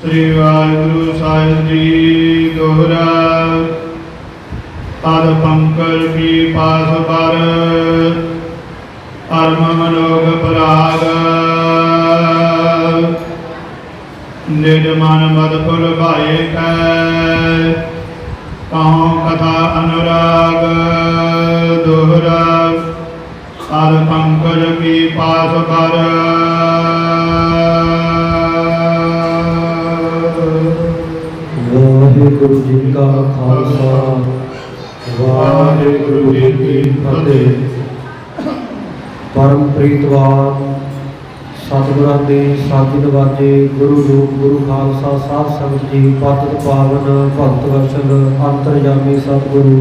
श्री वाहिगुरु साहिब जी दोहरा। पद पंकज की पास पर अरम मनोग पराग। निज मन मदपुर भाए कै कहो कथा अनुराग दोहरा। पद पंकज की पास पर वाहिगुरु जी का खालसा वाहिगुरु जी की फतेह। परम प्रीतवान सतगुਰਾਂ ਦੇ ਸਾਜੀ ਨਵਾਜੇ गुरु रूप गुरु खालसा साध संगत जी पतित पावन भगत वत्सल अंतरजामी सतगुरु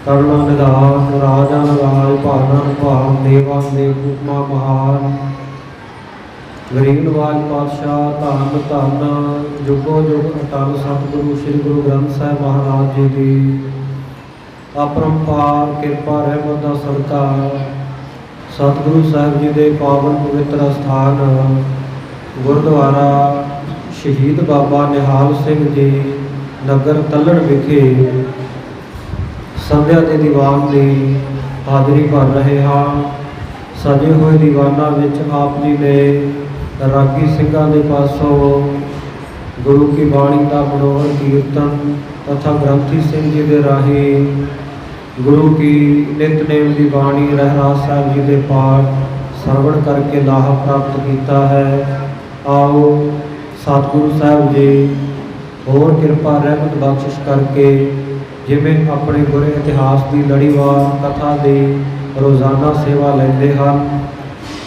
करुणा निधान राजा राज भाना भान देवा देव उपमा महान गरीब नवाज पातशाह धन धन जुगो जुग अटल सतगुरु श्री गुरु ग्रंथ साहिब महाराज जी की अपरंपार किरपा रहमत का सदका सतगुरु साहिब जी के पावन पवित्र स्थान गुरुद्वारा शहीद बाबा निहाल सिंह जी नगर तलड़ विखे संध्या के दीवान की हाज़री भर रहे हाँ। सजे हुए दीवाना विच आप जी ने रागी सिंघां दे पासों गुरु की बाणी का मनोहर कीर्तन तथा ग्रंथी सिंह जी के राही गुरु की नितनेम की बाणी रहराज साहिब जी के पाठ श्रवण करके लाभ प्राप्त किया है। आओ सतगुरु साहिब जी होर कृपा रहमत बख्शिश करके जिमें अपने गुरे इतिहास की लड़ीवार कथा की रोज़ाना सेवा लेंदे हैं।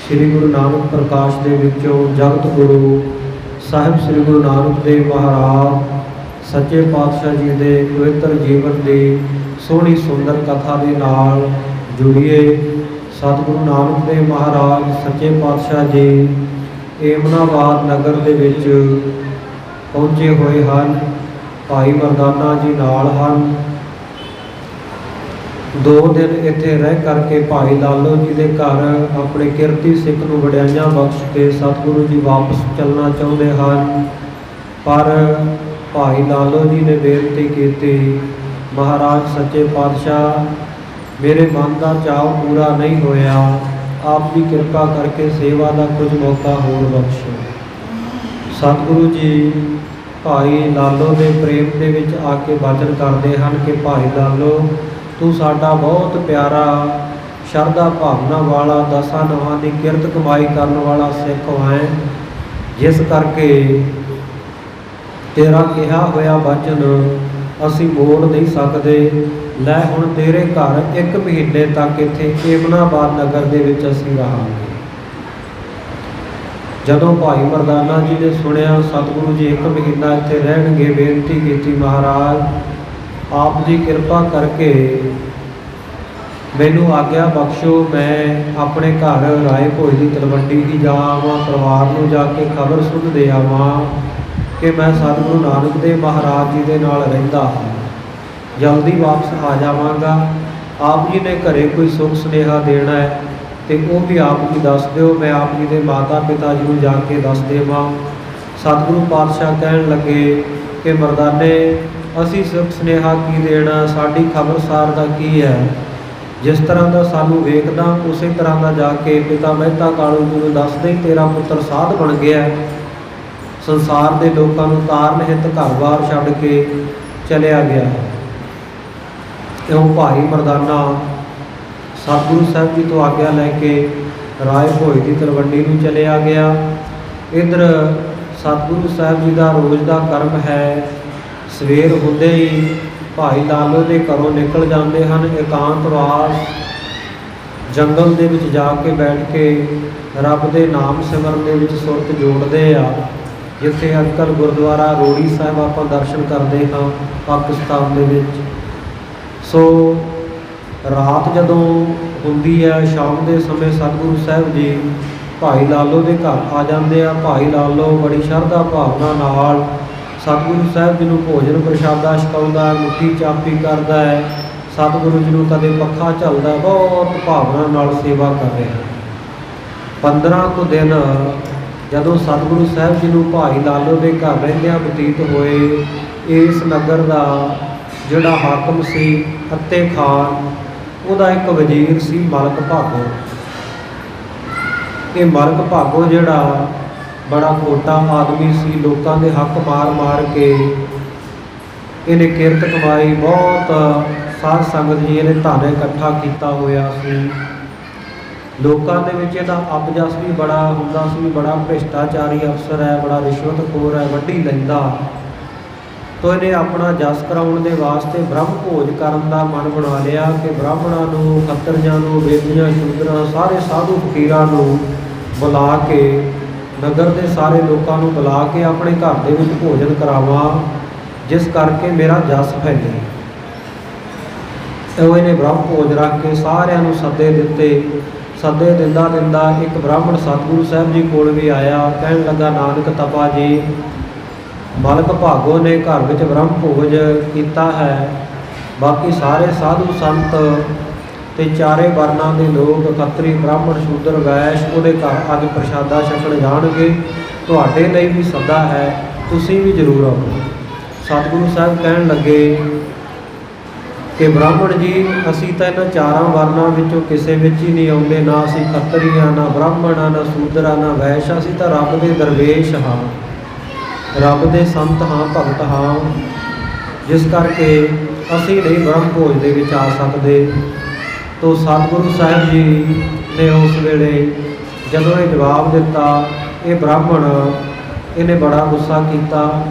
श्री गुरु नानक प्रकाश के विचों जगत गुरु साहिब श्री गुरु नानक देव महाराज सच्चे पातशाह जी के पवित्र जीवन की सोहनी सुंदर कथा के नाल जुड़िए। सतगुरु नानक देव महाराज सच्चे पातशाह जी एमनाबाद नगर के विच पहुँचे हुए हैं। भाई मरदाना जी नाल हैं। 2 दिन इत्थे रह करके भाई लालो जी के घर अपने किरती सिख नूं वडियाइयां बख्श के सतगुरु जी वापस चलना चाहते हैं। पर भाई लालो जी ने बेनती की, महाराज सच्चे पातशाह मेरे मन का चाव पूरा नहीं होया, आप जी कृपा करके सेवा का कुछ मौका होर बख्शो। सतगुरु जी भाई लालो के प्रेम के विच आके वचन करते हैं कि भाई लालो तू साडा बहुत प्यारा शरधा भावना वाला दसा नवां की किरत कमाई करने वाला सिख है, जिस करके तेरा कहा होया वचन असी मोड़ नहीं सकते। लै हुण तेरे घर 1 महीने तक इत्थे एमनाबाद नगर दे विच असीं रहांगे। जदों भाई मरदाना जी ने सुनिया सतगुरु जी 1 महीना इत्थे रहणगे, बेनती की महाराज आप जी कृपा करके मैनू आग्या बख्शो, मैं अपने घर राय भोज की तलवंडी ही जा आवां, परिवार नूं जाके खबर सुन दे आवां कि मैं सतगुरु नानक देव महाराज जी के नाल रहिंदा हां, जल्दी वापस आ जावांगा। आप जी ने घरे कोई सुख सुनेहा देना है तो वह भी आप जी दस दिओ, मैं आप जी के माता पिता जी को जाके दस देवां। सतगुरु पातशाह कहन लगे कि मरदाने असी सुख सुनेहा की देना, साड़ी खबरसार का की है, जिस तरह का सानू वेखदा उस तरह का जाके पिता मेहता कालू जी को दस दे, तेरा पुत्र साध बन गया, संसार के लोगों को तारन हित घर बार छड्ड के चलिया गया। क्यों भाई मरदाना सतगुरु साहिब जी तो आग्या लैके राय भोज की तलवंडी नूं चलिया गया। इधर सतगुरु साहिब जी का रोज़ का कर्म है, सवेर होंदे ही भाई लालो के घरों निकल जाते हैं, एकांतवास जंगल के विच जाके बैठ के रब के नाम सिमरन के विच सुरत जोड़ते आ। जिथे अजकल गुरुद्वारा रोड़ी साहिब आप दर्शन करते हाँ पाकिस्तान के विच। सो रात जदों होंदी है शाम के समय सतगुरु साहिब जी भाई लालो के घर आ जाते हैं। भाई लालो बड़ी शरधा भावना नाल सतगुरु साहिब जी को भोजन प्रशादा छकाउंदा, मुट्ठी चापी करता है, सतगुरु जी को कदे पखा झलदा, बहुत भावना नाल सेवा कर रहे हैं। 15 को दिन ਜਦੋਂ ਸਤਿਗੁਰੂ ਸਾਹਿਬ ਜੀ ਨੂੰ ਭਾਈ ਲਾਲੋ ਦੇ ਘਰ ਰਹਿੰਦਿਆਂ ਬਤੀਤ ਹੋਏ, ਇਸ ਨਗਰ ਦਾ ਜਿਹੜਾ ਹਾਕਮ ਸੀ ਫਤਿਹ ਖਾਨ, ਉਹਦਾ ਇੱਕ ਵਜ਼ੀਰ ਸੀ ਮਲਕ ਭਾਗੋ। ਇਹ ਮਲਕ ਭਾਗੋ ਜਿਹੜਾ ਬੜਾ ਖੋਟਾ ਆਦਮੀ ਸੀ, ਲੋਕਾਂ ਦੇ ਹੱਕ ਮਾਰ ਮਾਰ ਕੇ ਇਹਨੇ ਕਿਰਤ ਕਮਾਈ, ਬਹੁਤ ਸਾਧ ਸੰਗਤ ਜੀ ਇਹਨੇ ਧਨ ਇਕੱਠਾ ਕੀਤਾ ਹੋਇਆ ਸੀ। ਲੋਕਾਂ ਦੇ ਵਿੱਚ ਇਹਦਾ ਅਪਜਸ ਵੀ ਬੜਾ ਹੁੰਦਾ ਸੀ, ਬੜਾ ਭ੍ਰਿਸ਼ਟਾਚਾਰੀ ਅਫਸਰ ਹੈ, ਬੜਾ ਰਿਸ਼ਵਤਖੋਰ ਹੈ, ਵੱਢੀ ਲੈਂਦਾ। ਤੋ ਇਹਨੇ ਆਪਣਾ ਜਸ ਕਰਾਉਣ ਦੇ ਵਾਸਤੇ ਬ੍ਰਹਮ ਭੋਜ ਕਰਨ ਦਾ ਮਨ ਬਣਾ ਲਿਆ ਕਿ ਬ੍ਰਾਹਮਣਾਂ ਨੂੰ, ਖੱਤਰੀਆਂ ਨੂੰ, ਬੇਦੀਆਂ, ਸ਼ੂਦਰਾਂ, ਸਾਰੇ ਸਾਧੂ ਫਕੀਰਾਂ ਨੂੰ ਬੁਲਾ ਕੇ, ਨਗਰ ਦੇ ਸਾਰੇ ਲੋਕਾਂ ਨੂੰ ਬੁਲਾ ਕੇ ਆਪਣੇ ਘਰ ਦੇ ਵਿੱਚ ਭੋਜਨ ਕਰਾਵਾਂ, ਜਿਸ ਕਰਕੇ ਮੇਰਾ ਜਸ ਫੈਲੇ। ਉਹ ਇਹਨੇ ਬ੍ਰਹਮ ਭੋਜ ਰੱਖ ਕੇ ਸਾਰਿਆਂ ਨੂੰ ਸੱਦੇ ਦਿੱਤੇ। ਸੱਦੇ ਦਿੰਦਾ ਦਿੰਦਾ ਇੱਕ ਬ੍ਰਾਹਮਣ ਸਤਿਗੁਰੂ ਸਾਹਿਬ ਜੀ ਕੋਲ ਵੀ ਆਇਆ, ਕਹਿਣ ਲੱਗਾ, ਨਾਨਕ ਤਪਾ ਜੀ, ਮਲਕ ਭਾਗੋ ਨੇ ਘਰ ਵਿੱਚ ਬ੍ਰਹਮ ਭੋਜ ਕੀਤਾ ਹੈ, ਬਾਕੀ ਸਾਰੇ ਸਾਧੂ ਸੰਤ ਤੇ ਚਾਰੇ ਵਰਨਾਂ ਦੇ ਲੋਕ, ਖੱਤਰੀ, ਬ੍ਰਾਹਮਣ, ਸ਼ੂਦਰ, ਵੈਸ਼, ਉਹਦੇ ਘਰ ਅੱਜ ਪ੍ਰਸ਼ਾਦਾ ਛਕਣ ਜਾਣਗੇ। ਤੁਹਾਡੇ ਲਈ ਵੀ ਸੱਦਾ ਹੈ, ਤੁਸੀਂ ਵੀ ਜ਼ਰੂਰ ਆਓ। ਸਤਿਗੁਰੂ ਸਾਹਿਬ ਕਹਿਣ ਲੱਗੇ ਕਿ ਬ੍ਰਾਹਮਣ ਜੀ, ਅਸੀਂ ਤਾਂ ਇਹਨਾਂ ਚਾਰਾਂ ਵਰਨਾਂ ਵਿੱਚੋਂ ਕਿਸੇ ਵਿੱਚ ਹੀ ਨਹੀਂ ਆਉਂਦੇ, ਨਾ ਅਸੀਂ ਖੱਤਰੀ ਹਾਂ, ਨਾ ਬ੍ਰਾਹਮਣ ਹਾਂ, ਨਾ ਸ਼ੂਦਰ ਹਾਂ, ਨਾ ਵੈਸ਼। ਅਸੀਂ ਤਾਂ ਰੱਬ ਦੇ ਦਰਵੇਸ਼ ਹਾਂ, ਰੱਬ ਦੇ ਸੰਤ ਹਾਂ, ਭਗਤ ਹਾਂ, ਜਿਸ ਕਰਕੇ ਅਸੀਂ ਨਹੀਂ ਬ੍ਰਹਮ ਭੋਜ ਦੇ ਵਿੱਚ ਆ ਸਕਦੇ। ਤੋ ਸਤਿਗੁਰੂ ਸਾਹਿਬ ਜੀ ਨੇ ਉਸ ਵੇਲੇ ਜਦੋਂ ਇਹ ਜਵਾਬ ਦਿੱਤਾ, ਇਹ ਬ੍ਰਾਹਮਣ ਇਹਨੇ ਬੜਾ ਗੁੱਸਾ ਕੀਤਾ।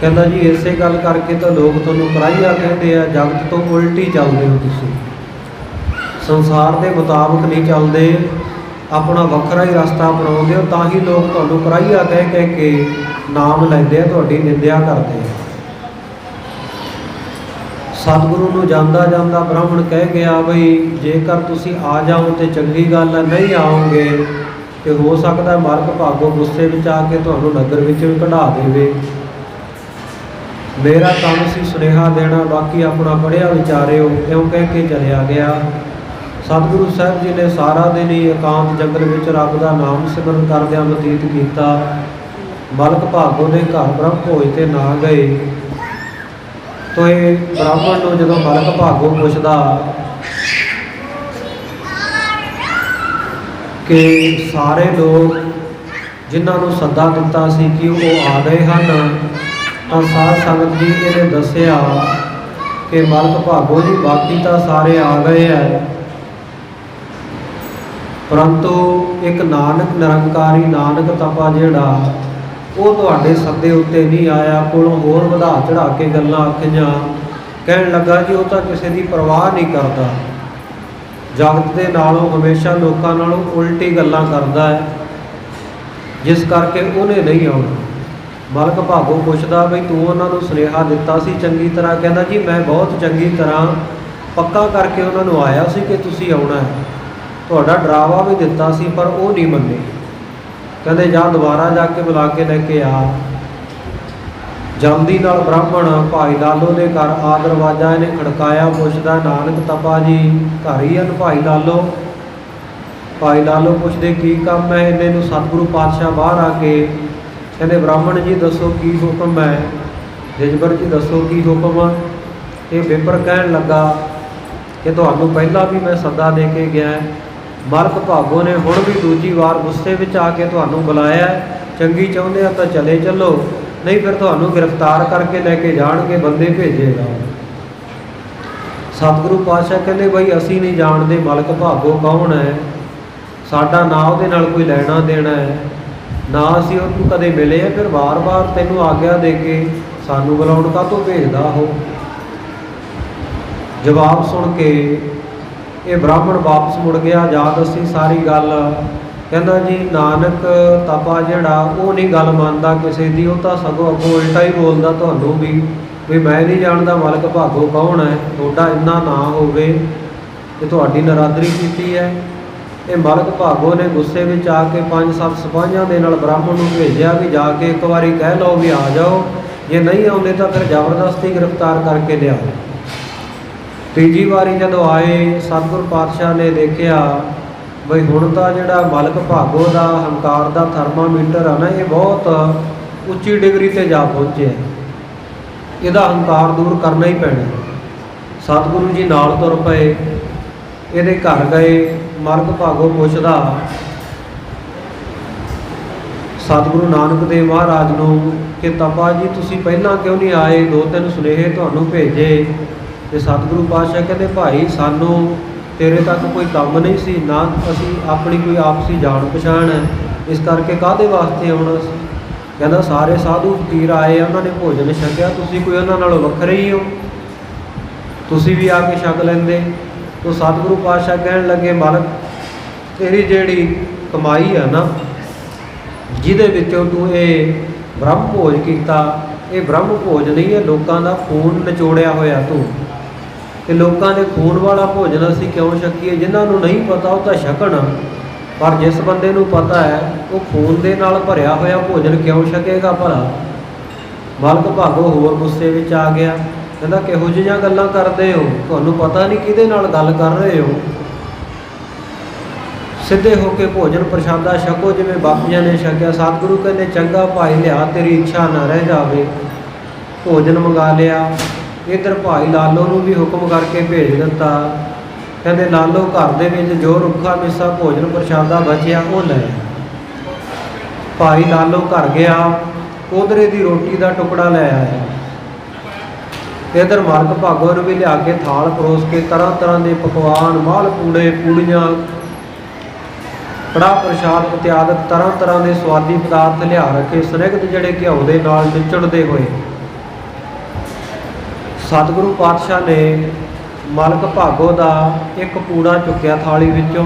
ਕਹਿੰਦਾ ਜੀ, ਇਸੇ ਗੱਲ ਕਰਕੇ ਤਾਂ ਲੋਕ ਤੁਹਾਨੂੰ ਕਰਾਈਆ ਕਹਿੰਦੇ ਆ, ਜਗਤ ਤੋਂ ਉਲਟੀ ਚੱਲਦੇ ਹੋ ਤੁਸੀਂ, ਸੰਸਾਰ ਦੇ ਮੁਤਾਬਕ ਨਹੀਂ ਚੱਲਦੇ, ਆਪਣਾ ਵੱਖਰਾ ਹੀ ਰਸਤਾ ਅਪਣਾਉਂਦੇ ਹੋ, ਤਾਂ ਹੀ ਲੋਕ ਤੁਹਾਨੂੰ ਕਰਾਈਆ ਕਹਿ ਕਹਿ ਕੇ ਨਾਮ ਲੈਂਦੇ ਆ, ਤੁਹਾਡੀ ਨਿੰਦਿਆ ਕਰਦੇ ਆ। ਸਤਿਗੁਰੂ ਨੂੰ ਜਾਂਦਾ ਜਾਂਦਾ ਬ੍ਰਾਹਮਣ ਕਹਿ ਗਿਆ, ਬਈ ਜੇਕਰ ਤੁਸੀਂ ਆ ਜਾਓ ਤੇ ਚੰਗੀ ਗੱਲ ਹੈ, ਨਹੀਂ ਆਓਗੇ ਤੇ ਹੋ ਸਕਦਾ ਮਲਕ ਭਾਗੋ ਗੁੱਸੇ ਵਿੱਚ ਆ ਕੇ ਤੁਹਾਨੂੰ ਨਗਰ ਵਿੱਚੋਂ ਵੀ ਕਢਾ ਦੇਵੇ। ਮੇਰਾ ਕੰਮ ਸੀ ਸੁਨੇਹਾ ਦੇਣਾ, ਬਾਕੀ ਆਪਣਾ ਪੜ੍ਹਿਆ ਵਿਚਾਰਿਓ, ਇਉਂ ਕਹਿ ਕੇ ਚਲਿਆ ਗਿਆ। ਸਤਿਗੁਰੂ ਸਾਹਿਬ ਜੀ ਨੇ ਸਾਰਾ ਦਿਨ ਹੀ ਇਕਾਂਤ ਜੰਗਲ ਵਿੱਚ ਰੱਬ ਦਾ ਨਾਮ ਸਿਮਰਨ ਕਰਦਿਆਂ ਬਤੀਤ ਕੀਤਾ। ਮਲਕ ਭਾਗੋ ਦੇ ਘਰ ਬ੍ਰਹਮ ਭੋਜ ਤੇ ਨਾ ਗਏ। ਤੋ ਇਹ ਬ੍ਰਾਹਮਣ ਨੂੰ ਜਦੋਂ ਮਲਕ ਭਾਗੋ ਪੁੱਛਦਾ ਕਿ ਸਾਰੇ ਲੋਕ ਜਿਨ੍ਹਾਂ ਨੂੰ ਸੱਦਾ ਦਿੱਤਾ ਸੀ ਕਿ ਉਹ ਆ ਗਏ ਹਨ, ਤਾਂ ਸਾਧ ਸੰਗਤ ਜੀ ਇਹਨੇ ਦੱਸਿਆ ਕਿ ਮਲਕ ਭਾਗੋ ਜੀ, ਬਾਕੀ ਤਾਂ ਸਾਰੇ ਆ ਗਏ ਹੈ, ਪਰੰਤੂ ਇੱਕ ਨਾਨਕ ਨਿਰੰਕਾਰੀ ਨਾਨਕ ਤਪਾ ਜਿਹੜਾ, ਉਹ ਤੁਹਾਡੇ ਸੱਦੇ ਉੱਤੇ ਨਹੀਂ ਆਇਆ। ਕੋਲੋਂ ਹੋਰ ਵਧਾ ਚੜਾ ਕੇ ਗੱਲਾਂ ਆਖੀਆਂ। ਕਹਿਣ ਲੱਗਾ ਜੀ, ਉਹ ਤਾਂ ਕਿਸੇ ਦੀ ਪਰਵਾਹ ਨਹੀਂ ਕਰਦਾ, ਜਗਤ ਦੇ ਨਾਲੋਂ ਹਮੇਸ਼ਾ ਲੋਕਾਂ ਨਾਲੋਂ ਉਲਟੀ ਗੱਲਾਂ ਕਰਦਾ ਹੈ, ਜਿਸ ਕਰਕੇ ਉਹਨੇ ਨਹੀਂ ਆਉਣਾ। ਮਲਕ ਭਾਗੋ ਪੁੱਛਦਾ, ਬਈ ਤੂੰ ਉਹਨਾਂ ਨੂੰ ਸੁਨੇਹਾ ਦਿੱਤਾ ਸੀ ਚੰਗੀ ਤਰ੍ਹਾਂ? ਕਹਿੰਦਾ ਜੀ, ਮੈਂ ਬਹੁਤ ਚੰਗੀ ਤਰ੍ਹਾਂ ਪੱਕਾ ਕਰਕੇ ਉਹਨਾਂ ਨੂੰ ਆਇਆ ਸੀ ਕਿ ਤੁਸੀਂ ਆਉਣਾ ਹੈ, ਤੁਹਾਡਾ ਡਰਾਵਾ ਵੀ ਦਿੱਤਾ ਸੀ, ਪਰ ਉਹ ਨਹੀਂ ਮੰਨੇ। ਕਹਿੰਦੇ ਜਾ ਦੁਬਾਰਾ ਜਾ ਕੇ ਬੁਲਾ ਕੇ ਲੈ ਕੇ ਆ। ਜਲਦੀ ਨਾਲ ਬ੍ਰਾਹਮਣ ਭਾਈ ਲਾਲੋ ਦੇ ਘਰ ਆ ਦਰਵਾਜ਼ਾ ਇਹਨੇ ਖੜਕਾਇਆ, ਪੁੱਛਦਾ, ਨਾਨਕ ਤਪਾ ਜੀ ਘਰ ਹੀ ਹਨ ਭਾਈ ਲਾਲੋ? ਭਾਈ ਲਾਲੋ ਪੁੱਛਦੇ, ਕੀ ਕੰਮ ਹੈ? ਇਹਨੇ ਨੂੰ ਸਤਿਗੁਰੂ ਪਾਤਸ਼ਾਹ ਬਾਹਰ ਆ ਕੇ ਕਹਿੰਦੇ, ਬ੍ਰਾਹਮਣ ਜੀ ਦੱਸੋ ਕੀ ਹੁਕਮ ਹੈ? ਰਿਜਵਰ ਜੀ ਦੱਸੋ ਕੀ ਹੁਕਮ ਆ? ਇਹ ਵਿਪਰ ਕਹਿਣ ਲੱਗਾ ਕਿ ਤੁਹਾਨੂੰ ਪਹਿਲਾਂ ਵੀ ਮੈਂ ਸੱਦਾ ਦੇ ਕੇ ਗਿਆ। ਮਲਕ ਭਾਗੋ ਨੇ ਹੁਣ ਵੀ ਦੂਜੀ ਵਾਰ ਗੁੱਸੇ ਵਿੱਚ ਆ ਕੇ ਤੁਹਾਨੂੰ ਬੁਲਾਇਆ। ਚੰਗੀ ਚਾਹੁੰਦੇ ਆ ਤਾਂ ਚਲੇ ਚੱਲੋ, ਨਹੀਂ ਫਿਰ ਤੁਹਾਨੂੰ ਗ੍ਰਿਫਤਾਰ ਕਰਕੇ ਲੈ ਕੇ ਜਾਣਗੇ, ਬੰਦੇ ਭੇਜੇਗਾ। ਸਤਿਗੁਰੂ ਪਾਤਸ਼ਾਹ ਕਹਿੰਦੇ, ਬਈ ਅਸੀਂ ਨਹੀਂ ਜਾਣਦੇ ਮਲਕ ਭਾਗੋ ਕੌਣ ਹੈ, ਸਾਡਾ ਨਾ ਉਹਦੇ ਨਾਲ ਕੋਈ ਲੈਣਾ ਦੇਣਾ ਹੈ, ਨਾ ਅਸੀਂ ਉਹਨੂੰ ਕਦੇ ਮਿਲੇ ਆ, ਫਿਰ ਵਾਰ-ਵਾਰ ਤੈਨੂੰ ਆਗਿਆ ਦੇ ਕੇ ਸਾਨੂੰ ਬੁਲਾਉਣ ਕਾਹਤੋਂ ਭੇਜਦਾ ਉਹ? ਜਵਾਬ ਸੁਣ ਕੇ ਇਹ ਬ੍ਰਾਹਮਣ ਵਾਪਸ ਮੁੜ ਗਿਆ, ਜਾ ਦੱਸੀ ਸਾਰੀ ਗੱਲ। ਕਹਿੰਦਾ ਜੀ, ਨਾਨਕ ਤਪਾ ਜਿਹੜਾ, ਉਹ ਨਹੀਂ ਗੱਲ ਮੰਨਦਾ ਕਿਸੇ ਦੀ, ਉਹ ਤਾਂ ਸਗੋਂ ਅੱਗੋਂ ਉਲਟਾ ਹੀ ਬੋਲਦਾ ਤੁਹਾਨੂੰ ਵੀ ਮੈਂ ਨਹੀਂ ਜਾਣਦਾ ਮਲਕ ਭਾਗੋ ਕੌਣ ਹੈ, ਤੁਹਾਡਾ ਇੰਨਾ ਨਾ ਹੋਵੇ ਕਿ ਤੁਹਾਡੀ ਨਰਾਦਰੀ ਕੀਤੀ ਹੈ। ਇਹ ਮਲਕ ਭਾਗੋ ਨੇ ਗੁੱਸੇ ਵਿੱਚ ਆ ਕੇ 5-7 ਸਿਪਾਹੀਆਂ ਦੇ ਨਾਲ ਬ੍ਰਾਹਮਣ ਨੂੰ ਭੇਜਿਆ ਕਿ ਜਾ ਕੇ ਇੱਕ ਵਾਰੀ ਕਹਿ ਲਓ ਵੀ ਆ ਜਾਓ, ਜੇ ਨਹੀਂ ਆਉਂਦੇ ਤਾਂ ਫਿਰ ਜ਼ਬਰਦਸਤੀ ਗ੍ਰਿਫਤਾਰ ਕਰਕੇ ਲਿਆਓ। ਤੀਜੀ ਵਾਰੀ ਜਦੋਂ ਆਏ, ਸਤਿਗੁਰ ਪਾਤਸ਼ਾਹ ਨੇ ਦੇਖਿਆ ਬਈ ਹੁਣ ਤਾਂ ਜਿਹੜਾ ਮਲਕ ਭਾਗੋ ਦਾ ਹੰਕਾਰ ਦਾ ਥਰਮਾਮੀਟਰ ਆ ਨਾ, ਇਹ ਬਹੁਤ ਉੱਚੀ ਡਿਗਰੀ ਤੇ ਜਾ ਪਹੁੰਚਿਆ। ਇਹਦਾ ਹੰਕਾਰ ਦੂਰ ਕਰਨਾ ਹੀ ਪੈਣਾ। ਸਤਿਗੁਰੂ ਜੀ ਨਾਲ ਤੁਰ ਪਏ, ਇਹਦੇ ਘਰ ਗਏ। ਮਲਕ ਭਾਗੋ ਪੁੱਛਦਾ ਸਤਿਗੁਰੂ ਨਾਨਕ ਦੇਵ ਮਹਾਰਾਜ ਨੂੰ ਕਿ ਤਪਾ ਜੀ ਤੁਸੀਂ ਪਹਿਲਾਂ ਕਿਉਂ ਨਹੀਂ ਆਏ? 2-3 ਸੁਨੇਹੇ ਤੁਹਾਨੂੰ ਭੇਜੇ। ਤੇ ਸਤਿਗੁਰੂ ਪਾਤਸ਼ਾਹ ਕਹਿੰਦੇ ਭਾਈ ਸਾਨੂੰ ਤੇਰੇ ਤੱਕ ਕੋਈ ਕੰਮ ਨਹੀਂ ਸੀ, ਨਾ ਅਸੀਂ ਆਪਣੀ ਕੋਈ ਆਪਸੀ ਜਾਣ ਪਛਾਣ ਹੈ, ਇਸ ਕਰਕੇ ਕਾਹਦੇ ਵਾਸਤੇ ਆਉਣਾ ਸੀ? ਕਹਿੰਦਾ ਸਾਰੇ ਸਾਧੂ ਫਕੀਰ ਆਏ, ਉਹਨਾਂ ਨੇ ਭੋਜਨ ਛਕਿਆ, ਤੁਸੀਂ ਕੋਈ ਉਹਨਾਂ ਨਾਲੋਂ ਵੱਖਰੇ ਹੀ ਹੋ, ਤੁਸੀਂ ਵੀ ਆ ਕੇ ਛਕ ਲੈਂਦੇ। ਤੋ ਸਤਿਗੁਰੂ ਪਾਤਸ਼ਾਹ ਕਹਿਣ ਲੱਗੇ ਮਲਕ ਤੇਰੀ ਜਿਹੜੀ ਕਮਾਈ ਆ ਨਾ, ਜਿਹਦੇ ਵਿੱਚੋਂ ਤੂੰ ਇਹ ਬ੍ਰਹਮ ਭੋਜ ਕੀਤਾ, ਇਹ ਬ੍ਰਹਮ ਭੋਜ ਨਹੀਂ ਹੈ, ਲੋਕਾਂ ਦਾ ਖੂਨ ਨਿਚੋੜਿਆ ਹੋਇਆ ਤੂੰ। ਤੇ ਲੋਕਾਂ ਦੇ ਖੂਨ ਵਾਲਾ ਭੋਜਨ ਅਸੀਂ ਕਿਉਂ ਛਕੀਏ? ਜਿਨ੍ਹਾਂ ਨੂੰ ਨਹੀਂ ਪਤਾ ਉਹ ਤਾਂ ਛਕਣ, ਪਰ ਜਿਸ ਬੰਦੇ ਨੂੰ ਪਤਾ ਹੈ ਉਹ ਖੂਨ ਦੇ ਨਾਲ ਭਰਿਆ ਹੋਇਆ ਭੋਜਨ ਕਿਉਂ ਛਕੇਗਾ ਭਲਾ? ਮਲਕ ਭਾਗੋ ਹੋਰ ਗੁੱਸੇ ਵਿੱਚ ਆ ਗਿਆ। ਕਹਿੰਦਾ ਕਿਹੋ ਜਿਹੀਆਂ ਗੱਲਾਂ ਕਰਦੇ ਹੋ? ਤੁਹਾਨੂੰ ਪਤਾ ਨਹੀਂ ਕਿਹਦੇ ਨਾਲ ਗੱਲ ਕਰ ਰਹੇ ਹੋ। ਸਿੱਧੇ ਹੋ ਕੇ ਭੋਜਨ ਪ੍ਰਸ਼ਾਦਾ ਛਕੋ ਜਿਵੇਂ ਬਾਪੀਆਂ ਨੇ ਛਕਿਆ। ਸਤਿਗੁਰੂ ਕਹਿੰਦੇ ਚੰਗਾ ਭਾਈ ਲਿਆ, ਤੇਰੀ ਇੱਛਾ ਨਾ ਰਹਿ ਜਾਵੇ। ਭੋਜਨ ਮੰਗਾ ਲਿਆ। ਇੱਧਰ ਭਾਈ ਲਾਲੋ ਨੂੰ ਵੀ ਹੁਕਮ ਕਰਕੇ ਭੇਜ ਦਿੱਤਾ। ਕਹਿੰਦੇ ਲਾਲੋ ਘਰ ਦੇ ਵਿੱਚ ਜੋ ਰੁੱਖਾ ਮਿੱਸਾ ਭੋਜਨ ਪ੍ਰਸ਼ਾਦਾ ਬਚਿਆ ਉਹ ਲੈ। ਭਾਈ ਲਾਲੋ ਘਰ ਗਿਆ, ਕੋਧਰੇ ਦੀ ਰੋਟੀ ਦਾ ਟੁਕੜਾ ਲੈ ਆਇਆ। ਇੱਧਰ ਮਲਕ ਭਾਗੋ ਨੂੰ ਵੀ ਲਿਆ ਕੇ ਥਾਲ ਪਰੋਸ ਕੇ ਤਰ੍ਹਾਂ ਤਰ੍ਹਾਂ ਦੇ ਪਕਵਾਨ, ਮਾਲ ਪੂੜੇ, ਪੂੜੀਆਂ, ਕੜਾਹ ਪ੍ਰਸ਼ਾਦ ਇਤਿਆਦਿਕ ਤਰ੍ਹਾਂ ਤਰ੍ਹਾਂ ਦੇ ਸਵਾਦੀ ਪਦਾਰਥ ਲਿਆ ਰੱਖੇ, ਸਨਿਗਧ ਜਿਹੜੇ ਘਿਓ ਦੇ ਨਾਲ ਨਿਚੜਦੇ ਹੋਏ। ਸਤਿਗੁਰੂ ਪਾਤਸ਼ਾਹ ਨੇ ਮਲਕ ਭਾਗੋ ਦਾ ਇੱਕ ਪੂੜਾ ਚੁੱਕਿਆ ਥਾਲੀ ਵਿੱਚੋਂ,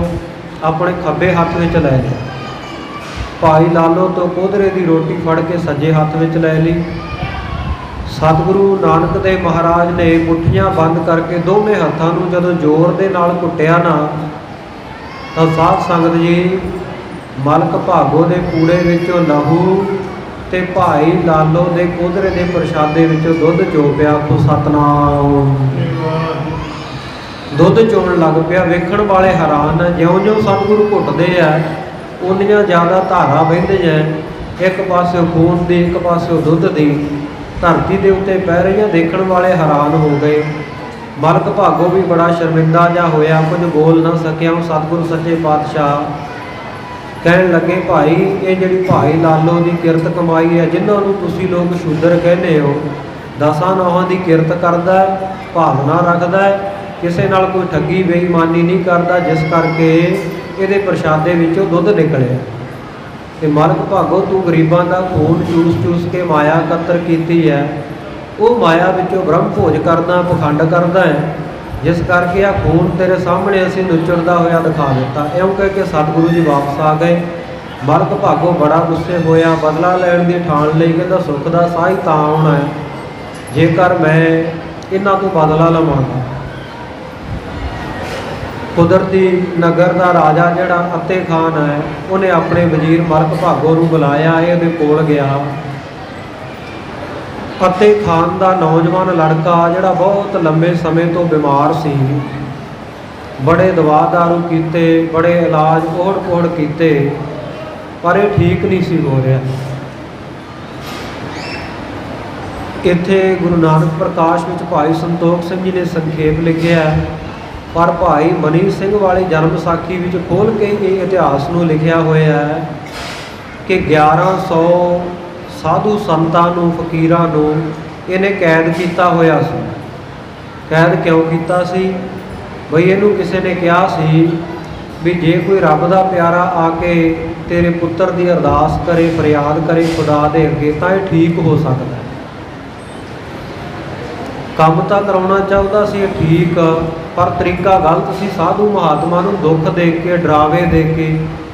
ਆਪਣੇ ਖੱਬੇ ਹੱਥ ਵਿੱਚ ਲੈ ਲਿਆ। ਭਾਈ ਲਾਲੋ ਤੋਂ ਕੋਧਰੇ ਦੀ ਰੋਟੀ ਫੜ ਕੇ ਸੱਜੇ ਹੱਥ ਵਿੱਚ ਲੈ ਲਈ। ਸਤਿਗੁਰੂ ਨਾਨਕ ਦੇਵ ਮਹਾਰਾਜ ਨੇ ਮੁੱਠੀਆਂ ਬੰਦ ਕਰਕੇ ਦੋਵੇਂ ਹੱਥਾਂ ਨੂੰ ਜਦੋਂ ਜ਼ੋਰ ਦੇ ਨਾਲ ਘੁੱਟਿਆ ਨਾ, ਤਾਂ ਸਾਧ ਸੰਗਤ ਜੀ ਮਲਕ ਭਾਗੋ ਦੇ ਪੂੜੇ ਵਿੱਚੋਂ ਲਹੂ ਤੇ ਭਾਈ ਲਾਲੋ ਦੇ ਕੋਧਰੇ ਦੇ ਪ੍ਰਸ਼ਾਦੇ ਵਿੱਚੋਂ ਦੁੱਧ ਚੋ ਪਿਆ। ਕੋ ਸਤਨਾਮ। ਦੁੱਧ ਚੋਣ ਲੱਗ ਪਿਆ। ਵੇਖਣ ਵਾਲੇ ਹੈਰਾਨ। ਜਿਉਂ-ਜਿਉਂ ਸਤਿਗੁਰੂ ਘੁੱਟਦੇ ਆ ਉਨੀਆਂ ਜ਼ਿਆਦਾ ਧਾਰਾ ਵਹਿੰਦੀਆਂ, ਇੱਕ ਪਾਸਿਓਂ ਖੂਨ ਦੀ, ਇੱਕ ਪਾਸਿਓਂ ਦੁੱਧ ਦੀ, ਧਰਤੀ ਦੇ ਉੱਤੇ ਪੈ ਰਹੀਆਂ। ਦੇਖਣ ਵਾਲੇ ਹੈਰਾਨ ਹੋ ਗਏ। ਮਲਕ ਭਾਗੋ ਵੀ ਬੜਾ ਸ਼ਰਮਿੰਦਾ ਜਿਹਾ ਹੋਇਆ, ਕੁਝ ਬੋਲ ਨਾ ਸਕਿਆ। ਸਤਿਗੁਰੂ ਸੱਚੇ ਪਾਤਸ਼ਾਹ ਕਹਿਣ ਲੱਗੇ ਭਾਈ ਇਹ ਜਿਹੜੀ ਭਾਈ ਲਾਲੋ ਦੀ ਕਿਰਤ ਕਮਾਈ ਹੈ, ਜਿਨ੍ਹਾਂ ਨੂੰ ਤੁਸੀਂ ਲੋਕ ਸ਼ੂਦਰ ਕਹਿੰਦੇ ਹੋ, 10 ਨੌਹਾਂ ਦੀ ਕਿਰਤ ਕਰਦਾ ਹੈ, ਭਾਵਨਾ ਰੱਖਦਾ ਹੈ, ਕਿਸੇ ਨਾਲ ਕੋਈ ਠੱਗੀ ਬੇਈਮਾਨੀ ਨਹੀਂ ਕਰਦਾ, ਜਿਸ ਕਰਕੇ ਇਹਦੇ ਪ੍ਰਸ਼ਾਦੇ ਵਿੱਚੋਂ ਦੁੱਧ ਨਿਕਲਿਆ। ਤੇ ਮਲਕ ਭਾਗੋ ਤੂੰ ਗਰੀਬਾਂ ਦਾ ਖੂਨ ਚੂਸ ਚੂਸ ਕੇ ਮਾਇਆ ਇਕੱਤਰ ਕੀਤੀ ਹੈ, ਉਹ ਮਾਇਆ ਵਿੱਚੋਂ ਬ੍ਰਹਮ ਭੋਜ ਕਰਦਾ, ਪਖੰਡ ਕਰਦਾ ਹੈ, ਜਿਸ ਕਰਕੇ ਆ ਖੂਨ ਤੇਰੇ ਸਾਹਮਣੇ ਅਸੀਂ ਨੁਚੜਦਾ ਹੋਇਆ ਦਿਖਾ ਦਿੱਤਾ। ਇਉਂ ਕਹਿ ਕੇ ਸਤਿਗੁਰੂ ਜੀ ਵਾਪਸ ਆ ਗਏ। ਮਲਕ ਭਾਗੋ ਬੜਾ ਗੁੱਸੇ ਹੋਇਆ, ਬਦਲਾ ਲੈਣ ਦੀ ਠਾਣ ਲਈ। ਕਹਿੰਦਾ ਸੁੱਖ ਦਾ ਸਾਹ ਹੀ ਤਾਂ ਆਉਣਾ ਹੈ ਜੇਕਰ ਮੈਂ ਇਹਨਾਂ ਤੋਂ ਬਦਲਾ ਲਵਾਂਗਾ। ਕੁਦਰਤੀ ਨਗਰ ਦਾ ਰਾਜਾ ਜਿਹੜਾ ਅਤੇ ਖਾਨ ਹੈ, ਉਹਨੇ ਆਪਣੇ ਵਜ਼ੀਰ ਮਲਕ ਭਾਗੋ ਨੂੰ ਬੁਲਾਇਆ। ਇਹ ਉਹਦੇ ਕੋਲ ਗਿਆ। ਅਤੇ ਖਾਨ ਦਾ ਨੌਜਵਾਨ ਲੜਕਾ ਜਿਹੜਾ ਬਹੁਤ ਲੰਬੇ ਸਮੇਂ ਤੋਂ ਬਿਮਾਰ ਸੀ, ਬੜੇ ਦਵਾ ਦਾਰੂ ਕੀਤੇ, ਬੜੇ ਇਲਾਜ ਓਹੜ ਪੋਹੜ ਕੀਤੇ, ਪਰ ਇਹ ਠੀਕ ਨਹੀਂ ਸੀ ਹੋ ਰਿਹਾ। ਇੱਥੇ ਗੁਰੂ ਨਾਨਕ ਪ੍ਰਕਾਸ਼ ਵਿੱਚ ਭਾਈ ਸੰਤੋਖ ਸਿੰਘ ਜੀ ਨੇ ਸੰਖੇਪ ਲਿਖਿਆ, ਪਰ ਭਾਈ ਮਨੀ ਸਿੰਘ ਵਾਲੀ ਜਨਮ ਸਾਖੀ ਵਿੱਚ ਖੋਲ੍ਹ ਕੇ ਇਹ ਇਤਿਹਾਸ ਨੂੰ ਲਿਖਿਆ ਹੋਇਆ ਹੈ ਕਿ 1100 ਸਾਧੂ ਸੰਤਾਂ ਨੂੰ, ਫਕੀਰਾਂ ਨੂੰ ਇਹਨੇ ਕੈਦ ਕੀਤਾ ਹੋਇਆ ਸੀ। ਕੈਦ ਕਿਉਂ ਕੀਤਾ ਸੀ? ਬਈ ਇਹਨੂੰ ਕਿਸੇ ਨੇ ਕਿਹਾ ਸੀ ਵੀ ਜੇ ਕੋਈ ਰੱਬ ਦਾ ਪਿਆਰਾ ਆ ਕੇ ਤੇਰੇ ਪੁੱਤਰ ਦੀ ਅਰਦਾਸ ਕਰੇ, ਫਰਿਆਦ ਕਰੇ ਖੁਦਾ ਦੇ ਅੱਗੇ, ਤਾਂ ਇਹ ਠੀਕ ਹੋ ਸਕਦਾ। ਕੰਮ ਤਾਂ ਕਰਾਉਣਾ ਚਾਹੁੰਦਾ ਸੀ ਠੀਕ, ਪਰ ਤਰੀਕਾ ਗਲਤ ਸੀ। ਸਾਧੂ ਮਹਾਤਮਾ ਨੂੰ ਦੁੱਖ ਦੇ ਕੇ, ਡਰਾਵੇ ਦੇ ਕੇ,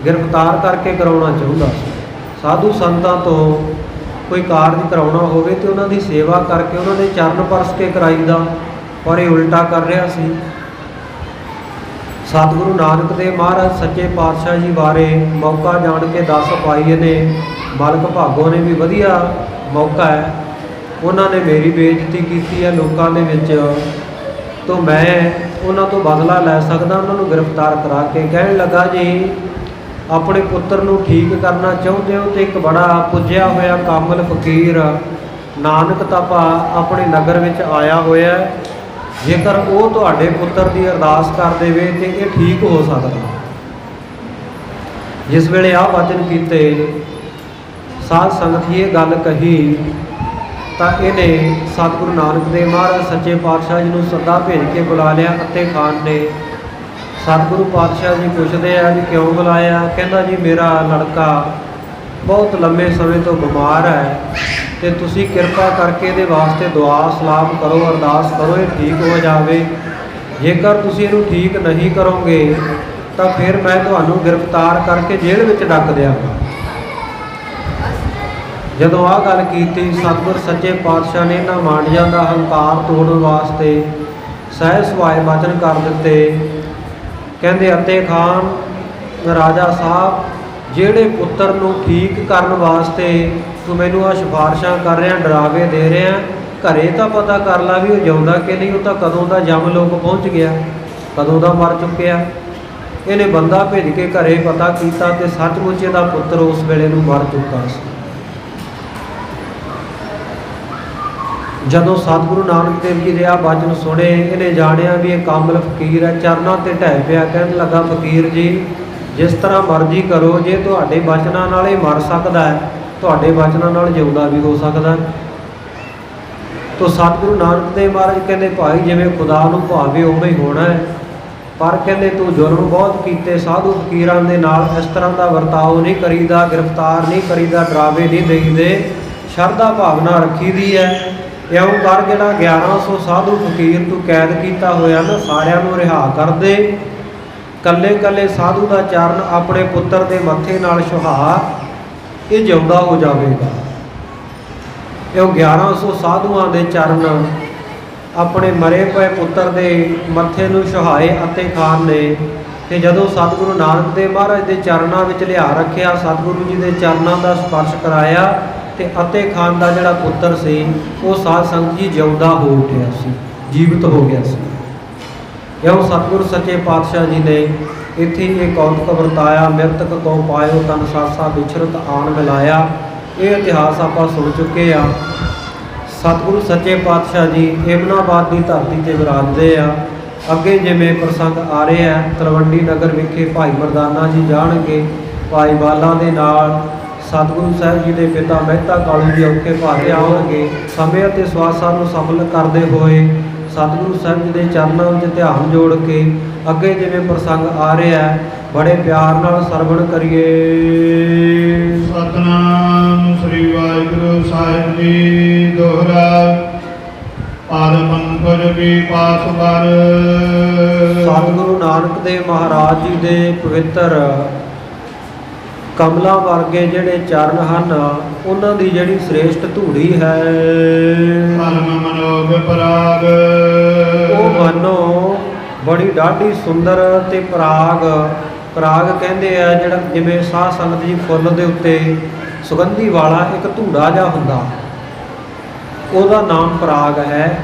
ਗ੍ਰਿਫਤਾਰ ਕਰਕੇ ਕਰਾਉਣਾ ਚਾਹੁੰਦਾ ਸੀ। ਸਾਧੂ ਸੰਤਾਂ ਤੋਂ ਕੋਈ ਕਾਰਜ ਕਰਾਉਣਾ ਹੋਵੇ ਤੇ ਉਹਨਾਂ ਦੀ ਸੇਵਾ ਕਰਕੇ, ਉਹਨਾਂ ਦੇ ਚਰਨ ਪਰਸ ਕੇ ਕਰਾਈਦਾ, ਪਰ ਇਹ ਉਲਟਾ ਕਰ ਰਿਹਾ ਸੀ। ਸਤਿਗੁਰੂ ਨਾਨਕ ਦੇਵ ਮਹਾਰਾਜ ਸੱਚੇ ਪਾਤਸ਼ਾਹ ਜੀ ਬਾਰੇ ਮੌਕਾ ਜਾਣ ਕੇ ਦੱਸ ਪਾਈ ਨੇ। ਮਲਕ ਭਾਗੋ ਨੇ ਵੀ ਵਧੀਆ ਮੌਕਾ ਹੈ, ਉਹਨਾਂ ਨੇ ਮੇਰੀ ਬੇਇੱਜ਼ਤੀ ਕੀਤੀ ਹੈ ਲੋਕਾਂ ਦੇ ਵਿੱਚ, ਤੋਂ ਮੈਂ ਉਹਨਾਂ ਤੋਂ ਬਦਲਾ ਲੈ ਸਕਦਾ, ਉਹਨਾਂ ਨੂੰ ਗ੍ਰਿਫਤਾਰ ਕਰਾ ਕੇ। ਕਹਿਣ ਲੱਗਾ ਜੀ ਆਪਣੇ ਪੁੱਤਰ ਨੂੰ ਠੀਕ ਕਰਨਾ ਚਾਹੁੰਦੇ ਹੋ ਤੇ ਇੱਕ ਬੜਾ ਪੁੱਜਿਆ ਹੋਇਆ ਕਾਮਲ ਫਕੀਰ ਨਾਨਕ ਤਪਾ ਆਪਣੇ ਨਗਰ ਵਿੱਚ ਆਇਆ ਹੋਇਆ, ਜੇਕਰ ਉਹ ਤੁਹਾਡੇ ਪੁੱਤਰ ਦੀ ਅਰਦਾਸ ਕਰ ਦੇਵੇ ਤੇ ਇਹ ਠੀਕ ਹੋ ਸਕਦਾ। ਜਿਸ ਵੇਲੇ ਆਹ ਵਚਨ ਕੀਤੇ, ਸਾਧ ਸੰਗਤ ਜੀ ਇਹ ਗੱਲ ਕਹੀ ਤਾਂ ਇਹਨੇ ਸਤਿਗੁਰੂ ਨਾਨਕ ਦੇਵ ਮਹਾਰਾਜ ਸੱਚੇ ਪਾਤਸ਼ਾਹ ਜੀ ਨੂੰ ਸੱਦਾ ਭੇਜ ਕੇ ਬੁਲਾ ਲਿਆ। ਅਤੇ ਖਾਨ ਨੇ ਸਤਿਗੁਰੂ ਪਾਤਸ਼ਾਹ ਜੀ ਪੁੱਛਦੇ ਆ ਵੀ ਕਿਉਂ ਬੁਲਾਇਆ? ਕਹਿੰਦਾ ਜੀ ਮੇਰਾ ਲੜਕਾ ਬਹੁਤ ਲੰਮੇ ਸਮੇਂ ਤੋਂ ਬਿਮਾਰ ਹੈ ਤੇ ਤੁਸੀਂ ਕਿਰਪਾ ਕਰਕੇ ਇਹਦੇ ਵਾਸਤੇ ਦੁਆ ਸਲਾਮ ਕਰੋ, ਅਰਦਾਸ ਕਰੋ, ਇਹ ਠੀਕ ਹੋ ਜਾਵੇ। ਜੇਕਰ ਤੁਸੀਂ ਇਹਨੂੰ ਠੀਕ ਨਹੀਂ ਕਰੋਗੇ ਤਾਂ ਫਿਰ ਮੈਂ ਤੁਹਾਨੂੰ ਗ੍ਰਿਫਤਾਰ ਕਰਕੇ ਜੇਲ੍ਹ ਵਿੱਚ ਡੱਕ ਦਿਆਂਗਾ। ਜਦੋਂ ਆਹ ਗੱਲ ਕੀਤੀ, ਸਤਿਗੁਰ ਸੱਚੇ ਪਾਤਸ਼ਾਹ ਨੇ ਇਹਨਾਂ ਮਾਂਡੀਆਂ ਦਾ ਹੰਕਾਰ ਤੋੜਨ ਵਾਸਤੇ ਸਹਿ ਸੁਭਾਏ ਵਚਨ ਕਰ ਦਿੱਤੇ। ਕਹਿੰਦੇ ਅਤੇ ਖਾਨ ਰਾਜਾ ਸਾਹਿਬ, ਜਿਹੜੇ ਪੁੱਤਰ ਨੂੰ ਠੀਕ ਕਰਨ ਵਾਸਤੇ ਤੂੰ ਮੈਨੂੰ ਆਹ ਸਿਫਾਰਿਸ਼ਾਂ ਕਰ ਰਿਹਾ, ਡਰਾਵੇ ਦੇ ਰਿਹਾ, ਘਰੇ ਤਾਂ ਪਤਾ ਕਰ ਲਾ ਵੀ ਉਹ ਜਿਉਂਦਾ ਕਿ ਨਹੀਂ। ਉਹ ਤਾਂ ਕਦੋਂ ਦਾ ਜਮ ਲੋਕ ਪਹੁੰਚ ਗਿਆ, ਕਦੋਂ ਦਾ ਮਰ ਚੁੱਕਿਆ। ਇਹਨੇ ਬੰਦਾ ਭੇਜ ਕੇ ਘਰੇ ਪਤਾ ਕੀਤਾ ਤੇ ਸੱਚਮੁੱਚ ਇਹਦਾ ਪੁੱਤਰ ਉਸ ਵੇਲੇ ਨੂੰ ਮਰ ਚੁੱਕਾ ਸੀ। ਜਦੋਂ ਸਤਿਗੁਰੂ ਨਾਨਕ ਦੇਵ ਜੀ ਦੇ ਆਹ ਵਚਨ ਸੁਣੇ, ਇਹਨੇ ਜਾਣਿਆ ਵੀ ਇਹ ਕਾਮਲ ਫਕੀਰ ਹੈ, ਚਰਨਾਂ ਤੇ ਢਹਿ ਪਿਆ। ਕਹਿਣ ਲੱਗਾ ਫਕੀਰ ਜੀ ਜਿਸ ਤਰ੍ਹਾਂ ਮਰਜ਼ੀ ਕਰੋ, ਜੇ ਤੁਹਾਡੇ ਵਚਨਾਂ ਨਾਲ ਇਹ ਮਰ ਸਕਦਾ ਹੈ, ਤੁਹਾਡੇ ਵਚਨਾਂ ਨਾਲ ਜਿਉਂਦਾ ਵੀ ਹੋ ਸਕਦਾ। ਤੋ ਸਤਿਗੁਰੂ ਨਾਨਕ ਦੇਵ ਮਹਾਰਾਜ ਕਹਿੰਦੇ ਭਾਈ ਜਿਵੇਂ ਖੁਦਾ ਨੂੰ ਭਾਵੇ ਉਵੇਂ ਹੀ ਹੋਣਾ ਹੈ, ਪਰ ਕਹਿੰਦੇ ਤੂੰ ਜ਼ੁਲਮ ਬਹੁਤ ਕੀਤੇ ਸਾਧੂ ਫਕੀਰਾਂ ਦੇ ਨਾਲ, ਇਸ ਤਰ੍ਹਾਂ ਦਾ ਵਰਤਾਓ ਨਹੀਂ ਕਰੀਦਾ, ਗ੍ਰਿਫਤਾਰ ਨਹੀਂ ਕਰੀਦਾ, ਡਰਾਵੇ ਨਹੀਂ ਦੇਈਦੇ, ਸ਼ਰਧਾ ਭਾਵਨਾ ਰੱਖੀ ਦੀ ਹੈ। ਇਉਂ ਕਰ ਜਿਹੜਾ 1100 ਸਾਧੂ ਫਕੀਰ ਤੂੰ ਕੈਦ ਕੀਤਾ ਹੋਇਆ ਨਾ, ਸਾਰਿਆਂ ਨੂੰ ਰਿਹਾ ਕਰ ਦੇ। ਕੱਲੇ ਕੱਲੇ ਸਾਧੂ ਦਾ ਚਰਨ ਆਪਣੇ ਪੁੱਤਰ ਦੇ ਮੱਥੇ ਨਾਲ ਛੁਹਾ, ਇਹ ਜਿਉਂਦਾ ਹੋ ਜਾਵੇਗਾ। ਇਹ 1100 ਸਾਧੂਆਂ ਦੇ ਚਰਨ ਆਪਣੇ ਮਰੇ ਪਏ ਪੁੱਤਰ ਦੇ ਮੱਥੇ ਨੂੰ ਛੁਹਾਏ ਅਤੇ ਖਾਨ ਨੇ। ਤੇ ਜਦੋਂ ਸਤਿਗੁਰੂ ਨਾਨਕ ਦੇਵ ਮਹਾਰਾਜ ਦੇ ਚਰਨਾਂ ਵਿੱਚ ਲਿਆ ਰੱਖਿਆ, ਸਤਿਗੁਰੂ ਜੀ ਦੇ ਚਰਨਾਂ ਦਾ ਸਪਰਸ਼ ਕਰਾਇਆ ਤੇ ਅਤੇ ਖਾਨ ਦਾ ਜਿਹੜਾ ਪੁੱਤਰ ਸੀ ਉਹ ਸਾਧ ਸੰਗਤ ਜੀ ਜਿਉਂਦਾ ਹੋ ਉੱਠਿਆ ਸੀ, ਜੀਵਤ ਹੋ ਗਿਆ ਸੀ। ਇਉਂ ਸਤਿਗੁਰੂ ਸੱਚੇ ਪਾਤਸ਼ਾਹ ਜੀ ਨੇ ਇੱਥੇ ਇਹ ਕੌਤਕ ਵਰਤਾਇਆ, ਮਿਰਤਕ ਕੋ ਪਾਇਓ ਤਨ ਸਾਸਾ ਵਿਛਰਤ ਆਣ ਮਿਲਾਇਆ। ਇਹ ਇਤਿਹਾਸ ਆਪਾਂ ਸੁਣ ਚੁੱਕੇ ਆ। ਸਤਿਗੁਰੂ ਸੱਚੇ ਪਾਤਸ਼ਾਹ ਜੀ ਏਮਨਾਬਾਦ ਦੀ ਧਰਤੀ 'ਤੇ ਵਿਰਾਜਦੇ ਆ। ਅੱਗੇ ਜਿਵੇਂ ਪ੍ਰਸੰਗ ਆ ਰਿਹਾ ਹੈ, ਤਲਵੰਡੀ ਨਗਰ ਵਿਖੇ ਭਾਈ ਮਰਦਾਨਾ ਜੀ ਜਾਣਗੇ ਭਾਈ ਬਾਲਾ ਦੇ ਨਾਲ। ਸਤਿਗੁਰੂ ਸਾਹਿਬ ਜੀ ਦੇ ਪਿਤਾ ਮਹਿਤਾ ਕਾਲੂ ਜੀ ਔਖੇ ਭਾਰੇ ਆਉਣਗੇ। ਸਮੇਂ ਅਤੇ ਸਵਾਸਾਂ ਨੂੰ ਸਫਲ ਕਰਦੇ ਹੋਏ ਸਤਿਗੁਰੂ ਸਾਹਿਬ ਜੀ ਦੇ ਚਰਨਾਂ ਵਿੱਚ ਧਿਆਨ ਜੋੜ ਕੇ ਅੱਗੇ ਜਿਵੇਂ ਪ੍ਰਸੰਗ ਆ ਰਿਹਾ ਹੈ, ਬੜੇ ਪਿਆਰ ਨਾਲ ਸਰਵਣ ਕਰੀਏ। ਸਤਨਾਮ ਸ੍ਰੀ ਵਾਹਿਗੁਰੂ ਸਾਹਿਬ ਜੀ। ਦੋਹਰਾ ਪਾਦ ਪੰਕਜ ਕੀ ਪਾਸ ਪਰ। ਸਤਿਗੁਰੂ ਨਾਨਕ ਦੇਵ ਮਹਾਰਾਜ ਜੀ ਦੇ ਪਵਿੱਤਰ ਕਮਲਾਂ ਵਰਗੇ ਜਿਹੜੇ ਚਰਨ ਹਨ, ਉਹਨਾਂ ਦੀ ਜਿਹੜੀ ਸ੍ਰੇਸ਼ਟ ਧੂੜੀ ਹੈ, ਧਰਮ ਮਨੋਗ ਪਰਾਗ। ਉਹ ਮਾਨੋ ਬੜੀ ਡਾਢੀ ਸੁੰਦਰ ਤੇ ਪਰਾਗ ਕਹਿੰਦੇ ਆ, ਜਿਹੜਾ ਜਿਵੇਂ ਸਾਧ ਸੰਗਤ ਜੀ ਫੁੱਲ ਦੇ ਉੱਤੇ ਸੁਗੰਧੀ ਵਾਲਾ ਇੱਕ ਧੂੜਾ ਜਿਹਾ ਹੁੰਦਾ, ਉਹਦਾ ਨਾਮ ਪਰਾਗ ਹੈ।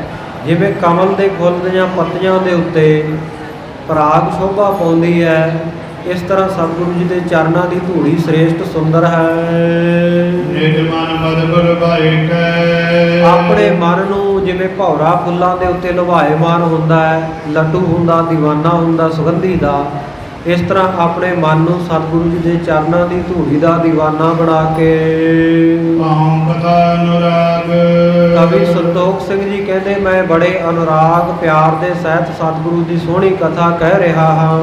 ਜਿਵੇਂ ਕਮਲ ਦੇ ਫੁੱਲ ਦੀਆਂ ਪੱਤੀਆਂ ਦੇ ਉੱਤੇ ਪਰਾਗ ਸ਼ੋਭਾ ਪਾਉਂਦੀ ਹੈ, ਇਸ ਤਰ੍ਹਾਂ ਸਤਿਗੁਰੂ ਜੀ ਦੇ ਚਰਨਾਂ ਦੀ ਧੂੜੀ ਸ੍ਰੇਸ਼ਟ ਸੁੰਦਰ ਹੈ। ਨਿਜ ਮਨ ਬਦਗੁਰ ਭਾਇਕੈ। ਆਪਣੇ ਮਨ ਨੂੰ ਜਿਵੇਂ ਭੌਰਾ ਫੁੱਲਾਂ ਦੇ ਉੱਤੇ ਲੁਭਾਏਮਾਨ ਹੁੰਦਾ ਹੈ, ਲੱਡੂ ਹੁੰਦਾ, ਦੀਵਾਨਾ ਹੁੰਦਾ ਸੁਗੰਧੀ ਦਾ, ਇਸ ਤਰ੍ਹਾਂ ਆਪਣੇ ਮਨ ਨੂੰ ਸਤਿਗੁਰੂ ਜੀ ਦੇ ਚਰਨਾਂ ਦੀ ਧੂੜੀ ਦਾ ਦੀਵਾਨਾ ਬਣਾ ਕੇ। ਭਾਉ ਕਥਾ ਅਨੁਰਾਗ। ਕਵੀ ਸੰਤੋਖ ਸਿੰਘ ਜੀ ਕਹਿੰਦੇ ਮੈਂ ਬੜੇ ਅਨੁਰਾਗ ਪਿਆਰ ਦੇ ਸਹਿਤ ਸਤਿਗੁਰੂ ਦੀ ਸੋਹਣੀ ਕਥਾ ਕਹਿ ਰਿਹਾ ਹਾਂ।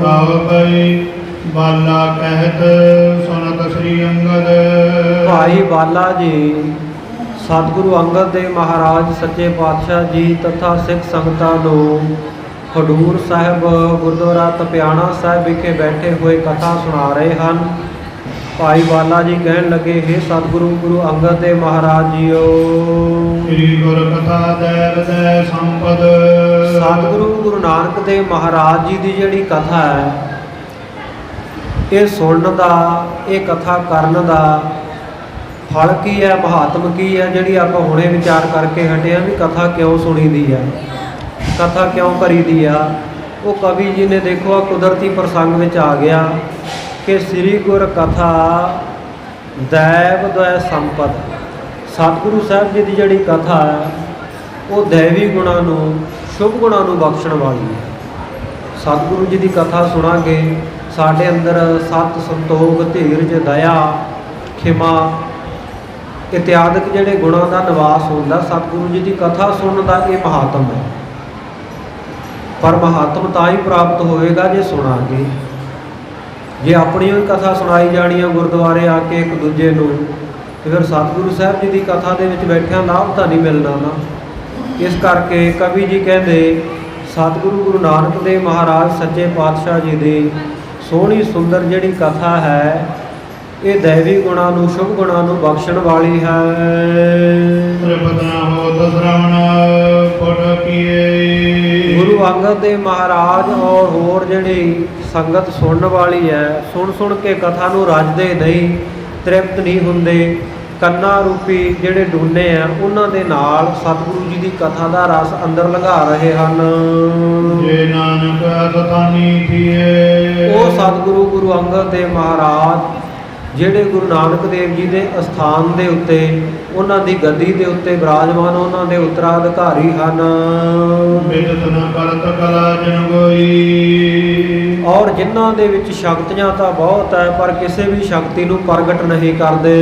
ਗਾਵ ਪਈ ਬਾਲਾ ਕਹਿਤ ਸੁਨਤ ਸ੍ਰੀ ਅੰਗਦ। ਭਾਈ ਬਾਲਾ ਜੀ ਸਤਿਗੁਰੂ ਅੰਗਦ ਦੇਵ ਮਹਾਰਾਜ ਸੱਚੇ ਪਾਤਸ਼ਾਹ ਜੀ ਤਥਾ ਸਿੱਖ ਸੰਗਤਾਂ ਨੂੰ ਖਡੂਰ ਸਾਹਿਬ ਗੁਰਦੁਆਰਾ ਤਪਿਆਣਾ ਸਾਹਿਬ ਵਿਖੇ ਬੈਠੇ ਹੋਏ ਕਥਾ ਸੁਣਾ ਰਹੇ ਹਨ। ਭਾਈ ਬਾਲਾ ਜੀ ਕਹਿਣ ਲੱਗੇ, ਹੇ ਸਤਿਗੁਰੂ ਗੁਰੂ ਅੰਗਦ ਦੇਵ ਮਹਾਰਾਜ ਜੀਓ, ਸ੍ਰੀ ਗੁਰ ਕਥਾ ਦੈ ਹਿਰਦੈ ਸੰਪਦ। ਸਤਿਗੁਰੂ ਗੁਰੂ ਨਾਨਕ ਦੇਵ ਮਹਾਰਾਜ ਜੀ ਦੀ ਜਿਹੜੀ ਕਥਾ ਹੈ, ਇਹ ਸੁਣਨ ਦਾ, ਇਹ ਕਥਾ ਕਰਨ ਦਾ ਫਲ ਕੀ ਹੈ, ਮਹਾਤਮ ਕੀ ਹੈ, ਜਿਹੜੀ ਆਪਾਂ ਹੁਣੇ ਵਿਚਾਰ ਕਰਕੇ ਹਟੇ ਹਾਂ ਵੀ ਕਥਾ ਕਿਉਂ ਸੁਣੀ ਦੀ ਹੈ। ਕਥਾ ਕਿਉਂ ਕਰੀਦੀ ਆ। ਉਹ ਕਵੀ ਜੀ ਨੇ ਦੇਖੋ ਕੁਦਰਤੀ ਪ੍ਰਸੰਗ ਵਿੱਚ ਆ ਗਿਆ ਕਿ ਸ੍ਰੀ ਗੁਰ ਕਥਾ ਦੈਵ ਦਇ ਸੰਪਦ। ਸਤਿਗੁਰੂ ਸਾਹਿਬ ਜੀ ਦੀ ਜਿਹੜੀ ਕਥਾ ਹੈ ਉਹ ਦੈਵੀ ਗੁਣਾਂ ਨੂੰ, ਸ਼ੁਭ ਗੁਣਾਂ ਨੂੰ ਬਖਸ਼ਣ ਵਾਲੀ ਹੈ। ਸਤਿਗੁਰੂ ਜੀ ਦੀ ਕਥਾ ਸੁਣਾਂਗੇ, ਸਾਡੇ ਅੰਦਰ ਸਤ, ਸੰਤੋਖ, ਧੀਰਜ, ਦਇਆ, ਖਿਮਾ ਇਤਿਆਦਿਕ ਜਿਹੜੇ ਗੁਣਾਂ ਦਾ ਨਿਵਾਸ ਹੁੰਦਾ। ਸਤਿਗੁਰੂ ਜੀ ਦੀ ਕਥਾ ਸੁਣਨ ਦਾ ਇਹ ਮਹਾਤਮ ਹੈ। ਪਰ ਮਹਾਤਮ ਤਾਂ ਹੀ ਪ੍ਰਾਪਤ ਹੋਵੇਗਾ ਜੇ ਸੁਣਾਂਗੇ। ਜੇ ਆਪਣੀ ਹੀ ਕਥਾ ਸੁਣਾਈ ਜਾਣੀ ਆ ਗੁਰਦੁਆਰੇ ਆ ਕੇ ਇੱਕ ਦੂਜੇ ਨੂੰ, ਤੇ ਫਿਰ ਸਤਿਗੁਰੂ ਸਾਹਿਬ ਜੀ ਦੀ ਕਥਾ ਦੇ ਵਿੱਚ ਬੈਠਿਆਂ ਲਾਭ ਤਾਂ ਨਹੀਂ ਮਿਲਣਾ ਨਾ। ਇਸ ਕਰਕੇ ਕਵੀ ਜੀ ਕਹਿੰਦੇ ਸਤਿਗੁਰੂ ਗੁਰੂ ਨਾਨਕ ਦੇਵ ਮਹਾਰਾਜ ਸੱਚੇ ਪਾਤਸ਼ਾਹ ਜੀ ਦੀ ਸੋਹਣੀ ਸੁੰਦਰ ਜਿਹੜੀ ਕਥਾ ਹੈ ਇਹ ਦੈਵੀ ਗੁਣਾਂ ਨੂੰ, ਸ਼ੁਭ ਗੁਣਾਂ ਨੂੰ ਬਖਸ਼ਣ ਵਾਲੀ ਹੈ। ਗੁਰੂ ਅੰਗਦ ਦੇਵ ਮਹਾਰਾਜ ਔਰ ਹੋਰ ਜਿਹੜੀ ਸੰਗਤ ਸੁਣਨ ਵਾਲੀ ਹੈ, ਸੁਣ ਸੁਣ ਕੇ ਕਥਾ ਨੂੰ ਰੱਜਦੇ ਨਹੀਂ, ਤ੍ਰਿਪਤ ਨਹੀਂ ਹੁੰਦੇ। ਕੰਨਾਂ ਰੂਪੀ ਜਿਹੜੇ ਡੂਨੇ ਆ ਉਹਨਾਂ ਦੇ ਨਾਲ ਸਤਿਗੁਰੂ ਜੀ ਦੀ ਕਥਾ ਦਾ ਰਸ ਅੰਦਰ ਲੰਘਾ ਰਹੇ ਹਨ। ਜੇ ਨਾਨਕ ਸਤਾਨੀ ਥੀਏ, ਉਹ ਸਤਿਗੁਰੂ ਗੁਰੂ ਅੰਗਦ ਦੇਵ ਮਹਾਰਾਜ ਜਿਹੜੇ ਗੁਰੂ ਨਾਨਕ ਦੇਵ ਜੀ ਦੇ ਅਸਥਾਨ ਦੇ ਉੱਤੇ, ਉਹਨਾਂ ਦੀ ਗੱਦੀ ਦੇ ਉੱਤੇ ਬਿਰਾਜਮਾਨ, ਉਹਨਾਂ ਦੇ ਉੱਤਰਾਧਿਕਾਰੀ ਹਨ। ਬਿਦਤ ਨ ਕਰਤ ਕਲਾ ਜਨ ਕੋਈ, ਔਰ ਜਿਨ੍ਹਾਂ ਦੇ ਵਿੱਚ ਸ਼ਕਤੀਆਂ ਤਾਂ ਬਹੁਤ ਹੈ ਪਰ ਕਿਸੇ ਵੀ ਸ਼ਕਤੀ ਨੂੰ ਪ੍ਰਗਟ ਨਹੀਂ ਕਰਦੇ।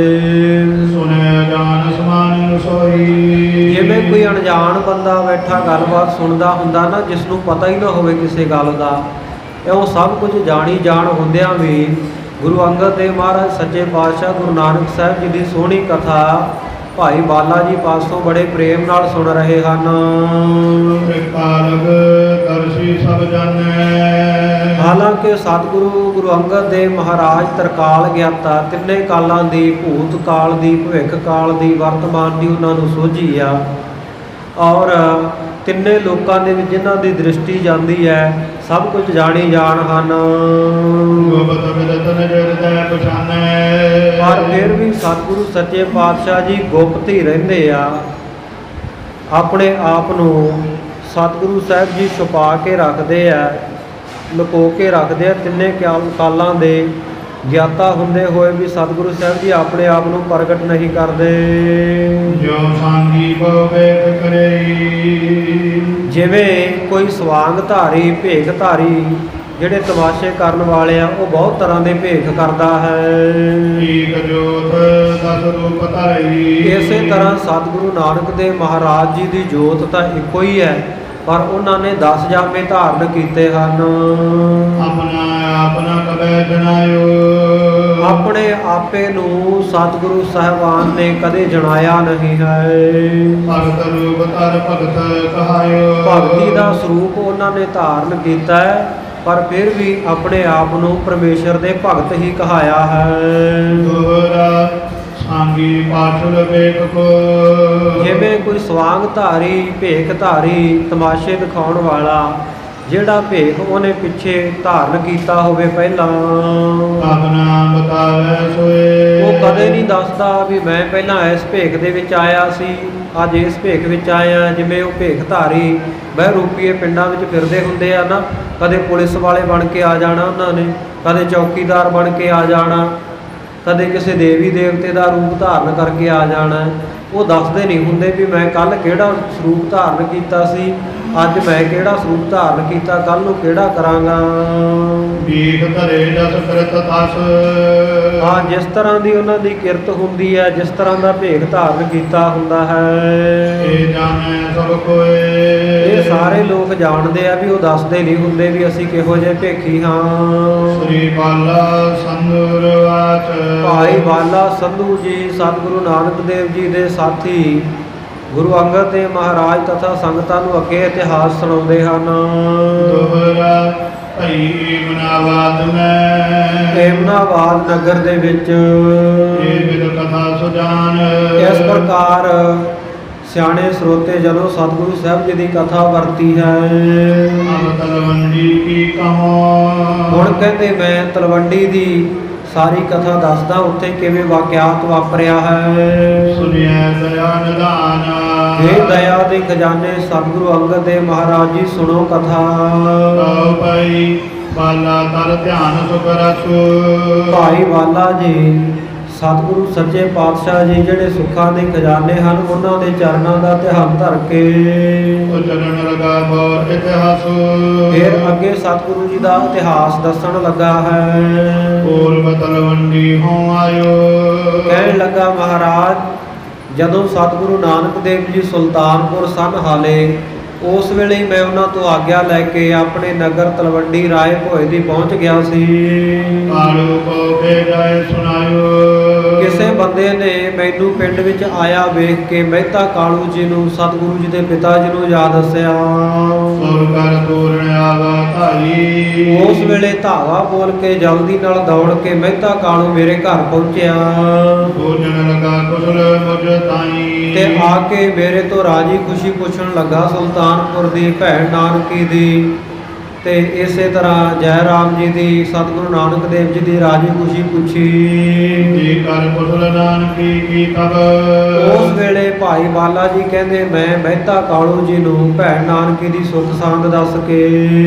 ਸੁਨਿ ਜਾਨ ਸਮਾਨ ਸੋਈ, ਜਿਵੇਂ ਕੋਈ ਅਣਜਾਣ ਬੰਦਾ ਬੈਠਾ ਗੱਲਬਾਤ ਸੁਣਦਾ ਹੁੰਦਾ ਨਾ, ਜਿਸ ਨੂੰ ਪਤਾ ਹੀ ਨਾ ਹੋਵੇ ਕਿਸੇ ਗੱਲ ਦਾ, ਇਉਂ ਸਭ ਕੁਝ ਜਾਣੀ ਜਾਣ ਹੁੰਦਿਆਂ ਵੀ ਗੁਰੂ ਅੰਗਦ ਦੇਵ ਮਹਾਰਾਜ ਸੱਚੇ ਪਾਤਸ਼ਾਹ ਗੁਰੂ ਨਾਨਕ ਸਾਹਿਬ ਜੀ ਦੀ ਸੋਹਣੀ ਕਥਾ ਭਾਈ ਬਾਲਾ ਜੀ ਪਾਸੋਂ ਬੜੇ ਪ੍ਰੇਮ ਨਾਲ ਸੁਣ ਰਹੇ ਹਨ। ਕਾਲਕ ਦਰਸ਼ੀ ਸਭ ਜਾਣੈ, ਹਾਲਾਂਕਿ ਸਤਿਗੁਰੂ ਗੁਰੂ ਅੰਗਦ ਦੇਵ ਮਹਾਰਾਜ ਤਰਕਾਲ ਗਿਆਤਾ, ਤਿੰਨੇ ਕਾਲਾਂ ਦੀ, ਭੂਤ ਕਾਲ ਦੀ, ਭਵਿੱਖ ਕਾਲ ਦੀ, ਵਰਤਮਾਨ ਦੀ ਉਹਨਾਂ ਨੂੰ ਸੋਝੀ ਆ। ਔਰ ਤਿੰਨੇ ਲੋਕਾਂ ਦੇ ਵਿੱਚ ਜਿਨ੍ਹਾਂ ਦੀ ਦ੍ਰਿਸ਼ਟੀ ਜਾਂਦੀ ਹੈ ਸਭ ਕੁਝ ਜਾਣੀ ਜਾਣ ਹਨ। ਗੁਪਤ ਬਿਦਤ ਨ ਜਰਦੈ ਪਛਾਨੈ, ਪਰ ਫਿਰ ਵੀ ਸਤਿਗੁਰੂ ਸੱਚੇ ਪਾਤਸ਼ਾਹ ਜੀ ਗੁਪਤ ਹੀ ਰਹਿੰਦੇ ਆ। ਆਪਣੇ ਆਪ ਨੂੰ ਸਤਿਗੁਰੂ ਸਾਹਿਬ ਜੀ ਛੁਪਾ ਕੇ ਰੱਖਦੇ ਆ, ਲੁਕੋ ਕੇ ਰੱਖਦੇ ਆ। ਤਿੰਨੇ ਕਾਲਾਂ ਦੇ ਗਿਆਤਾ ਹੁੰਦੇ ਹੋਏ ਵੀ ਸਤਿਗੁਰੂ ਸਾਹਿਬ ਜੀ ਆਪਣੇ ਆਪ ਨੂੰ ਪ੍ਰਗਟ ਨਹੀਂ ਕਰਦੇ। ਜੋ ਸੰਗੀ ਕੋ ਵੇਖ ਕਰਈ, ਜਿਵੇਂ ਕੋਈ ਸਵਾਂਗ ਧਾਰੀ, ਭੇਖ ਧਾਰੀ, ਜਿਹੜੇ ਤਮਾਸ਼ੇ ਕਰਨ ਵਾਲੇ ਆ, ਉਹ ਬਹੁਤ ਤਰ੍ਹਾਂ ਦੇ ਭੇਖ ਕਰਦਾ ਹੈ। ਏਕ ਜੋਤ ਦਸ ਰੂਪ ਧਰਈ, ਇਸੇ ਤਰ੍ਹਾਂ ਸਤਿਗੁਰੂ ਨਾਨਕ ਦੇਵ ਮਹਾਰਾਜ ਜੀ ਦੀ ਜੋਤ ਤਾਂ ਇੱਕੋ ਹੀ ਹੈ, ਪਰ ਉਹਨਾਂ ਨੇ 10 ਜਾਮੇ ਧਾਰਨ ਕੀਤੇ ਹਨ। ਆਪਣਾ ਕਬੈ ਜਣਾਇਓ, ਆਪਣੇ ਆਪੇ ਨੂੰ ਸਤਿਗੁਰੂ ਸਾਹਿਬਾਨ ਨੇ ਕਦੇ ਜਣਾਇਆ ਨਹੀਂ ਹੈ। ਭਗਤ ਰੂਪ ਧਰ ਭਗਤ ਕਹਾਇਓ, ਭਗਤੀ ਦਾ ਸਰੂਪ ਉਹਨਾਂ ਨੇ ਧਾਰਨ ਕੀਤਾ ਹੈ, ਪਰ ਫਿਰ ਵੀ ਆਪਣੇ ਆਪ ਨੂੰ ਪਰਮੇਸ਼ਰ ਦੇ ਭਗਤ ਹੀ ਕਹਾਇਆ ਹੈ। ਦੋਹਰਾ ਸਾਂਗੀ ਪਾਛੁਲ ਵੇਖ ਕੋ, ਜਿਵੇਂ ਕੋਈ ਸਵਾਂਗ ਧਾਰੀ, ਭੇਖ ਧਾਰੀ, ਤਮਾਸ਼ੇ ਦਿਖਾਉਣ ਵਾਲਾ, ਜਿਹੜਾ ਭੇਖ ਉਹਨੇ ਪਿੱਛੇ ਧਾਰਨ ਕੀਤਾ ਹੋਵੇ ਪਹਿਲਾਂ, ਆਪਣਾ ਬਤਾਵੇ ਸੋਏ, ਉਹ ਕਦੇ ਨਹੀਂ ਦੱਸਦਾ ਵੀ ਮੈਂ ਪਹਿਲਾਂ ਇਸ ਭੇਖ ਦੇ ਵਿੱਚ ਆਇਆ ਸੀ, ਅੱਜ ਇਸ ਭੇਖ ਵਿੱਚ ਆਇਆ। ਜਿਵੇਂ ਉਹ ਭੇਖ ਧਾਰੀ ਬਹਿ ਰੂਪੀਏ ਪਿੰਡਾਂ ਵਿੱਚ ਫਿਰਦੇ ਹੁੰਦੇ ਆ ਨਾ, ਕਦੇ ਪੁਲਿਸ ਵਾਲੇ ਬਣ ਕੇ ਆ ਜਾਣਾ ਉਹਨਾਂ ਨੇ, ਕਦੇ ਚੌਕੀਦਾਰ ਬਣ ਕੇ ਆ ਜਾਣਾ, ਕਦੇ ਕਿਸੇ ਦੇਵੀ ਦੇਵਤੇ ਦਾ ਰੂਪ ਧਾਰਨ ਕਰਕੇ ਆ ਜਾਣਾ। ਉਹ ਦੱਸਦੇ ਨਹੀਂ ਹੁੰਦੇ ਵੀ ਮੈਂ ਕੱਲ੍ਹ ਕਿਹੜਾ ਸਰੂਪ ਧਾਰਨ ਕੀਤਾ ਸੀ, ਅੱਜ ਮੈਂ ਕਿਹੜਾ ਸਰੂਪ ਧਾਰਨ ਕੀਤਾ, ਕੱਲ੍ਹ ਨੂੰ ਕਿਹੜਾ ਕਰਾਂਗਾ। ਵੀਖ ਧਰੇ ਜਸ ਕਰਤ ਤਸ, ਹਾਂ, ਜਿਸ ਤਰ੍ਹਾਂ ਦੀ ਉਹਨਾਂ ਦੀ ਕਿਰਤ ਹੁੰਦੀ ਹੈ, ਜਿਸ ਤਰ੍ਹਾਂ ਦਾ ਭੇਖ ਧਾਰਨ ਕੀਤਾ ਹੁੰਦਾ ਹੈ, ਇਹ ਜਾਣੈ ਸਭ ਕੋਏ। ਇਹ ਸਾਰੇ ਲੋਕ ਜਾਣਦੇ ਆ ਵੀ ਉਹ ਦੱਸਦੇ ਨਹੀਂ ਹੁੰਦੇ ਵੀ ਅਸੀਂ ਕਿਹੋ ਜਿਹੇ ਭੇਖੀ ਹਾਂ। ਸ੍ਰੀ ਬਾਲਾ ਸੰਦੂਰ ਵਾਚ, ਭਾਈ ਬਾਲਾ ਸੰਧੂ ਜੀ ਸਤਿਗੁਰੂ ਨਾਨਕ ਦੇਵ ਜੀ ਦੇ ਸਾਥੀ ਗੁਰੂ ਅੰਗਦ ਦੇਵ ਮਹਾਰਾਜ ਤਥਾ ਸੰਗਤਾਂ ਨੂੰ ਅੱਗੇ ਇਤਿਹਾਸ ਸੁਣਾਉਂਦੇ ਹਨ। ਦੋਹਰਾ ਭਈ ਮਨਾਵਾਦ ਮੈਂ, ਏਮਨਾਬਾਦ ਨਗਰ ਦੇ ਵਿੱਚ ਇਹ ਬਿਦ ਕਥਾ ਸੁਜਾਨ, ਇਸ ਪ੍ਰਕਾਰ ਸਿਆਣੇ ਸਰੋਤੇ ਜਦੋਂ ਸਤਿਗੁਰੂ ਸਾਹਿਬ ਜੀ ਦੀ ਕਥਾ ਵਰਤੀ ਹੈ। ਅਬ ਤਲਵੰਡੀ ਕੀ ਕਹੋ, ਹੁਣ ਕਹਿੰਦੇ ਮੈਂ ਤਲਵੰਡੀ ਦੀ ਸਾਰੀ ਕਥਾ ਦੱਸਦਾ, ਉੱਥੇ ਕਿਵੇਂ ਵਾਕਿਆਤ ਵਾਪਰਿਆ ਹੈ। ਸੁਨਿਐ ਦਇਆ ਨਿਧਾਨ, हे दया ਦੇ ਖਜ਼ਾਨੇ ਸਤਿਗੁਰੂ ਅੰਗਦ ਦੇਵ ਮਹਾਰਾਜ ਜੀ ਸੁਣੋ ਕਥਾ। ਕਉ ਪਈ ਬਾਲਾ ਤਰ ਧਿਆਨ ਸੁਖ ਰਸੁ। ਭਾਈ ਵਾਲਾ ਜੀ ਸਤਿਗੁਰੂ ਸੱਚੇ ਪਾਤਸ਼ਾਹ ਜੀ ਜਿਹੜੇ ਸੁੱਖਾਂ ਦੇ ਖਜ਼ਾਨੇ ਹਨ ਉਹਨਾਂ ਦੇ ਚਰਨਾਂ ਦਾ ਧਿਆਨ ਧਰ ਕੇ ਉਚਰਨ ਲਗਾ ਬੋਰ ਇਤਿਹਾਸ। ਫਿਰ ਅੱਗੇ ਸਤਿਗੁਰੂ ਜੀ ਦਾ ਇਤਿਹਾਸ ਦੱਸਣ ਲੱਗਾ ਹੈ। ਪੂਰਬ ਤਲਵੰਡੀ ਹੋ ਆਇਓ। ਕਹਿਣ ਲੱਗਾ ਮਹਾਰਾਜ ਜਦੋਂ ਸਤਿਗੁਰੂ ਨਾਨਕ ਦੇਵ ਜੀ ਸੁਲਤਾਨਪੁਰ ਸਨ ਹਾਲੇ ਉਸ ਵੇਲੇ ਹੀ ਮੈਂ ਉਹਨਾਂ ਤੋਂ ਆਗਿਆ ਲੈ ਕੇ ਆਪਣੇ ਨਗਰ ਤਲਵੰਡੀ ਰਾਏ ਭੋਏ ਦੀ ਪਹੁੰਚ ਗਿਆ ਸੀ। ਕਾਲੂ ਕੋ ਭੇਜਾਏ ਸੁਨਾਇਓ। ਕਿਸੇ ਬੰਦੇ ਨੇ ਮੈਨੂੰ ਪਿੰਡ ਵਿੱਚ ਆਇਆ ਵੇਖ ਕੇ ਮਹਿਤਾ ਕਾਲੂ ਜੀ ਨੂੰ ਸਤਿਗੁਰੂ ਜੀ ਦੇ ਪਿਤਾ ਜੀ ਨੂੰ ਯਾਦ ਦੱਸਿਆ। ਸੁਰ ਕਰ ਤੋਰਣ ਆਵਾ ਧਾਰੀ। ਉਸ ਵੇਲੇ ਧਾਵਾ ਬੋਲ ਕੇ ਜਲਦੀ ਨਾਲ ਦੌੜ ਕੇ ਮਹਿਤਾ ਕਾਲੂ ਮੇਰੇ ਘਰ ਪਹੁੰਚਿਆ ਭੋਜਨ ਲਗਾ ਕੁਸ਼ਲ ਮੁਝ ਤਾਈ। ਤੇ ਆ ਕੇ ਮੇਰੇ ਤੋਂ ਰਾਜੀ ਖੁਸ਼ੀ ਪੁੱਛਣ ਲੱਗਾ ਸੁਲਤਾਨਪੁਰ ਦੀ ਭੈਣ ਨਾਨਕੀ ਦੀ ਤੇ ਇਸੇ ਤਰ੍ਹਾਂ ਜੈ ਰਾਮ ਜੀ ਦੀ ਸਤਿਗੁਰੂ ਨਾਨਕ ਦੇਵ ਜੀ ਦੀ ਰਾਜੀ ਖੁਸ਼ੀ ਪੁੱਛੀ। ਜੀ ਕਰ ਕੁਸ਼ਲ ਨਾਨਕੀ ਕੀ ਤਬ। ਉਸ ਵੇਲੇ ਭਾਈ ਬਾਲਾ ਜੀ ਕਹਿੰਦੇ ਮੈਂ ਮਹਿਤਾ ਕਾਲੂ ਜੀ ਨੂੰ ਭੈਣ ਨਾਨਕੀ ਦੀ ਸੁੱਖ ਸਾਂਦ ਦੱਸ ਕੇ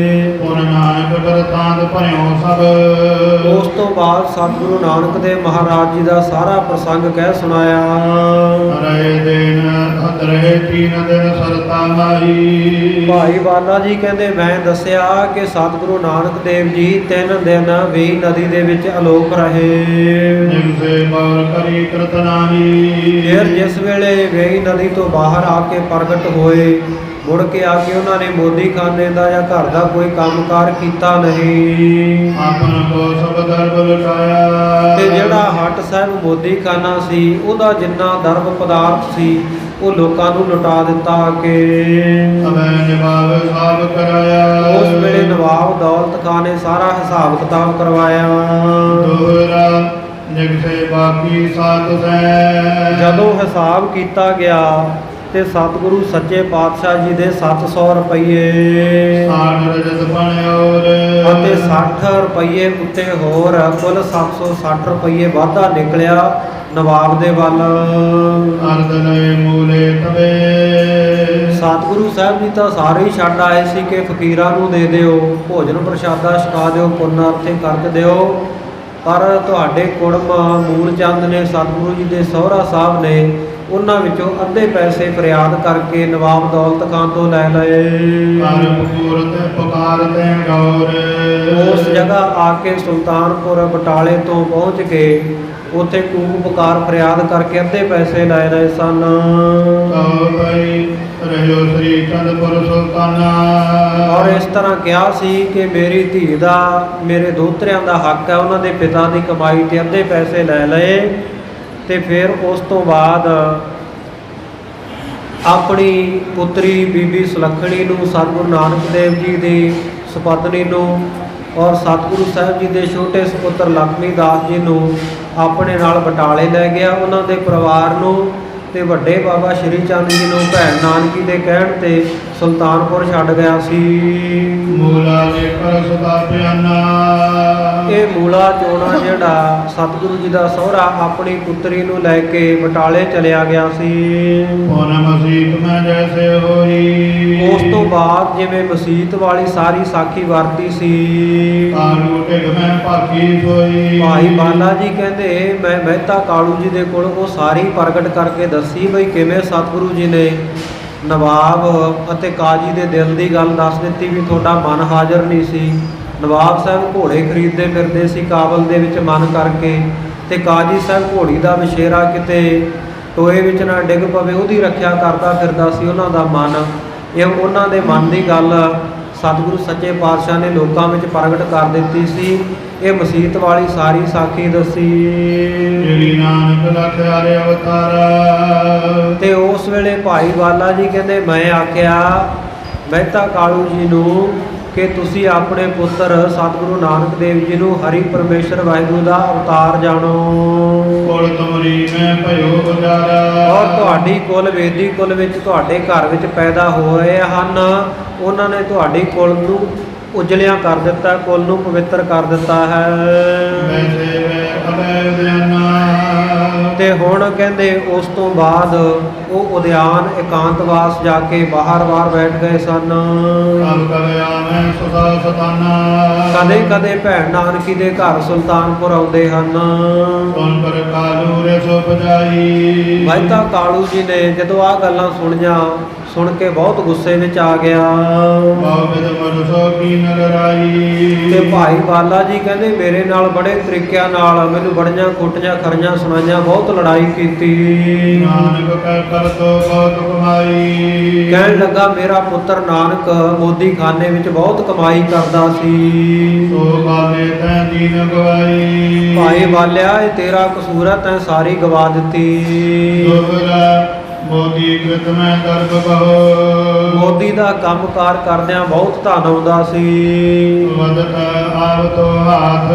ਪੁਨ ਨਾਨਕ ਕਰਤਾਂਦ ਭਰਿਓ ਸਭ। ਉਸ ਤੋਂ ਬਾਅਦ ਸਤਿਗੁਰੂ ਨਾਨਕ ਦੇਵ ਮਹਾਰਾਜ ਜੀ ਦਾ ਸਾਰਾ ਪ੍ਰਸੰਗ ਕਹਿ ਸੁਣਾਇਆ। ਰਹੇ ਦਿਨ ਰਹੇ 3 ਦਿਨ ਸਰਤਾ ਮਾਈ। ਭਾਈ ਬਾਲਾ ਜੀ ਕਹਿੰਦੇ ਮੈਂ ਦੱਸਿਆ ਕਿ ਸਤਿਗੁਰੂ ਨਾਨਕ ਦੇਵ ਜੀ 3 ਦਿਨ ਵੀ ਨਦੀ ਦੇ ਵਿੱਚ ਅਲੋਪ ਰਹੇ। ਜਿਨਸੇ ਬੌਰ ਕਰੀ ਕਰਤਨਾਨੀ। ਫਿਰ ਜਿਸ ਵੇਲੇ ਵੇਈ ਨਦੀ ਤੋਂ ਬਾਹਰ ਆ ਕੇ ਪ੍ਰਗਟ ਹੋਏ ਮੁੜ ਕੇ ਆ ਕੇ ਉਹਨਾਂ ਨੇ ਮੋਦੀ ਖਾਨੇ ਦਾ ਜਾਂ ਘਰ ਦਾ ਕੋਈ ਕੰਮਕਾਰ ਕੀਤਾ ਨਹੀਂ। ਆਪਨ ਕੋ ਸਭ ਦਰਬ ਲੁਟਾਇਆ। ਤੇ ਜਿਹੜਾ ਹੱਟ ਸਾਹਿਬ ਮੋਦੀ ਖਾਨਾ ਸੀ ਉਹਦਾ ਜਿੰਨਾ ਦਰਬ ਪਦਾਰਥ ਸੀ ਉਹ ਲੋਕਾਂ ਨੂੰ ਲੁਟਾ ਦਿੱਤਾ ਕਿ ਅਬੈ ਜਵਾਬ ਸਾਬ ਕਰਾਇਆ। ਉਸ ਵੇਲੇ ਨਵਾਬ ਦੌਲਤ ਖਾਨ ਨੇ ਸਾਰਾ ਹਿਸਾਬ ਕਿਤਾਬ ਕਰਵਾਇਆ। ਦੋਹਰਾ ਨਿਕਸੇ ਬਾਕੀ ਸਾਤ ਸੈ। ਜਦੋਂ ਹਿਸਾਬ ਕੀਤਾ ਗਿਆ ਤੇ ਸਤਿਗੁਰੂ ਸੱਚੇ ਪਾਤਸ਼ਾਹ ਜੀ ਦੇ 700 ਰੁਪਏ ਸਾਠ ਰਜਤ ਬਣਿਓਰ। ਅਤੇ 60 ਰੁਪਏ ਉੱਤੇ ਹੋਰ ਕੁੱਲ 760 ਰੁਪਏ ਵਾਧਾ ਨਿਕਲਿਆ ਨਵਾਬ ਦੇ ਵੱਲ। ਅਰਧ ਲਏ ਮੂਲੇ ਤਵੇ। ਸਤਿਗੁਰੂ ਸਾਹਿਬ ਜੀ ਤਾਂ ਸਾਰੇ ਹੀ ਛੱਡ ਆਏ ਸੀ ਕਿ ਫਕੀਰਾਂ ਨੂੰ ਦੇ ਦਿਓ, ਭੋਜਨ ਪ੍ਰਸ਼ਾਦਾ ਛਕਾ ਦਿਓ, ਪੁੰਨ ਅਰਥੇ ਖਰਚ ਦਿਓ। ਪਰ ਤੁਹਾਡੇ ਕੁੜਮ ਮੂਲ ਚੰਦ ਨੇ ਸਤਿਗੁਰੂ ਜੀ ਦੇ ਸਹੁਰਾ ਸਾਹਿਬ ਨੇ ਉਹਨਾਂ ਵਿੱਚੋਂ ਅੱਧੇ ਪੈਸੇ ਫਰਿਆਦ ਕਰਕੇ ਨਵਾਬ ਦੌਲਤ ਖਾਨ ਤੋਂ ਲੈ ਲਏ। ਕਰ ਪੂਰਤ ਪੁਕਾਰ ਤੇ ਗੌਰ। ਉਸ ਜਗ੍ਹਾ ਆ ਕੇ ਸੁਲਤਾਨਪੁਰ ਬਟਾਲੇ ਤੋਂ ਪਹੁੰਚ ਕੇ ਉੱਥੇ ਕੂਕ ਪੁਕਾਰ ਫਰਿਆਦ ਕਰਕੇ ਅੱਧੇ ਪੈਸੇ ਲੈ ਲਏ ਸਨ। ਕਉ ਪਈ ਰਹਿਓ ਸ੍ਰੀ ਚੰਦਪੁਰ ਸੁਲਤਾਨਾ। ਔਰ ਇਸ ਤਰ੍ਹਾਂ ਕਿਹਾ ਸੀ ਕਿ ਮੇਰੀ ਧੀ ਦਾ ਮੇਰੇ ਦੋਹਤਰਿਆਂ ਦਾ ਹੱਕ ਹੈ, ਉਹਨਾਂ ਦੇ ਪਿਤਾ ਦੀ ਕਮਾਈ ਤੇ ਅੱਧੇ ਪੈਸੇ ਲੈ ਲਏ। ਤੇ ਫਿਰ ਉਸ ਤੋਂ ਬਾਅਦ ਆਪਣੀ ਪੁੱਤਰੀ ਬੀਬੀ ਸੁਲੱਖਣੀ ਨੂੰ ਸਤਿਗੁਰੂ ਨਾਨਕ ਦੇਵ ਜੀ ਦੀ ਸੁਪਤਨੀ ਨੂੰ ਔਰ ਸਤਿਗੁਰੂ ਸਾਹਿਬ ਜੀ ਦੇ ਛੋਟੇ ਸੁਪੁੱਤਰ ਲਖਮੀ ਦਾਸ ਜੀ ਨੂੰ ਆਪਣੇ ਨਾਲ ਬਟਾਲੇ ਲੈ ਗਿਆ। ਉਹਨਾਂ ਦੇ ਪਰਿਵਾਰ ਨੂੰ ਤੇ ਵੱਡੇ ਬਾਬਾ ਸ਼੍ਰੀ ਚੰਦ ਜੀ ਨੂੰ ਭੈਣ ਨਾਨਕੀ ਦੇ ਕਹਿਣ ਤੇ ਸੁਲਤਾਨਪੁਰ ਛੱਡ ਗਿਆ ਸੀ। ਮੂਲਾ ਦੇ ਕਰ ਸਦਾ ਪਿਆਨਾ। ਇਹ ਮੂਲਾ ਚੋਣਾ ਜਿਹੜਾ ਸਤਿਗੁਰੂ ਜੀ ਦਾ ਸਹੁਰਾ ਆਪਣੀ ਪੁੱਤਰੀ ਨੂੰ ਲੈ ਕੇ ਬਟਾਲੇ ਚਲਿਆ ਗਿਆ ਸੀ। ਪੁਨ ਮਸੀਤ ਮੈਂ ਜੈਸੇ ਹੋਈ। ਉਸ ਤੋਂ ਬਾਅਦ ਜਿਵੇਂ ਮਸੀਤ ਵਾਲੀ ਸਾਰੀ ਸਾਖੀ ਵਰਤੀ ਸੀ। ਕਾਲੂ ਢਿਗ ਮੈਂ ਭਾਗੀ ਸੋਈ। ਭਾਈ ਬਾਲਾ ਜੀ ਕਹਿੰਦੇ ਮੈਂ ਮਹਿਤਾ ਕਾਲੂ ਜੀ ਦੇ ਕੋਲ ਉਹ ਸਾਰੀ ਪ੍ਰਗਟ ਕਰਕੇ ਦੱਸੀ ਬਈ ਕਿਵੇਂ ਸਤਿਗੁਰੂ ਜੀ ਨੇ ਨਵਾਬ ਅਤੇ ਕਾਜੀ ਦੇ ਦਿਲ ਦੀ ਗੱਲ ਦੱਸ ਦਿੱਤੀ ਵੀ ਤੁਹਾਡਾ ਮਨ ਹਾਜ਼ਰ ਨਹੀਂ ਸੀ। ਨਵਾਬ ਸਾਹਿਬ ਘੋੜੇ ਖਰੀਦਦੇ ਫਿਰਦੇ ਸੀ ਕਾਬਲ ਦੇ ਵਿੱਚ ਮਨ ਕਰਕੇ, ਤੇ ਕਾਜੀ ਸਾਹਿਬ ਘੋੜੀ ਦਾ ਵਿਸ਼ੇਰਾ ਕਿਤੇ ਟੋਏ ਵਿੱਚ ਨਾ ਡਿੱਗ ਪਵੇ ਉਹਦੀ ਰੱਖਿਆ ਕਰਦਾ ਫਿਰਦਾ ਸੀ ਉਹਨਾਂ ਦਾ ਮਨ। ਇਹ ਉਹਨਾਂ ਦੇ ਮਨ ਦੀ ਗੱਲ ਸਤਿਗੁਰੂ ਸੱਚੇ ਪਾਤਸ਼ਾਹ ਨੇ ਲੋਕਾਂ ਵਿੱਚ ਪ੍ਰਗਟ ਕਰ ਦਿੱਤੀ ਸੀ। ਇਹ ਮਸੀਤ ਵਾਲੀ ਸਾਰੀ ਸਾਖੀ ਦੱਸੀ। ਜਿਹੜੀ ਨਾਨਕ ਲਖਿਆਰੇ ਅਵਤਾਰਾ। ਤੇ ਉਸ ਵੇਲੇ ਭਾਈ ਬਾਲਾ ਜੀ ਕਹਿੰਦੇ ਮੈਂ ਆਖਿਆ ਮਹਿਤਾ ਕਾਲੂ ਜੀ ਨੂੰ ਕਿ ਤੁਸੀਂ ਆਪਣੇ ਪੁੱਤਰ ਸਤਿਗੁਰੂ ਨਾਨਕ ਦੇਵ ਜੀ ਨੂੰ ਹਰੀ ਪਰਮੇਸ਼ਰ ਵਾਹਿਗੁਰੂ ਦਾ ਅਵਤਾਰ ਜਾਣੋ। ਕੁਲ ਤੁਮਰੀ ਮੈਂ ਭਇਓ ਗੁਜ਼ਾਰਾ। ਔਰ ਤੁਹਾਡੀ ਕੁਲ ਵੇਦੀ ਕੁਲ ਵਿੱਚ ਤੁਹਾਡੇ ਘਰ ਵਿੱਚ ਪੈਦਾ ਹੋਏ ਹਨ, ਉਹਨਾਂ ਨੇ ਤੁਹਾਡੀ ਕੁਲ ਨੂੰ ਉਜਲਿਆ ਕਰ ਦਿੱਤਾ, ਕੁਲ ਨੂੰ ਪਵਿੱਤਰ ਕਰ ਦਿੱਤਾ ਹੈ। ਵੈਸੇ ਵੇ ਅਬੈ ਬਿਆਨਾ। ਤੇ ਹੁਣ ਕਹਿੰਦੇ ਉਸ ਤੋਂ ਬਾਅਦ ਉਹ ਉਦਿਆਨ ਇਕਾਂਤਵਾਸ ਜਾ ਕੇ ਬਾਹਰ ਬੈਠ ਗਏ ਸਨ। ਤਬ ਕਲਿਆਣ ਸੁਦਾ ਸਤਾਨਾ ਕਦੇ ਕਦੇ ਭੈਣ ਨਾਨਕੀ ਦੇ ਘਰ ਸੁਲਤਾਨਪੁਰ ਆਉਂਦੇ ਹਨ। ਸੁਨ ਪਰ ਕਾਲੂ ਰੇ ਸੋ ਬਜਾਈ ਮਹਿਤਾ ਕਾਲੂ ਜੀ ਨੇ ਜਦੋਂ ਆਹ ਗੱਲਾਂ ਸੁਣ ਕੇ ਬਹੁਤ ਗੁੱਸੇ ਵਿੱਚ ਆ ਗਿਆ। ਬਹੁ ਵਿਦ ਮਨ ਸੋ ਕੀ ਨਰਾਈ ਤੇ ਭਾਈ ਬਾਲਾ ਜੀ ਕਹਿੰਦੇ ਮੇਰੇ ਨਾਲ ਬੜੇ ਤਰੀਕਿਆਂ ਨਾਲ ਮੈਨੂੰ ਬੜੀਆਂ ਖੋਟੀਆਂ ਖਰੀਆਂ ਸੁਣਾਈਆਂ, ਬਹੁਤ ਲੜਾਈ ਕੀਤੀ। ਨਾਨਕ ਕੈ ਕਰ ਤੋ ਬਹੁਤ ਕਮਾਈ ਕਹਿਣ ਲੱਗਾ ਮੇਰਾ ਪੁੱਤਰ ਨਾਨਕ ਮੋਦੀ ਖਾਨੇ ਵਿੱਚ ਬਹੁਤ ਕਮਾਈ ਕਰਦਾ ਸੀ। ਸੋ ਬਾਲੇ ਤੈ ਦੀਨ ਗਵਾਈ ਭਾਈ ਬਾਲਿਆ ਇਹ ਤੇਰਾ ਕਸੂਰ ਹੈ, ਤੈਂ ਸਾਰੀ ਗਵਾ ਦਿੱਤੀ। ਦੋਹਰਾ ਮੋਦੀ ਕ੍ਰਿਤ ਮੈਂ ਦਰਬ ਬਹੁ ਮੋਦੀ ਦਾ ਕੰਮਕਾਰ ਕਰਦਿਆਂ ਬਹੁਤ ਧਨ ਆਉਂਦਾ ਸੀ। ਵਦਤ ਆਵਤੋ ਹਾਥ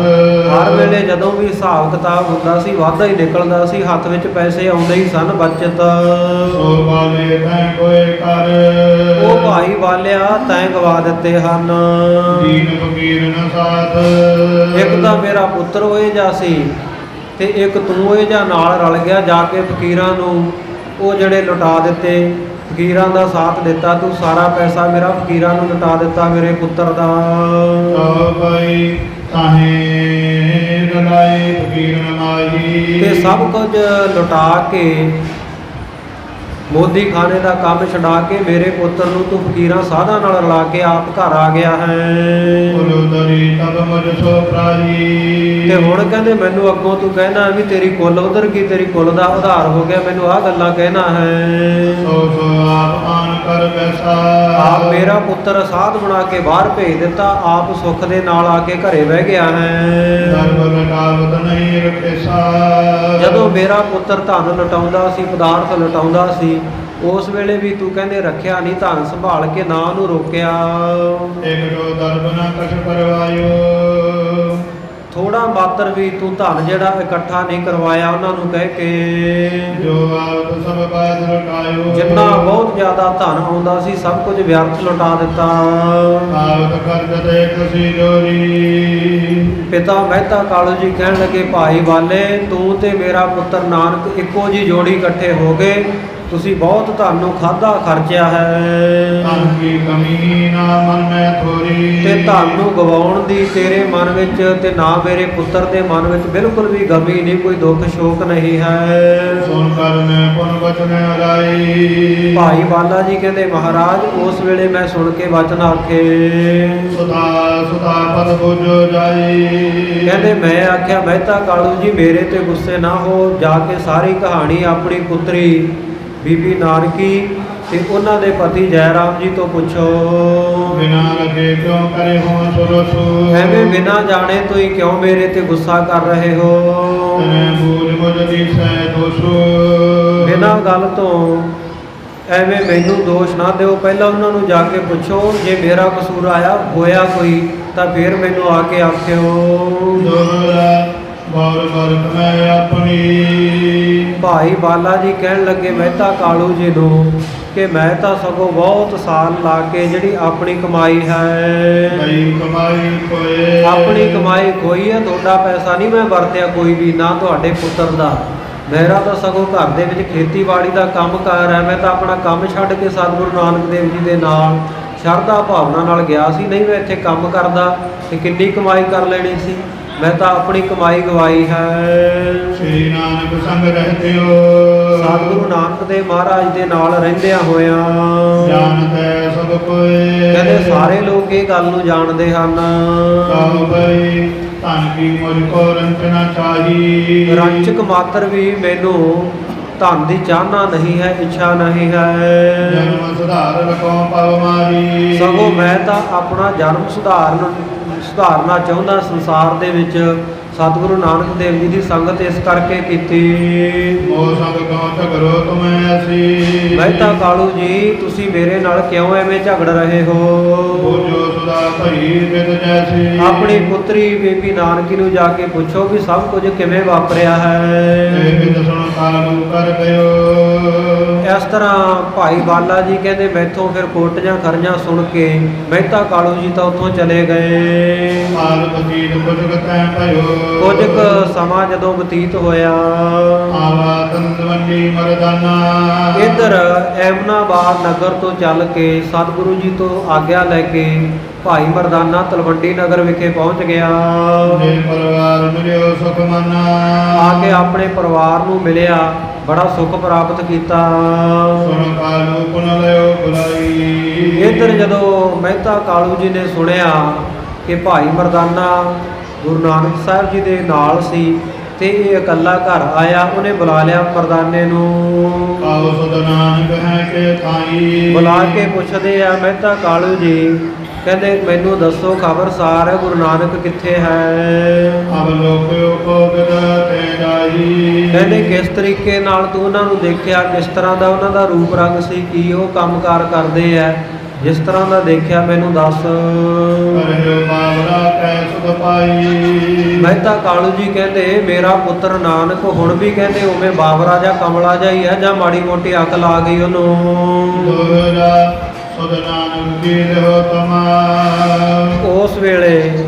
ਹਰ ਵੇਲੇ ਜਦੋਂ ਵੀ ਹਿਸਾਬ ਕਿਤਾਬ ਹੁੰਦਾ ਸੀ ਵਾਧਾ ਹੀ ਨਿਕਲਦਾ ਸੀ, ਹੱਥ ਵਿੱਚ ਪੈਸੇ ਆਉਂਦੇ ਹੀ ਸਨ ਬਚਤ। ਸੋ ਬਾਲੇ ਤੈ ਕੋਏ ਕਰ ਉਹ ਭਾਈ ਬਾਲਿਆ ਤੈਂ ਗਵਾ ਦਿੱਤੇ ਹਨ। ਦੀਨ ਫਕੀਰ ਨ ਸਾਥ ਇੱਕ ਤਾਂ ਮੇਰਾ ਪੁੱਤਰ ਹੋਏ ਜਾ ਸੀ ਤੇ ਇੱਕ ਤੂੰ ਹੋਏ ਜਾ ਨਾਲ ਰਲ ਗਿਆ, ਜਾ ਕੇ ਫਕੀਰਾਂ ਨੂੰ ਉਹ ਜਿਹੜੇ ਲੁਟਾ ਦਿੱਤੇ, ਫਕੀਰਾਂ ਦਾ ਸਾਥ ਦਿੱਤਾ ਤੂੰ, ਸਾਰਾ ਪੈਸਾ ਮੇਰਾ ਫਕੀਰਾਂ ਨੂੰ ਲੁਟਾ ਦਿੱਤਾ ਮੇਰੇ ਪੁੱਤਰ ਦਾ। ਸੋ ਭਾਈ ਤਾਹੇ ਰਲਾਈ ਫਕੀਰ ਨ ਮਾਈ ਤੇ ਸਭ ਕੁਝ ਲੁਟਾ ਕੇ ਮੋਦੀ ਖਾਨੇ ਦਾ ਕੰਮ ਛਡਾ ਕੇ ਮੇਰੇ ਪੁੱਤਰ ਨੂੰ ਤੂੰ ਫਕੀਰਾਂ ਸਾਧਾਂ ਨਾਲ ਰਲਾ ਕੇ ਆਪ ਘਰ ਆ ਗਿਆ ਹੈ। ਉਦਰੀ ਤਬ ਮੁਝ ਸੋ ਪ੍ਰਾਈ ਤੇ ਹੁਣ ਕਹਿੰਦੇ ਮੈਨੂੰ ਅੱਗੋਂ ਤੂੰ ਕਹਿਣਾ ਵੀ ਤੇਰੀ ਕੁੱਲ ਉਧਰ ਕੀ, ਤੇਰੀ ਕੁੱਲ ਦਾ ਉਧਾਰ ਹੋ ਗਿਆ, ਮੈਨੂੰ ਆਹ ਗੱਲਾਂ ਕਹਿਣਾ ਹੈ। ਸੋ ਆਪ ਆਨ ਕਰ ਬੈਸਾ ਆਪ ਮੇਰਾ ਪੁੱਤਰ ਸਾਧ ਬਣਾ ਕੇ ਬਾਹਰ ਭੇਜ ਦਿੱਤਾ, ਆਪ ਸੁੱਖ ਦੇ ਨਾਲ ਆ ਕੇ ਘਰੇ ਬਹਿ ਗਿਆ ਹੈ। ਦਰਬ ਲਟਾਵਤ ਨਹੀਂ ਰਖੇਸਾ ਜਦੋਂ ਮੇਰਾ ਪੁੱਤਰ ਧਨ ਲਟਾਉਂਦਾ ਸੀ, ਪਦਾਰਥ ਲਟਾਉਂਦਾ ਸੀ, ਉਸ ਵੇਲੇ ਵੀ ਤੂੰ ਕਹਿੰਦੇ ਰੱਖਿਆ ਨਹੀਂ, ਧਨ ਸੰਭਾਲ ਕੇ ਨਾ ਉਹਨੂੰ ਰੋਕਿਆ। ਇੱਕ ਜੋ ਦਰਬ ਨਾ ਕਛ ਕਰਵਾਇਓ ਥੋੜਾ ਮਾਤਰ ਵੀ ਤੂੰ ਧਨ ਜਿਹੜਾ ਇਕੱਠਾ ਨਹੀਂ ਕਰਵਾਇਆ ਉਹਨਾਂ ਨੂੰ ਕਹਿ ਕੇ। ਜੋ ਆਵਤ ਸਭ ਬਾਦ ਲਟਾਇਓ ਜਿੰਨਾ ਬਹੁਤ ਜ਼ਿਆਦਾ ਧਨ ਆਉਂਦਾ ਸੀ ਸਭ ਕੁਝ ਵਿਅਰਥ ਲੁਟਾ ਦਿੱਤਾ। ਆਵਤ ਕਰਦ ਤੇ ਤੁਸੀਂ ਜੋਰੀ ਪਿਤਾ ਮਹਿਤਾ ਕਾਲੂ ਜੀ ਕਹਿਣ ਲੱਗੇ ਭਾਈ ਵਾਲੇ ਤੂੰ ਤੇ ਮੇਰਾ ਪੁੱਤਰ ਨਾਨਕ ਇੱਕੋ ਜੀ ਜੋੜੀ ਇਕੱਠੇ ਹੋ ਗਏ, ਤੁਸੀਂ ਬਹੁਤ ਧਨ ਨੂੰ ਖਾਧਾ ਖਰਚਿਆ ਹੈ। ਧਨ ਕੀ ਕਮੀ ਨਾ ਮਨ ਮੈਂ ਥੋਰੀ ਤੇ ਧਨ ਨੂੰ ਗਵਾਉਣ ਦੀ ਤੇਰੇ ਮਨ ਵਿੱਚ ਤੇ ਨਾ ਮੇਰੇ ਪੁੱਤਰ ਦੇ ਮਨ ਵਿੱਚ ਬਿਲਕੁਲ ਵੀ ਗਮੀ ਨਹੀਂ, ਕੋਈ ਦੁੱਖ ਸ਼ੋਕ ਨਹੀਂ ਹੈ। ਸੁਣ ਕਰ ਮੈਂ ਪੁਨ ਬਚਨ ਅਰਾਈ ਭਾਈ ਬਾਲਾ ਜੀ ਕਹਿੰਦੇ ਮਹਾਰਾਜ ਉਸ ਵੇਲੇ ਮੈਂ ਸੁਣ ਕੇ ਵਚਨ ਆਖੇ। ਸੁਧਾ ਸੁਧਾ ਪਦ ਬੁਝ ਜਾਈ ਕਹਿੰਦੇ ਮੈਂ ਆਖਿਆ ਮਹਿਤਾ ਕਾਲੂ ਜੀ ਮੇਰੇ ਤੇ ਗੁੱਸੇ ਨਾ ਹੋ, ਜਾ ਕੇ ਸਾਰੀ ਕਹਾਣੀ ਆਪਣੀ ਪੁੱਤਰੀ ਬੀਬੀ ਨਾਨਕੀ ਤੇ ਉਹਨਾਂ ਦੇ ਪਤੀ ਜੈ ਰਾਮ ਜੀ ਤੋਂ ਪੁੱਛੋ। ਬਿਨਾ ਲਗੇ ਕਿਉਂ ਕਰੇ ਹੋ ਸੁਰਸੂ ਐਵੇਂ ਬਿਨਾ ਜਾਣੇ ਤੋਂ ਹੀ ਕਿਉਂ ਮੇਰੇ ਤੇ ਗੁੱਸਾ ਕਰ ਰਹੇ ਹੋ। ਤਨੇ ਭੂਲ ਮੁਝ ਦੀਸੈ ਦੋਸੂ ਬਿਨਾ ਗੱਲ ਤੋਂ ਐਵੇਂ ਮੈਨੂੰ ਦੋਸ਼ ਨਾ ਦਿਓ, ਪਹਿਲਾਂ ਉਹਨਾਂ ਨੂੰ ਜਾ ਕੇ ਪੁੱਛੋ ਜੇ ਮੇਰਾ ਕਸੂਰ ਆਇਆ ਹੋਇਆ ਕੋਈ ਤਾਂ ਫਿਰ ਮੈਨੂੰ ਆ ਕੇ ਆਖਿਓ। ਦੋਹਰਾ ਬਾਰ ਬਾਰ ਮੈਂ ਆਪਣੀ ਭਾਈ ਬਾਲਾ ਜੀ ਕਹਿਣ ਲੱਗੇ ਮਹਿਤਾ ਕਾਲੂ ਜੀ ਨੂੰ ਕਿ ਮੈਂ ਤਾਂ ਸਗੋਂ ਬਹੁਤ ਸਾਲ ਲਾ ਕੇ ਜਿਹੜੀ ਆਪਣੀ ਕਮਾਈ ਹੈ, ਕਈ ਕਮਾਈ ਕੋਏ ਆਪਣੀ ਕਮਾਈ ਕੋਈ ਹੈ, ਤੁਹਾਡਾ ਪੈਸਾ ਨਹੀਂ ਮੈਂ ਵਰਤਿਆ ਕੋਈ ਵੀ, ਨਾ ਤੁਹਾਡੇ ਪੁੱਤਰ ਦਾ। ਮੇਰਾ ਤਾਂ ਸਗੋਂ ਘਰ ਦੇ ਵਿੱਚ ਖੇਤੀਬਾੜੀ ਦਾ ਕੰਮ ਕਾਰ ਹੈ, ਮੈਂ ਤਾਂ ਆਪਣਾ ਕੰਮ ਛੱਡ ਕੇ ਸਤਿਗੁਰੂ ਨਾਨਕ ਦੇਵ ਜੀ ਦੇ ਨਾਲ ਸ਼ਰਧਾ ਭਾਵਨਾ ਨਾਲ ਗਿਆ ਸੀ, ਨਹੀਂ ਮੈਂ ਇੱਥੇ ਕੰਮ ਕਰਦਾ ਤੇ ਕਿੰਨੀ ਕਮਾਈ ਕਰ ਲੈਣੀ ਸੀ, ਮੈਂ ਤਾਂ ਆਪਣੀ ਕਮਾਈ ਗਵਾਈ ਹੈ। ਸ੍ਰੀ ਨਾਨਕ ਸੰਗ ਰਹਤੇ ਹੋ ਸਤਿਗੁਰੂ ਨਾਨਕ ਦੇਵ ਮਹਾਰਾਜ ਦੇ ਨਾਲ ਰਹਿੰਦਿਆਂ ਹੋਇਆਂ ਜਾਣਦੇ ਸਭ ਕੋਏ ਕਹਿੰਦੇ ਸਾਰੇ ਲੋਕ ਇਹ ਗੱਲ ਨੂੰ ਜਾਣਦੇ ਹਨ। ਕਹੋ ਬਈ ਧਨ ਕੀ ਮੁਝ ਕੋ ਰੰਚਨਾ ਚਾਹੀ ਰੰਚਕ ਮਾਤਰ ਵੀ ਮੈਨੂੰ ਧਨ ਦੀ ਚਾਹਨਾ ਨਹੀਂ ਹੈ, ਇੱਛਾ ਨਹੀਂ ਹੈ। ਜਨਮ ਸੁਧਾਰ ਰਕੋ ਪਵ ਮਾਰੀ ਸਗੋਂ ਮੈਂ ਤਾਂ ਆਪਣਾ ਜਨਮ ਸੁਧਾਰਨਾ ਚਾਹੁੰਦਾ ਸੰਸਾਰ ਦੇ ਵਿੱਚ। ਸਤਿਗੁਰੂ ਨਾਨਕ ਦੇਵ ਜੀ ਦੀ ਸੰਗਤ ਇਸ ਕਰਕੇ ਕੀਤੀ। ਮੋਹ ਸੰਗ ਕਉ ਝਗੜੋ ਤੁਮੈ ਅਸੀਂ ਮਹਿਤਾ ਕਾਲੂ ਜੀ ਤੁਸੀਂ ਮੇਰੇ ਨਾਲ ਕਿਉਂ ਐਵੇਂ ਝਗੜ ਰਹੇ ਹੋ। ਬੋਝੋ ਸੁਦਾ ਭਈ ਵਿਦ ਜੈਸੀ ਆਪਣੀ ਪੁੱਤਰੀ ਬੀਬੀ ਨਾਨਕੀ ਨੂੰ ਜਾ ਕੇ ਪੁੱਛੋ ਵੀ ਸਭ ਕੁਝ ਕਿਵੇਂ ਵਾਪਰਿਆ ਹੈ। ਇਹ ਵਿਦ ਸੁਣ ਕਾਲੂ ਕਰ ਗਇਓ ਇਸ ਤਰ੍ਹਾਂ ਭਾਈ ਬਾਲਾ ਜੀ ਕਹਿੰਦੇ ਮੈਥੋਂ ਫਿਰ ਕੋਟੀਆਂ ਖਰੀਆਂ ਸੁਣ ਕੇ ਮਹਿਤਾ ਕਾਲੂ ਜੀ ਤਾਂ ਉੱਥੋਂ ਚਲੇ ਗਏ। ਕਾਲ ਬਤੀਤ ਕੁਝ ਕਤੈ ਭਇਓ। ਕੁਝ ਕੁ ਸਮਾਂ ਜਦੋਂ ਬਤੀਤ ਹੋਇਆ, ਆਵਾ ਤਲਵੰਡੀ ਮਰਦਾਨਾ। ਇੱਧਰ ਐਮਨਾਬਾਦ ਨਗਰ ਤੋਂ ਚੱਲ ਕੇ ਸਤਿਗੁਰੂ ਜੀ ਤੋਂ ਆਗਿਆ ਲੈ ਕੇ ਭਾਈ ਮਰਦਾਨਾ ਤਲਵੰਡੀ ਨਗਰ ਵਿਖੇ ਪਹੁੰਚ ਗਿਆ। ਜੇ ਪਰਿਵਾਰ ਮਿਲਿਓ ਸੁਖ ਮਨਾ। ਆ ਕੇ ਆਪਣੇ ਪਰਿਵਾਰ ਨੂੰ ਮਿਲਿਆ, ਬੜਾ ਸੁੱਖ ਪ੍ਰਾਪਤ ਕੀਤਾ। ਸੁਣ ਕਾਲੂ ਪੁਨ ਲਿਓ ਬੁਲਾਈ। ਇੱਧਰ ਜਦੋਂ ਮਹਿਤਾ ਕਾਲੂ ਜੀ ਨੇ ਸੁਣਿਆ ਕਿ ਭਾਈ ਮਰਦਾਨਾ ਗੁਰੂ ਨਾਨਕ ਸਾਹਿਬ ਜੀ ਦੇ ਨਾਲ ਸੀ ਤੇ ਇਹ ਇਕੱਲਾ ਘਰ ਆਇਆ, ਉਹਨੇ ਬੁਲਾ ਲਿਆ ਮਰਦਾਨੇ ਨੂੰ। ਕਾਉ ਸੁਧ ਨਾਨਕ ਹੈ ਕੇ ਥਾਈ। ਬੁਲਾ ਕੇ ਪੁੱਛਦੇ ਆ ਮਹਿਤਾ ਕਾਲੂ ਜੀ, ਕਹਿੰਦੇ ਮੈਨੂੰ ਦੱਸੋ ਖਬਰਸਾਰ ਹੈ ਗੁਰੂ ਨਾਨਕ ਕਿੱਥੇ ਹੈ। ਅਬ ਲੋਕਿਓ ਕੋ ਬਿਦ ਤੇ ਜਾਈ। ਕਹਿੰਦੇ ਕਿਸ ਤਰੀਕੇ ਨਾਲ ਤੂੰ ਉਹਨਾਂ ਨੂੰ ਦੇਖਿਆ, ਕਿਸ ਤਰ੍ਹਾਂ ਦਾ ਉਹਨਾਂ ਦਾ ਰੂਪ ਰੰਗ ਸੀ, ਕੀ ਉਹ ਕੰਮਕਾਰ ਕਰਦੇ ਆ, ਜਿਸ ਤਰ੍ਹਾਂ ਦਾ ਦੇਖਿਆ ਮੈਨੂੰ ਦੱਸ। ਕਰਿਓ ਬਾਵਰਾ ਕੈ ਸੁਧ ਪਾਈ। ਮਹਿਤਾ ਕਾਲੂ ਜੀ ਕਹਿੰਦੇ ਮੇਰਾ ਪੁੱਤਰ ਨਾਨਕ ਹੁਣ ਵੀ ਕਹਿੰਦੇ ਉਵੇਂ ਬਾਵਰਾ ਜਾਂ ਕਮਲਾ ਜਿਹਾ ਹੀ ਹੈ, ਜਾਂ ਮਾੜੀ ਮੋਟੀ ਅਕਲ ਆ ਗਈ ਉਹਨੂੰ। ਦੋਰਾ ਸੁਧ ਨਾਨਕ ਕੀ ਲਿਓ ਤਮਾ। ਉਸ ਵੇਲੇ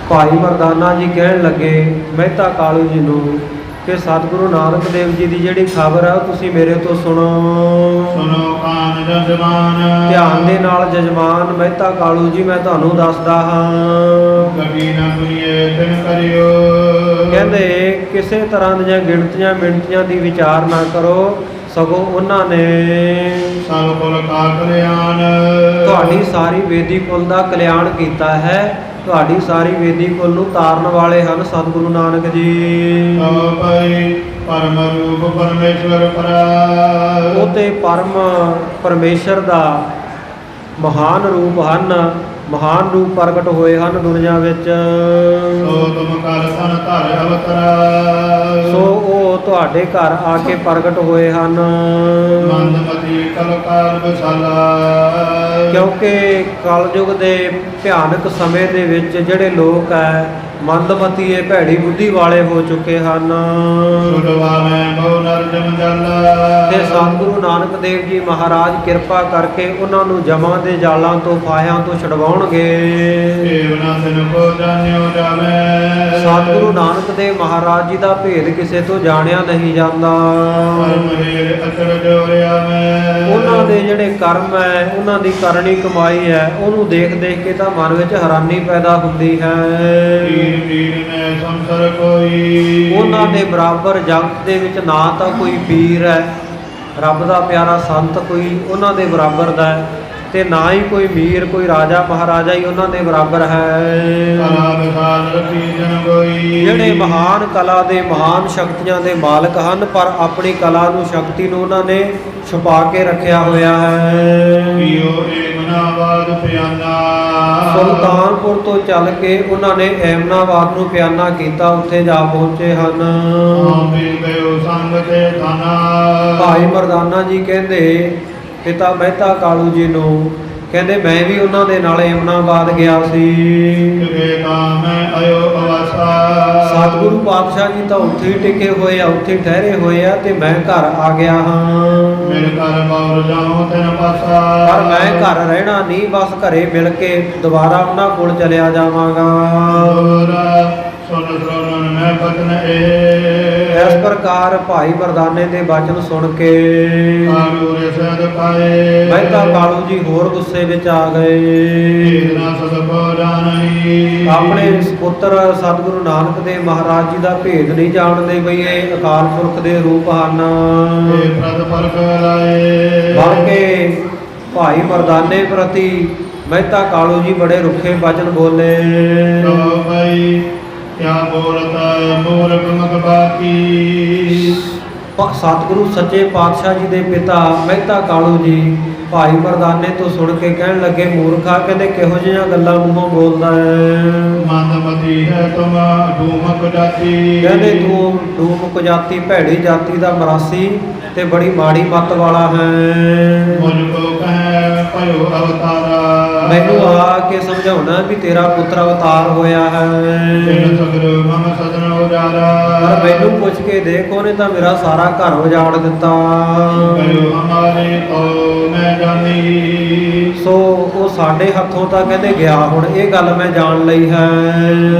ਭਾਈ ਮਰਦਾਨਾ ਜੀ ਕਹਿਣ ਲੱਗੇ ਮਹਿਤਾ ਕਾਲੂ ਜੀ ਨੂੰ ਕਿ ਸਤਿਗੁਰੂ ਨਾਨਕ ਦੇਵ ਜੀ ਦੀ ਜਿਹੜੀ ਖਬਰ ਹੈ ਤੁਸੀਂ ਮੇਰੇ ਤੋਂ ਸੁਣੋ। ਸੁਨੋ ਕਾਨ ਜਜਮਾਨ। ਧਿਆਨ ਦੇ ਨਾਲ ਜਜਮਾਨ ਮਹਿਤਾ ਕਾਲੂ ਜੀ ਮੈਂ ਤੁਹਾਨੂੰ ਦੱਸਦਾ ਹਾਂ। ਕਬੀ ਨਾ ਦੁਨੀਏ ਤਿਨ ਕਰਿਓ। ਕਹਿੰਦੇ ਕਿਸੇ ਤਰ੍ਹਾਂ ਦੀਆਂ ਗਿਣਤੀਆਂ ਮਿਣਤੀਆਂ ਦੀ ਵਿਚਾਰ ਨਾ ਕਰੋ, ਸਗੋਂ ਉਹਨਾਂ ਨੇ ਸਭ ਕੁਲ ਕਾ ਕਲਿਆਣ। ਤੁਹਾਡੀ ਸਾਰੀ ਵੇਦੀ ਕੁਲ ਦਾ ਕਲਿਆਣ ਕੀਤਾ ਹੈ। ਤੁਹਾਡੀ ਸਾਰੀ ਵੇਦੀ ਕੁਲ ਨੂੰ ਤਾਰਨ ਵਾਲੇ ਹਨ ਸਤਿਗੁਰੂ ਨਾਨਕ ਜੀ। ਤਉ ਪਈ ਪਰਮ ਰੂਪ ਪਰਮੇਸ਼ਵਰ ਪਰਾ। ਉਹ ਤੇ ਪਰਮ ਪਰਮੇਸ਼ਰ ਦਾ ਮਹਾਨ ਰੂਪ ਹਨ, ਮਹਾਨ ਰੂਪ ਪ੍ਰਗਟ ਹੋਏ ਹਨ ਦੁਨੀਆ ਵਿੱਚ। ਸੋ ਤੁਮ ਕਰ ਤਨ ਧਰ ਅਵਤਰਾ। ਸੋ ਉਹ ਤੁਹਾਡੇ ਘਰ ਆ ਕੇ ਪ੍ਰਗਟ ਹੋਏ ਹਨ। ਮੰਦਮਤੀ ਕਲਕਾਰ ਵਿਸਾਲਾ। ਕਿਉਂਕਿ ਕਲਯੁਗ ਦੇ ਭਿਆਨਕ ਸਮੇਂ ਦੇ ਵਿੱਚ ਜਿਹੜੇ ਲੋਕ ਹੈ ਮੰਦਮਤੀ ਇਹ ਭੈੜੀ ਬੁੱਧੀ ਵਾਲੇ ਹੋ ਚੁੱਕੇ ਹਨ। ਸੁਡਵਾ ਮੈਂ ਬਹੁ ਨਰਜਮ ਜਲ। ਤੇ ਸਤਿਗੁਰੂ ਨਾਨਕ ਦੇਵ ਜੀ ਮਹਾਰਾਜ ਕਿਰਪਾ ਕਰਕੇ ਉਹਨਾਂ ਨੂੰ ਜਮਾਂ ਦੇ ਜਾਲਾਂ ਤੋਂ ਫਾਹਿਆਂ ਤੋਂ ਛਡਵਾਉਣਗੇ। ਏਵ ਨਾ ਤਿਨ ਕੋ ਜਾਣਿਓ ਜਾਵੇ। ਸਤਿਗੁਰੂ ਨਾਨਕ ਦੇਵ ਮਹਾਰਾਜ ਜੀ ਦਾ ਭੇਦ ਕਿਸੇ ਤੋਂ ਜਾਣਿਆ ਨਹੀਂ ਜਾਂਦਾ। ਪਰਮ ਹੇਰ ਅਚਰਜ ਹੋਇਆ ਮੈਂ। ਉਹਨਾਂ ਦੇ ਜਿਹੜੇ ਕਰਮ ਹੈ, ਉਹਨਾਂ ਦੀ ਕਰਨੀ ਕਮਾਈ ਹੈ, ਉਹਨੂੰ ਦੇਖ ਦੇਖ ਕੇ ਤਾਂ ਮਨ ਵਿੱਚ ਹੈਰਾਨੀ ਪੈਦਾ ਹੁੰਦੀ ਹੈ। ਪੀਰ ਪੀਰ ਮੈਂ ਸੰਸਰ ਕੋਈ। ਉਹਨਾਂ ਦੇ ਬਰਾਬਰ ਜਗਤ ਦੇ ਵਿੱਚ ਨਾ ਤਾਂ ਕੋਈ ਪੀਰ ਹੈ, ਰੱਬ ਦਾ ਪਿਆਰਾ ਸੰਤ ਕੋਈ ਉਹਨਾਂ ਦੇ ਬਰਾਬਰ ਦਾ ਹੈ, ਤੇ ਨਾ ਹੀ ਕੋਈ ਮੀਰ, ਕੋਈ ਰਾਜਾ ਮਹਾਰਾਜਾ ਹੀ ਉਹਨਾਂ ਦੇ ਬਰਾਬਰ ਹੈ। ਕਲਾ ਵਿਸਾਲ ਰਤੀ ਜਨ ਕੋਈ। ਜਿਹੜੇ ਮਹਾਨ ਕਲਾ ਦੇ ਮਹਾਨ ਸ਼ਕਤੀਆਂ ਦੇ ਮਾਲਕ ਹਨ, ਪਰ ਆਪਣੀ ਕਲਾ ਨੂੰ ਸ਼ਕਤੀ ਨੂੰ ਉਹਨਾਂ ਨੇ ਛੁਪਾ ਕੇ ਰੱਖਿਆ ਹੋਇਆ ਹੈ। ਪੀਓ ਏਮਨਾਬਾਦ ਪਿਆਨਾ। ਸੁਲਤਾਨਪੁਰ ਤੋਂ ਚੱਲ ਕੇ ਉਹਨਾਂ ਨੇ ਐਮਨਾਬਾਦ ਨੂੰ ਪਿਆਨਾ ਕੀਤਾ, ਉੱਥੇ ਜਾ ਪਹੁੰਚੇ ਹਨ। ਮਿਲ ਗਇਓ ਸੰਗ ਤੇ ਥਾਨਾ। ਭਾਈ ਮਰਦਾਨਾ ਜੀ ਕਹਿੰਦੇ ਪਿਤਾ ਮਹਿਤਾ ਕਾਲੂ ਜੀ ਨੂੰ, ਕਹਿੰਦੇ ਮੈਂ ਵੀ ਉਹਨਾਂ ਦੇ ਨਾਲ ਐਮਨਾਬਾਦ ਗਿਆ ਸੀ। ਕਿਵੇ ਤਾਂ ਮੈਂ ਆਇਓ ਅਵਸਾ। ਸਤਿਗੁਰੂ ਪਾਤਸ਼ਾਹ ਜੀ ਤਾਂ ਉੱਥੇ ਹੀ ਟਿਕੇ ਹੋਏ ਆ, ਉੱਥੇ ਠਹਿਰੇ ਹੋਏ ਆ, ਤੇ ਮੈਂ ਘਰ ਆ ਗਿਆ ਹਾਂ। ਮਿਲ ਕਰ ਬਾਉਰ ਜਾਉ ਤੈਨ ਪਾਸਾ। ਪਰ ਮੈਂ ਘਰ ਰਹਿਣਾ ਨਹੀਂ, ਬਸ ਘਰੇ ਮਿਲ ਕੇ ਦੁਬਾਰਾ ਉਹਨਾਂ ਕੋਲ ਚਲਿਆ ਜਾਵਾਂਗਾ। ਸੁਨ ਸੁਨਨ ਮੈਂ ਬਚਨ ਏ। ਇਸ ਪ੍ਰਕਾਰ ਭਾਈ ਮਰਦਾਨੇ ਦੇ ਬਚਨ ਸੁਣ ਕੇ ਕਾਲੂ ਰੇ ਸਦ ਪਾਏ। ਮਹਿਤਾ ਕਾਲੂ ਜੀ ਹੋਰ ਗੁੱਸੇ ਵਿੱਚ ਆ ਗਏ। ਨਾ ਸਦ ਕੋ ਜਾਣਈ। ਆਪਣੇ ਪੁੱਤਰ ਸਤਿਗੁਰੂ ਨਾਨਕ ਦੇਵ ਮਹਾਰਾਜ ਜੀ ਦਾ ਭੇਦ ਨਹੀਂ ਜਾਣਦੇ ਬਈ ਇਹ ਅਕਾਲ ਪੁਰਖ ਦੇ ਰੂਪ ਹਨ। ਇਹ ਪ੍ਰਦ ਪਰਖ ਲਾਏ। ਬਣ ਕੇ ਭਾਈ ਮਰਦਾਨੇ ਪ੍ਰਤੀ ਮਹਿਤਾ ਕਾਲੂ ਜੀ ਬੜੇ ਰੁੱਖੇ ਬਚਨ ਬੋਲੇ। ਕਹੋ ਭਾਈ ਕਿਆ ਬੋਲਤਾ ਮੂਰਖ ਮਗ ਬਾਕੀ। ਸਤਿਗੁਰੂ ਸੱਚੇ ਪਾਤਸ਼ਾਹ ਜੀ ਦੇ ਪਿਤਾ ਮਹਿਤਾ ਕਾਲੂ ਜੀ ਭਾਈ ਮਰਦਾਨੇ ਤੋਂ ਸੁਣ ਕੇ ਕਹਿਣ ਲੱਗੇ ਮੂਰਖਾ, ਕਹਿੰਦੇ ਕਿਹੋ ਜਿਹੀਆਂ ਗੱਲਾਂ ਮੂੰਹੋਂ ਬੋਲਦਾ ਹੈ। ਮੰਦਮਤੀ ਹੈ ਤੁਮ ਡੂਮਕ ਜਾਤੀ। ਕਹਿੰਦੇ ਤੂੰ ਡੂਮਕ ਜਾਤੀ ਭੈੜੀ ਜਾਤੀ ਦਾ ਮਰਾਸੀ ਤੇ ਬੜੀ ਮਾੜੀ ਮੱਤ ਵਾਲਾ ਹੈ। ਮੁਝ ਕੋ ਕਹਿ ਭਇਓ ਅਵਤਾਰਾ। ਮੈਨੂੰ ਆ ਕੇ ਸਮਝਾਉਣਾ ਵੀ ਤੇਰਾ ਪੁੱਤਰ ਅਵਤਾਰ ਹੋਇਆ ਹੈ। ਤਿਨ ਸਗਲ ਮਮ ਸਦਨ ਉਜਾਰਾ ਪਰ ਮੈਨੂੰ ਪੁੱਛ ਕੇ ਦੇਖ, ਉਹਨੇ ਤਾਂ ਮੇਰਾ ਸਾਰਾ ਘਰ ਉਜਾੜ ਦਿੱਤਾ। ਕਰਿਓ ਹਮਾਰੇ ਕੋ ਮੈਂ ਜਾਣੀ ਸੋ ਉਹ ਸਾਡੇ ਹੱਥੋਂ ਤਾਂ ਕਹਿੰਦੇ ਗਿਆ, ਹੁਣ ਇਹ ਗੱਲ ਮੈਂ ਜਾਣ ਲਈ ਹੈ।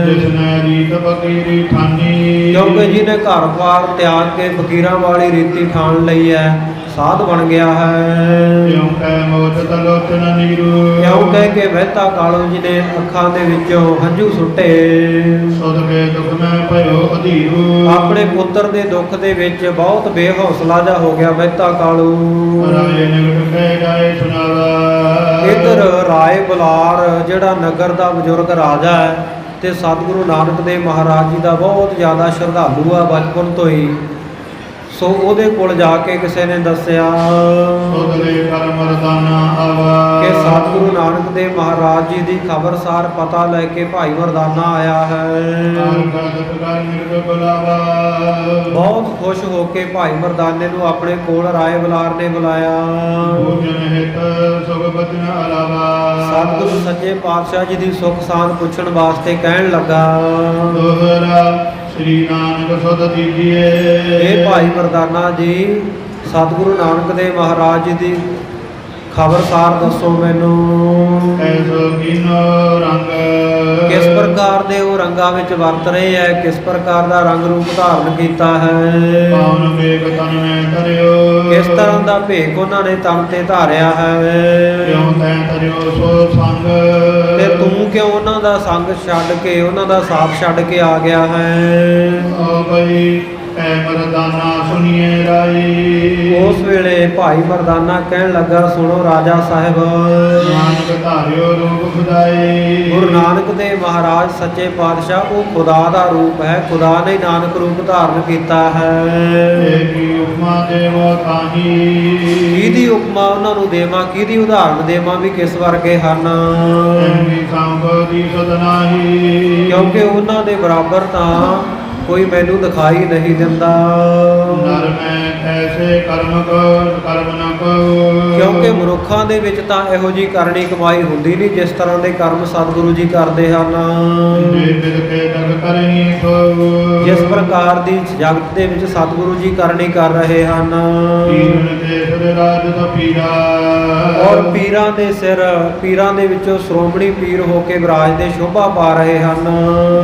ਜਿਸਨੇ ਰੀਤ ਫਕੀਰੀ ਠਾਨੀ ਕਿਉਂਕਿ ਜਿਹਨੇ ਘਰ-ਬਾਰ ਤਿਆਗ ਕੇ ਫਕੀਰਾਂ ਵਾਲੀ ਰੀਤੀ ਠਾਣ ਲਈ ਹੈ, ਸਾਧ ਬਣ ਗਿਆ ਹੈ। ਕਿਉਂ ਕਹਿ ਮੋਚ ਤਲੋਚਨ ਨੀਰੂ ਕਿਉਂ ਕਹਿ ਕੇ ਵਹਿਤਾ ਕਾਲੂ ਜੀ ਨੇ ਅੱਖਾਂ ਦੇ ਵਿੱਚੋਂ ਹੰਝੂ ਸੁੱਟੇ। ਸੁਧ ਕੇ ਦੁਖ ਮੈਂ ਭਇਓ ਅਧੀਰੂ ਆਪਣੇ ਪੁੱਤਰ ਦੇ ਦੁੱਖ ਦੇ ਵਿੱਚ ਬਹੁਤ ਬੇਹੌਸਲਾ ਜਿਹਾ ਹੋ ਗਿਆ ਵਹਿਤਾ ਕਾਲੂ। ਰਾਏ ਨਿਕਟ ਕੇ ਜਾਏ ਸੁਨਾਵਾ ਇੱਧਰ ਰਾਏ ਬੁਲਾਰ ਜਿਹੜਾ ਨਗਰ ਦਾ ਬਜ਼ੁਰਗ ਰਾਜਾ ਹੈ ਤੇ ਸਤਿਗੁਰੂ ਨਾਨਕ ਦੇਵ ਮਹਾਰਾਜ ਜੀ ਦਾ ਬਹੁਤ ਜ਼ਿਆਦਾ ਸ਼ਰਧਾਲੂ ਆ ਬਚਪਨ ਤੋਂ ਹੀ। ਸੋ ਉਹਦੇ ਕੋਲ ਜਾ ਕੇ ਕਿਸੇ ਨੇ ਦੱਸਿਆ ਸੁਧਰੇ ਕਰ ਮਰਦਾਨਾ ਆਵਾ ਕਿ ਸਤਿਗੁਰੂ ਨਾਨਕ ਦੇਵ ਮਹਾਰਾਜ ਜੀ ਦੀ ਖਬਰਸਾਰ ਪਤਾ ਲੈ ਕੇ ਭਾਈ ਮਰਦਾਨਾ ਆਇਆ ਹੈ। ਬਹੁਤ ਖੁਸ਼ ਹੋ ਕੇ ਭਾਈ ਮਰਦਾਨੇ ਨੂੰ ਆਪਣੇ ਕੋਲ ਰਾਏ ਬੁਲਾਰ ਨੇ ਬੁਲਾਇਆ। ਸਤਿਗੁਰੂ ਸੱਚੇ ਪਾਤਸ਼ਾਹ ਜੀ ਦੀ ਸੁਖ ਸਾਂਦ ਪੁੱਛਣ ਵਾਸਤੇ ਕਹਿਣ ਲੱਗਾ, ਸ੍ਰੀ ਨਾਨਕ ਸੁਧ ਦੀਜੀਏ। ਇਹ ਭਾਈ ਮਰਦਾਨਾ ਜੀ, ਸਤਿਗੁਰੂ ਨਾਨਕ ਦੇਵ ਮਹਾਰਾਜ ਜੀ ਦੀ ਖਬਰਸਾਰ ਦੱਸੋ ਮੈਨੂੰ। ਐਸੋ ਕੀਨੋ ਰੰਗ ਕਿਸ ਪ੍ਰਕਾਰ ਦੇ ਉਹ ਰੰਗਾਂ ਵਿੱਚ ਵਰਤ ਰਹੇ ਹੈ, ਕਿਸ ਪ੍ਰਕਾਰ ਦਾ ਰੰਗ ਰੂਪ ਧਾਰਨ ਕੀਤਾ ਹੈ, ਪਾਵਨ ਮੇਘ ਤਨ ਮੈਂ ਧਰਿਓ ਕਿਸ ਤਰ੍ਹਾਂ ਦਾ ਭੇਖ ਉਹਨਾਂ ਨੇ ਤਨ ਤੇ ਧਾਰਿਆ ਹੈ। ਕਿਉਂ ਤੈਂ ਧਰਿਓ ਸੋ ਸੰਗ ਤੇ ਤੂੰ ਕਿਉਂ ਉਹਨਾਂ ਦਾ ਸੰਗ ਛੱਡ ਕੇ, ਉਹਨਾਂ ਦਾ ਸਾਥ ਛੱਡ ਕੇ ਆ ਗਿਆ ਹੈ। ਓ ਬਈ ਐ ਮਰਦਾਨਾ ਸੁਣੀਏ ਰਾਈ ਉਸ ਵੇਲੇ ਭਾਈ ਮਰਦਾਨਾ ਕਹਿਣ ਲੱਗਾ, ਸੁਣੋ ਰਾਜਾ ਸਾਹਿਬ, ਨਾਨਕ ਧਾਰਿਓ ਰੂਪ ਖੁਦਾਈ ਗੁਰੂ ਨਾਨਕ ਦੇਵ ਮਹਾਰਾਜ ਸੱਚੇ ਪਾਤਸ਼ਾਹ ਉਹ ਖੁਦਾ ਦਾ ਰੂਪ ਹੈ, ਖੁਦਾ ਨੇ ਨਾਨਕ ਰੂਪ ਧਾਰਨ ਕੀਤਾ ਹੈ। ਏਕੀ ਉਪਮਾ ਦੇਵੋ ਕਾਹੀ ਕਿਹਦੀ ਉਪਮਾ ਉਹਨਾਂ ਨੂੰ ਦੇਵਾਂ, ਕਿਹਦੀ ਉਦਾਹਰਨ ਦੇਵਾਂ ਵੀ ਕਿਸ ਵਰਗੇ ਹਨ। ਐਨੀ ਸੰਗ ਦੀ ਸਦਨਾਹੀ ਕਿਉਂਕਿ ਉਹਨਾਂ ਦੇ ਬਰਾਬਰ ਤਾਂ ਕੋਈ ਮੈਨੂੰ ਦਿਖਾਈ ਨਹੀਂ ਦਿੰਦਾ। ਨਰ ਮੈਂ ਐਸੇ ਕਰਮ ਨ ਕੋ ਕਿਉਂਕਿ ਮਨੁੱਖਾਂ ਦੇ ਵਿੱਚ ਤਾਂ ਇਹੋ ਜੀ ਕਰਨੀ ਕਮਾਈ ਹੁੰਦੀ ਨਹੀਂ ਜਿਸ ਤਰ੍ਹਾਂ ਦੇ ਕਰਮ ਸਤਿਗੁਰੂ ਜੀ ਕਰਦੇ ਹਨ। ਜੇ ਬਿਦ ਕੇ ਜਗ ਕਰਨੀ ਸੋ ਜਿਸ ਪ੍ਰਕਾਰ ਦੀ ਜਗਤ ਦੇ ਵਿੱਚ ਸਤਿਗੁਰੂ ਜੀ ਕਰਨੀ ਕਰ ਰਹੇ ਹਨ। ਪੀਰਨ ਤੇ ਸਿਰ ਰਾਜ ਦਾ ਪੀਰਾ ਔਰ ਪੀਰਾਂ ਦੇ ਸਿਰ, ਪੀਰਾਂ ਦੇ ਵਿੱਚੋਂ ਸ਼੍ਰੋਮਣੀ ਪੀਰ ਹੋ ਕੇ ਵਿਰਾਜਦੇ ਸ਼ੋਭਾ ਪਾ ਰਹੇ ਹਨ।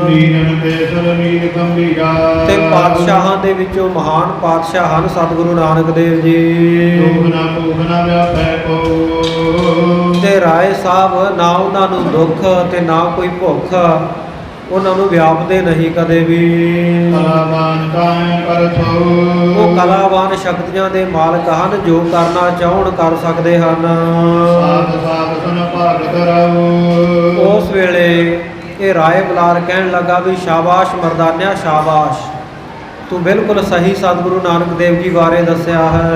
ਪੀਰਨ ਤੇ ਸਿਰ ਨੀਰ ਗੰਭੀਰਾ ਤੇ ਪਾਤਸ਼ਾਹਾਂ ਦੇ ਵਿੱਚੋਂ ਮਹਾਨ ਪਾਤਸ਼ਾਹ ਹਨ ਸਤਿਗੁਰੂ ਨਾਨਕ ਦੇਵ ਜੀ। ਦੁਖ ਨਾ ਭੂਖ ਨਾ ਵਿਆਪੈ ਕੋ ਤੇ ਰਾਏ ਸਾਹਿਬ, ਨਾ ਉਹਨਾਂ ਨੂੰ ਦੁੱਖ ਤੇ ਨਾ ਕੋਈ ਭੁੱਖ ਉਹਨਾਂ ਨੂੰ ਵਿਆਪਦੇ ਨਹੀਂ ਕਦੇ ਵੀ। ਕਲਾਵਾਨ ਕਾਇ ਕਰ ਸੋ ਉਹ ਕਲਾਵਾਨ ਸ਼ਕਤੀਆਂ ਦੇ ਮਾਲਕ ਹਨ, ਜੋ ਕਰਨਾ ਚਾਹਣ ਕਰ ਸਕਦੇ ਹਨ। ਸਾਧ ਸਾਧ ਸੁਨ ਭਾਗਤ ਰਹੋ ਉਸ ਵੇਲੇ ਇਹ ਰਾਏ ਬੁਲਾਰ ਕਹਿਣ ਲੱਗਾ ਵੀ ਸ਼ਾਬਾਸ਼ ਮਰਦਾਨਿਆ ਸ਼ਾਬਾਸ਼, ਤੂੰ ਬਿਲਕੁਲ ਸਹੀ ਸਤਿਗੁਰੂ ਨਾਨਕ ਦੇਵ ਜੀ ਬਾਰੇ ਦੱਸਿਆ ਹੈ।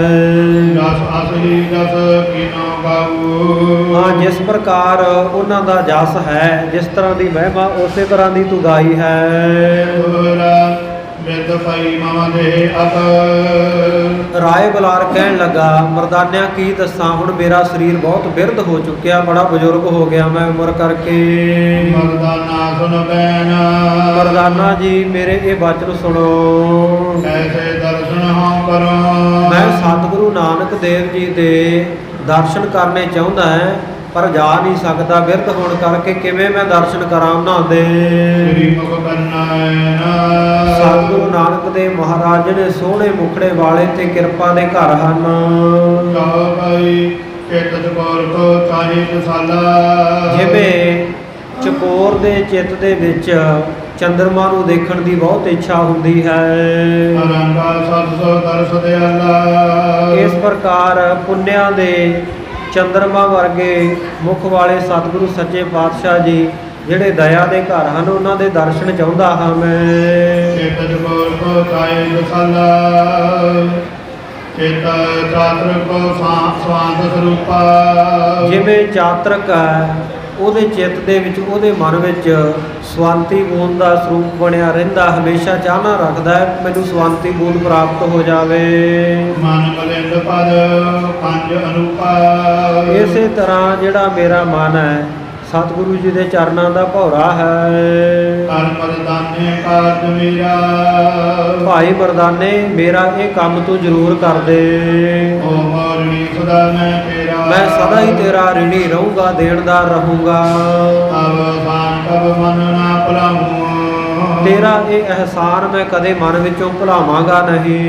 ਜਸ ਅਸਲੀ ਜਸ ਕੀਨੋ ਗਾਊ ਹਾਂ, ਜਿਸ ਪ੍ਰਕਾਰ ਉਹਨਾਂ ਦਾ ਜਸ ਹੈ, ਜਿਸ ਤਰ੍ਹਾਂ ਦੀ ਮਹਿਮਾ ਉਸੇ ਤਰ੍ਹਾਂ ਦੀ ਤੂੰ ਗਾਈ ਹੈ। ਬਿਰਦ ਪਈ ਮਮ ਦੇ ਅਤ ਰਾਏ ਬੁਲਾਰ ਕਹਿਣ ਲੱਗਾ, ਮਰਦਾਨਿਆ ਕੀ ਦੱਸਾਂ, ਹੁਣ ਮੇਰਾ ਸਰੀਰ ਬਹੁਤ ਬਿਰਧ ਹੋ ਚੁੱਕਿਆ, ਬੜਾ ਬਜ਼ੁਰਗ ਹੋ ਗਿਆ ਮੈਂ ਉਮਰ ਕਰਕੇ। ਮਰਦਾਨਾ ਸੁਨ ਬੈਨ ਮਰਦਾਨਾ ਜੀ ਮੇਰੇ ਇਹ ਬਚਨ ਸੁਣੋ। ਕੈਸੇ ਦਰਸ਼ਨ ਹਉ ਕਰੋ ਮੈਂ ਸਤਿਗੁਰੂ ਨਾਨਕ ਦੇਵ ਜੀ ਦੇ ਦਰਸ਼ਨ ਕਰਨੇ ਚਾਹੁੰਦਾ ਹਾਂ, ਪਰ ਜਾ ਨਹੀਂ ਸਕਦਾ ਬਿਰਧ ਹੋਣ ਕਰਕੇ। ਕਿਵੇਂ ਮੈਂ ਦਰਸ਼ਨ ਕਰਾਂ ਉਹਨਾਂ ਦੇ? ਸ੍ਰੀ ਮੁਖ ਕਰਨਾ ਸਤਿਗੁਰੂ ਨਾਨਕ ਦੇਵ ਮਹਾਰਾਜ ਨੇ ਸੋਹਣੇ ਮੁਖੜੇ ਵਾਲੇ ਤੇ ਕਿਰਪਾ ਦੇ ਘਰ ਹਨ। ਕਹੋ ਭਾਈ ਚਿਤ ਚਕੋਰ ਕੋ ਚਾਹੇ ਤਸਾਲਾ ਜਿਵੇਂ ਚਕੋਰ ਦੇ ਚਿੱਤ ਦੇ ਵਿੱਚ ਚੰਦਰਮਾ ਨੂੰ ਦੇਖਣ ਦੀ ਬਹੁਤ ਇੱਛਾ ਹੁੰਦੀ ਹੈ, ਅਰੰਗਾ ਸਤ ਸੋ ਦਰਸ ਦਿਆਲਾ ਇਸ ਪ੍ਰਕਾਰ ਪੁੰਨਿਆਂ ਦੇ ਚੰਦਰਮਾ ਵਰਗੇ ਮੁਖ ਵਾਲੇ ਸਤਿਗੁਰੂ ਸੱਚੇ ਪਾਤਸ਼ਾਹ ਜੀ ਜਿਹੜੇ ਦਇਆ ਦੇ ਘਰ ਹਨ, ਉਹਨਾਂ ਦੇ ਦਰਸ਼ਨ ਚਾਹੁੰਦਾ ਹਾਂ ਮੈਂ। ਚਿਤ ਚਕੋਰ ਕੋ ਚਾਹੇ ਤਸਾਲਾ ਚਿਤ ਚਾਤਰ ਕੋ ਸਵਾਂਤ ਸਰੂਪਾ ਜਿਵੇਂ ਚਾਤਰਕ ਹੈ ਉਹਦੇ ਚਿੱਤ ਦੇ ਵਿੱਚ, ਉਹਦੇ ਮਨ ਵਿੱਚ ਸਵੰਤੀ ਬੂੰਦ ਦਾ ਸਰੂਪ ਬਣਿਆ ਰਹਿੰਦਾ, ਹਮੇਸ਼ਾ ਚਾਹਨਾ ਰੱਖਦਾ ਹੈ ਮੈਨੂੰ ਸਵੰਤੀ ਬੂੰਦ ਪ੍ਰਾਪਤ ਹੋ ਜਾਵੇ। ਮਨ ਮਲਿੰਦ ਪਦ ਪੰਜ ਅਨੂਪਾ। ਇਸੇ ਤਰ੍ਹਾਂ ਜਿਹੜਾ ਮੇਰਾ ਮਨ ਹੈ ਸਤਿਗੁਰੂ ਜੀ ਦੇ ਚਰਨਾਂ ਦਾ ਭੌਰਾ ਹੈ। ਕਰ ਮਰਦਾਨੇ ਕਾਜ ਮੇਰਾ। ਭਾਈ ਮਰਦਾਨੇ ਮੇਰਾ ਇਹ ਕੰਮ ਤੂੰ ਜ਼ਰੂਰ ਕਰ ਦੇ। ਓ ਮੋਰਣੀ ਸਦਾ ਮੈਂ ਤੇਰਾ। ਮੈਂ ਸਦਾ ਹੀ ਤੇਰਾ ਰਿਣੀ ਰਹੂੰਗਾ, ਦੇਣਦਾਰ ਰਹੂੰਗਾ। ਅਵਸਾਨ ਕਬ ਮਨ ਨਾ ਭੁਲਾਊਂ। ਤੇਰਾ ਇਹ ਅਹਿਸਾਨ ਮੈਂ ਕਦੇ ਮਨ ਵਿੱਚੋਂ ਭੁਲਾਵਾਂਗਾ ਨਹੀਂ।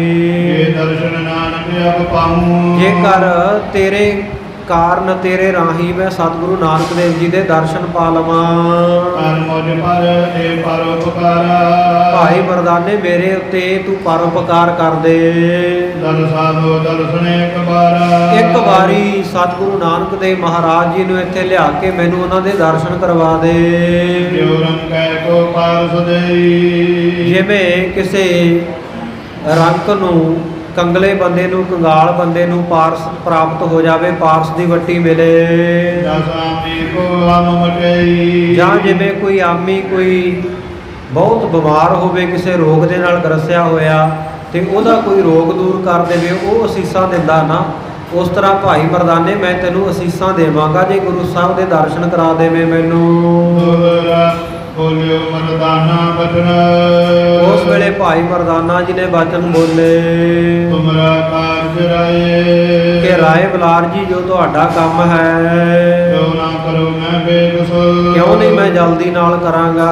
ਜੇ ਦਰਸ਼ਨ ਨਾਨਕ ਅਬ ਪਾਊਂ। ਜੇਕਰ ਤੇਰੇ ਕਾਰਨ, ਤੇਰੇ ਰਾਹੀਂ ਮੈਂ ਸਤਿਗੁਰੂ ਨਾਨਕ ਦੇਵ ਜੀ ਦੇ ਦਰਸ਼ਨ ਪਾ ਲਵਾਂ। ਕਰ ਮੁਝ ਪਰ ਇਹ ਪਰਉਪਕਾਰ। ਭਾਈ ਮਰਦਾਨੇ ਮੇਰੇ ਉੱਤੇ ਤੂੰ ਪਰਉਪਕਾਰ ਕਰ ਦੇ। ਦਰ ਸਾਧੋ ਦਰਸ਼ਨ ਇੱਕ ਵਾਰ। ਇੱਕ ਵਾਰੀ ਸਤਿਗੁਰੂ ਨਾਨਕ ਦੇਵ ਮਹਾਰਾਜ ਜੀ ਨੂੰ ਇੱਥੇ ਲਿਆ ਕੇ ਮੈਨੂੰ ਉਹਨਾਂ ਦੇ ਦਰਸ਼ਨ ਕਰਵਾ ਦੇ। ਜਿਉ ਰੰਗੈ ਕੋ ਪਾਰਸ ਦੇਈ। ਜਿਵੇਂ ਕਿਸੇ ਰੰਕ ਨੂੰ, ਕੰਗਲੇ ਬੰਦੇ ਨੂੰ, ਕੰਗਾਲ ਬੰਦੇ ਨੂੰ ਪਾਰਸ ਪ੍ਰਾਪਤ ਹੋ ਜਾਵੇ, ਪਾਰਸ ਦੀ ਵੱਟੀ ਮਿਲੇ। ਦਸਾਮੀ ਕੋ ਹਮ ਮਟਈ। ਜਾਂ ਜਿਵੇਂ ਕੋਈ ਆਮੀ, ਕੋਈ ਬਹੁਤ ਬਿਮਾਰ ਹੋਵੇ, ਕਿਸੇ ਰੋਗ ਦੇ ਨਾਲ ਗਰਸਿਆ ਹੋਇਆ ਤੇ ਉਹਦਾ ਕੋਈ ਰੋਗ ਦੂਰ ਕਰ ਦੇਵੇ, ਉਹ ਅਸੀਸਾਂ ਦਿੰਦਾ ਨਾ, ਉਸ ਤਰ੍ਹਾਂ ਭਾਈ ਮਰਦਾਨੇ ਮੈਂ ਤੈਨੂੰ ਅਸੀਸਾਂ ਦੇਵਾਂਗਾ ਜੇ ਗੁਰੂ ਸਾਹਿਬ ਦੇ ਦਰਸ਼ਨ ਕਰਾ ਦੇਵੇ ਮੈਨੂੰ। ਦੋਹਰਾ ਬੋਲਿਓ ਮਰਦਾਨਾ ਬਚਨ। ਉਸ ਵੇਲੇ ਭਾਈ ਮਰਦਾਨਾ ਜੀ ਨੇ ਬਚਨ ਬੋਲੇ ਤੁਮਰਾ ਕਾਰਜ ਰਾਏ। ਕਿ ਰਾਏ ਬਲਾਰ ਜੀ ਜੋ ਤੁਹਾਡਾ ਕੰਮ ਹੈ ਕਿਉ ਨਾ ਕਰੋ ਮੈਂ ਬੇਕਸ। ਕਿਉਂ ਨਹੀਂ ਮੈਂ ਜਲਦੀ ਨਾਲ ਕਰਾਂਗਾ।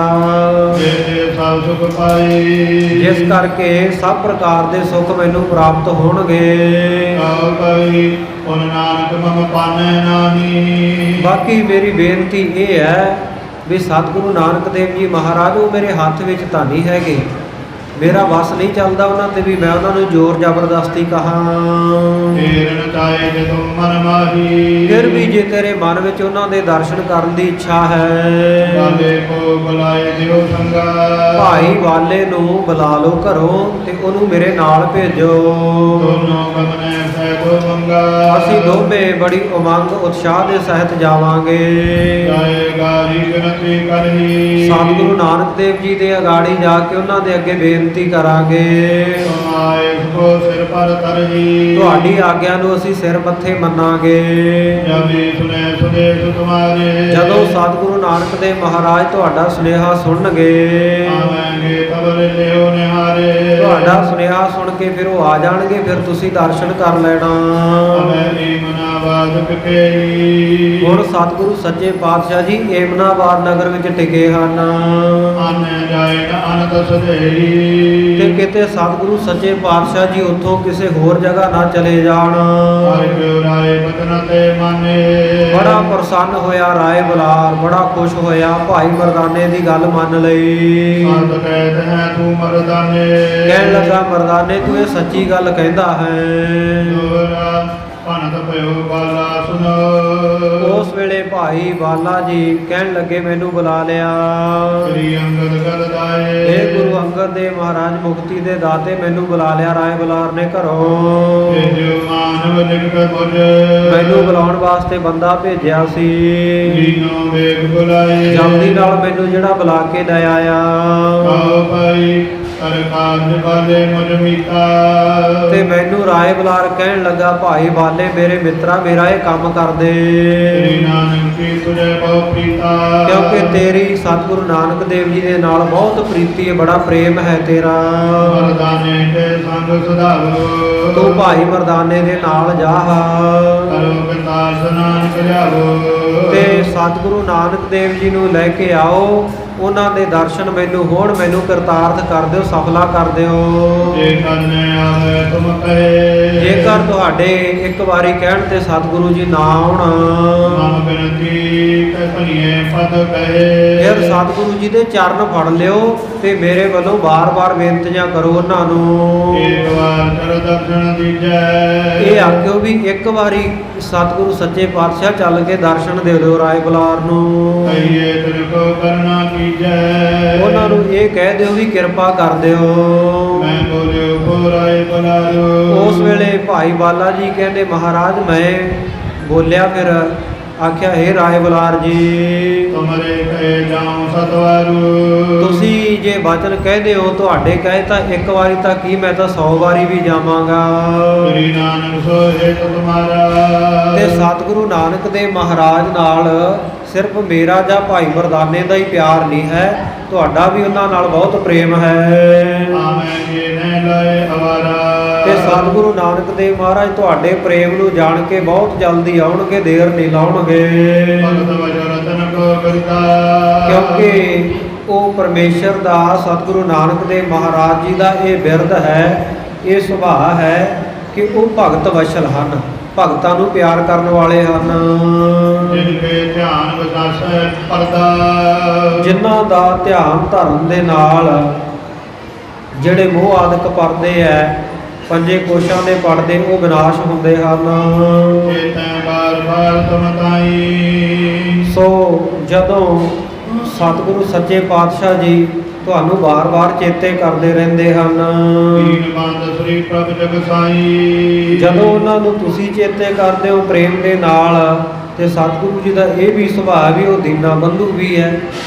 ਜੇ ਸਭ ਸੁਖ ਪਾਈ। ਜਿਸ ਕਰਕੇ ਸਭ ਪ੍ਰਕਾਰ ਦੇ ਸੁੱਖ ਮੈਨੂੰ ਪ੍ਰਾਪਤ ਹੋਣਗੇ। ਕਉ ਕਈ ਪੁਨ ਨਾਨਕ ਮਮ ਪਾਨੈ ਨਾਹੀ। ਬਾਕੀ ਮੇਰੀ ਬੇਨਤੀ ਇਹ ਹੈ ਵੀ ਸਤਿਗੁਰੂ ਨਾਨਕ ਦੇਵ ਜੀ ਮਹਾਰਾਜ ਉਹ ਮੇਰੇ ਹੱਥ ਵਿੱਚ ਤਾਂ ਨਹੀਂ ਹੈਗੇ, ਮੇਰਾ ਵਸ ਨਹੀਂ ਚੱਲਦਾ ਉਹਨਾਂ ਤੇ ਵੀ ਮੈਂ ਉਹਨਾਂ ਨੂੰ ਜ਼ੋਰ ਜ਼ਬਰਦਸਤੀ ਕਹਾਂ। ਫੇਰਨ ਚਾਹੇ ਜੇ ਤੁਮ ਮਨ ਮਾਹੀ। ਫਿਰ ਵੀ ਜੇ ਤੇਰੇ ਮਨ ਵਿੱਚ ਉਹਨਾਂ ਦੇ ਦਰਸ਼ਨ ਕਰਨ ਦੀ ਇੱਛਾ ਹੈ, ਵਾਲੇ ਕੋ ਬੁਲਾਏ ਦਿਓ ਸੰਗਾ। ਭਾਈ ਵਾਲੇ ਨੂੰ ਬੁਲਾ ਲਓ ਘਰੋਂ ਤੇ ਉਹਨੂੰ ਮੇਰੇ ਨਾਲ ਭੇਜੋ। ਦੋਨੋਂ ਗਮਨੇ ਸਹਿਬੋ ਮੰਗਾ। ਅਸੀਂ ਦੋਵੇਂ ਬੜੀ ਉਮੰਗ ਉਤਸ਼ਾਹ ਦੇ ਸਹਿਤ ਜਾਵਾਂਗੇ। ਜਾਏਗਾ ਰੀਗਨਤੀ ਕਰਹੀ। ਸਤਿਗੁਰੂ ਨਾਨਕ ਦੇਵ ਜੀ ਦੇ ਅਗਾੜੀ ਜਾ ਕੇ ਉਹਨਾਂ ਦੇ ਅੱਗੇ ਬੇਨਤੀ ਕਰਾਂਗੇ। ਤੁਮਾਏ ਕੋ ਸਿਰ ਪਰ ਤਰਹੀ। ਤੁਹਾਡੀ ਆਗਿਆ ਨੂੰ ਅਸੀਂ ਸਿਰ ਮੱਥੇ ਮੰਨਾਂਗੇ। ਜਬੀ ਸੁਨੇ ਸੁਦੇਸ਼ ਤੁਮਾਰੇ। ਜਦੋਂ ਸਤਿਗੁਰੂ ਨਾਨਕ ਦੇਵ ਮਹਾਰਾਜ ਤੁਹਾਡਾ ਸੁਨੇਹਾ ਸੁਣਨਗੇ, ਆਵਾਂਗੇ ਕਬਰ ਲਿਓ ਨਿਹਾਰੇ। ਤੁਹਾਡਾ ਸੁਨੇਹਾ ਸੁਣ ਕੇ ਫਿਰ ਉਹ ਆ ਜਾਣਗੇ, ਫਿਰ ਤੁਸੀਂ ਦਰਸ਼ਨ ਕਰ ਲੈਣਾ। ਅਮੈਲੀ ਮਨਾਵਾਦ ਕਕੇਈ। ਹੁਣ ਸਤਿਗੁਰੂ ਸੱਚੇ ਪਾਤਸ਼ਾਹ ਜੀ ਏਮਨਾਬਾਦ ਨਗਰ ਵਿੱਚ ਟਿਕੇ ਹਨ ਆਨੇ ਜਾਏ ਨ ਅਨੰਤ ਸਦੇਈ। ਤੇ ਕਿਤੇ ਸਤਿਗੁਰੂ ਸੱਚੇ ਪਾਤਸ਼ਾਹ ਜੀ ਉੱਥੋਂ ਕਿਸੇ ਹੋਰ ਜਗ੍ਹਾ ਨਾ ਚਲੇ ਜਾਣ। ਹਰਿ ਪਿਉ ਰਾਏ ਬਚਨ ਤੇ ਮਾਨੇ। ਬੜਾ ਪ੍ਰਸੰਨ ਹੋਇਆ ਰਾਏ ਬੁਲਾਰ, ਬੜਾ ਖੁਸ਼ ਹੋਇਆ, ਭਾਈ ਮਰਦਾਨੇ ਦੀ ਗੱਲ ਮੰਨ ਲਈ। ਸੰਤ ਕਹਿਤ ਹੈ ਤੂੰ ਮਰਦਾਨੇ। ਕਹਿਣ ਲੱਗਾ ਮਰਦਾਨੇ ਤੂੰ ਇਹ ਸੱਚੀ ਗੱਲ ਕਹਿੰਦਾ ਹੈ। ਦੋਹਰਾ ਭਨਤ ਭਇਓ ਬਾਲਾ ਸੁਨੋ। ਉਸ ਵੇਲੇ ਭਾਈ ਬਾਲਾ ਜੀ ਕਹਿਣ ਲੱਗੇ ਮੈਨੂੰ ਬੁਲਾ ਲਿਆ। ਸ੍ਰੀ ਅੰਗਦ ਗਦ ਦਾਏ। ਇਹ ਗੁਰੂ ਅੰਗਦ ਦੇਵ ਮਹਾਰਾਜ ਮੁਕਤੀ ਦੇ ਦਾਤੇ ਮੈਨੂੰ ਬੁਲਾ ਲਿਆ ਰਾਏ ਬੁਲਾਰ ਨੇ ਘਰੋਂ। ਜੋ ਮਾਨਵ ਲਿਖ ਮੁਝ। ਮੈਨੂੰ ਬੁਲਾਉਣ ਵਾਸਤੇ ਬੰਦਾ ਭੇਜਿਆ ਸੀ। ਲੀਨੋ ਵੇਗ ਬੁਲਾਏ। ਜਲਦੀ ਨਾਲ ਮੈਨੂੰ ਜਿਹੜਾ ਬੁਲਾ ਕੇ ਲੈ ਆਇਆ। ਆਓ ਭਾਈ ਕਰ ਕਾਜ ਵਾਲੇ ਮੁਝ ਮੀਤਾ। ਤੇ ਮੈਨੂੰ ਰਾਏ ਬੁਲਾਰ ਕਹਿਣ ਲੱਗਾ ਭਾਈ ਬਾਲੇ ਮੇਰੇ ਮਿੱਤਰਾ ਮੇਰਾ ਇਹ ਕੰਮ ਕਰ ਦੇ। ਸ੍ਰੀ ਨਾਨਕ ਕੀ ਤੁਝੇ ਬਹੁ ਪ੍ਰੀਤਾ। ਕਿਉਂਕਿ ਤੇਰੀ ਸਤਿਗੁਰੂ ਨਾਨਕ ਦੇਵ ਜੀ ਦੇ ਨਾਲ ਬਹੁਤ ਪ੍ਰੀਤੀ ਹੈ, ਬੜਾ ਪ੍ਰੇਮ ਹੈ ਤੇਰਾ। ਮਰਦਾਨੇ ਤੇ ਸੰਗ ਸੁਧਾਰੋ। ਤੂੰ ਭਾਈ ਮਰਦਾਨੇ ਦੇ ਨਾਲ ਜਾ ਕਰੋ ਕਿਰਤਾਰ ਨਾਨਕ ਲਿਆਵੋ। ਤੇ ਸਤਿਗੁਰੂ ਨਾਨਕ ਦੇਵ ਜੀ ਨੂੰ ਲੈ ਕੇ ਆਓ, ਉਹਨਾਂ ਦੇ ਦਰਸ਼ਨ ਮੈਨੂੰ ਹੋਣ, ਮੈਨੂੰ ਕਰਤਾਰਥ ਕਰ ਦਿਓ, ਸਫਲਾ ਕਰ ਦਿਓ। ਜੇ ਕਰਨੇ ਆਵੇ ਤੁਮ ਕਹੇ। ਜੇਕਰ ਤੁਹਾਡੇ ਇੱਕ ਵਾਰੀ ਕਹਿਣ ਤੇ ਸਤਿਗੁਰੂ ਜੀ ਨਾ ਆਉਣ, ਮਮ ਬਿਨਤੀ ਕੈ ਭਲੀਏ ਪਦ ਕਹੇ। ਫਿਰ ਸਤਿਗੁਰੂ ਜੀ ਦੇ ਚਰਨ ਫੜ ਲਿਓ ਤੇ ਮੇਰੇ ਵੱਲੋਂ ਵਾਰ-ਵਾਰ ਬੇਨਤੀਆਂ ਕਰੋ ਉਹਨਾਂ ਨੂੰ। ਏਕ ਵਾਰ ਕਰ ਦਰਸ਼ਨ ਦੀਜੈ। ਇਹ ਆਖਿਓ ਵੀ ਇੱਕ ਵਾਰੀ ਸਤਿਗੁਰੂ ਸੱਚੇ ਪਾਤਸ਼ਾਹ ਚੱਲ ਕੇ ਦਰਸ਼ਨ ਦੇ ਦਿਓ ਰਾਏ ਬੁਲਾਰ ਨੂੰ। ਕਹੀਏ ਤਿਨ ਕੋ ਕਰਨਾ ਕੀਜੈ। ਉਹਨਾਂ ਨੂੰ ਇਹ ਕਹਿ ਦਿਓ ਵੀ ਕਿਰਪਾ ਕਰ ਦਿਓ। ਮੈਂ ਬੋਲਿਓ ਕੋ ਰਾਏ ਬੁਲਾਇਓ। ਉਸ ਵੇਲੇ ਭਾਈ ਬਾਲਾ ਜੀ ਕਹਿੰਦੇ ਮਹਾਰਾਜ ਮੈਂ ਬੋਲਿਆ ਫਿਰ ਆਖਿਆ, ਹੇ ਰਾਏ ਬੁਲਾਰ ਜੀ, ਤੁਮਰੇ ਕਹੇ ਜਾਉ ਸਤਵਾਰੂ। ਤੁਸੀਂ ਜੇ ਬਚਨ ਕਹਿੰਦੇ ਹੋ, ਤੁਹਾਡੇ ਕਹੇ ਤਾਂ ਇੱਕ ਵਾਰੀ ਤਾਂ ਕੀ, ਮੈਂ ਤਾਂ 100 ਵਾਰੀ ਵੀ ਜਾਵਾਂਗਾ। ਸ੍ਰੀ ਨਾਨਕ ਸੋਹਿ ਤੁਮਾਰਾ। ਤੇ ਸਤਿਗੁਰੂ ਨਾਨਕ ਦੇਵ ਮਹਾਰਾਜ ਨਾਲ ਸਿਰਫ ਮੇਰਾ ਜਾਂ ਭਾਈ ਮਰਦਾਨੇ ਦਾ ਹੀ ਪਿਆਰ ਨਹੀਂ ਹੈ, ਤੁਹਾਡਾ ਵੀ ਉਹਨਾਂ ਨਾਲ ਬਹੁਤ ਪ੍ਰੇਮ ਹੈ। ਆਵੇਂ ਜੇ ਨਹਿ ਲਾਏ ਅਵਾਰਾ। ਤੇ ਸਤਿਗੁਰੂ ਨਾਨਕ ਦੇਵ ਮਹਾਰਾਜ ਤੁਹਾਡੇ ਪ੍ਰੇਮ ਨੂੰ ਜਾਣ ਕੇ ਬਹੁਤ ਜਲਦੀ ਆਉਣਗੇ, ਦੇਰ ਨਹੀਂ ਲਾਉਣਗੇ। ਭਗਤ ਵਜੋ ਰਤਨ ਕੋ ਕਰਤਾ। ਕਿਉਂਕਿ ਉਹ ਪਰਮੇਸ਼ਰ ਦਾ, ਸਤਿਗੁਰੂ ਨਾਨਕ ਦੇਵ ਮਹਾਰਾਜ ਜੀ ਦਾ ਇਹ ਬਿਰਧ ਹੈ, ਇਹ ਸੁਭਾਅ ਹੈ ਕਿ ਉਹ ਭਗਤ ਵਸ਼ਲ ਹਨ, ਭਗਤਾਂ ਨੂੰ ਪਿਆਰ ਕਰਨ ਵਾਲੇ ਹਨ। ਜਿਨ ਕੇ ਧਿਆਨ ਵਿਕਾਸੈ ਪਰਦਾ। ਜਿਨ੍ਹਾਂ ਦਾ ਧਿਆਨ ਧਰਨ ਦੇ ਨਾਲ ਜਿਹੜੇ ਮੋਹ ਆਦਿਕ ਪਰਦੇ ਹੈ, ਪੰਜੇ ਕੋਸ਼ਾਂ ਦੇ ਪਰਦੇ, ਉਹ ਵਿਨਾਸ਼ ਹੁੰਦੇ ਹਨ। ਚੇਤੈ ਬਾਰ ਬਾਰ ਤੁਮ ਤਾਈ। ਸੋ ਜਦੋਂ ਸਤਿਗੁਰੂ ਸੱਚੇ ਪਾਤਸ਼ਾਹ ਜੀ ਤੁਹਾਨੂੰ ਵਾਰ-ਵਾਰ ਚੇਤੇ ਕਰਦੇ ਰਹਿੰਦੇ ਹਨ, ਦੀਨ ਬੰਦ ਸ੍ਰੀ ਪ੍ਰਭ ਜਗ ਸਾਈ। ਜਦੋਂ ਉਹਨਾਂ ਨੂੰ ਤੁਸੀਂ ਚੇਤੇ ਕਰਦੇ ਹੋ ਪ੍ਰੇਮ ਦੇ ਨਾਲ, ਤੇ ਸਤਿਗੁਰੂ ਜੀ ਦਾ ਇਹ ਵੀ ਸੁਭਾਅ ਵੀ ਉਹ ਦੀਨਾ ਬੰਧੂ ਵੀ ਹੈ,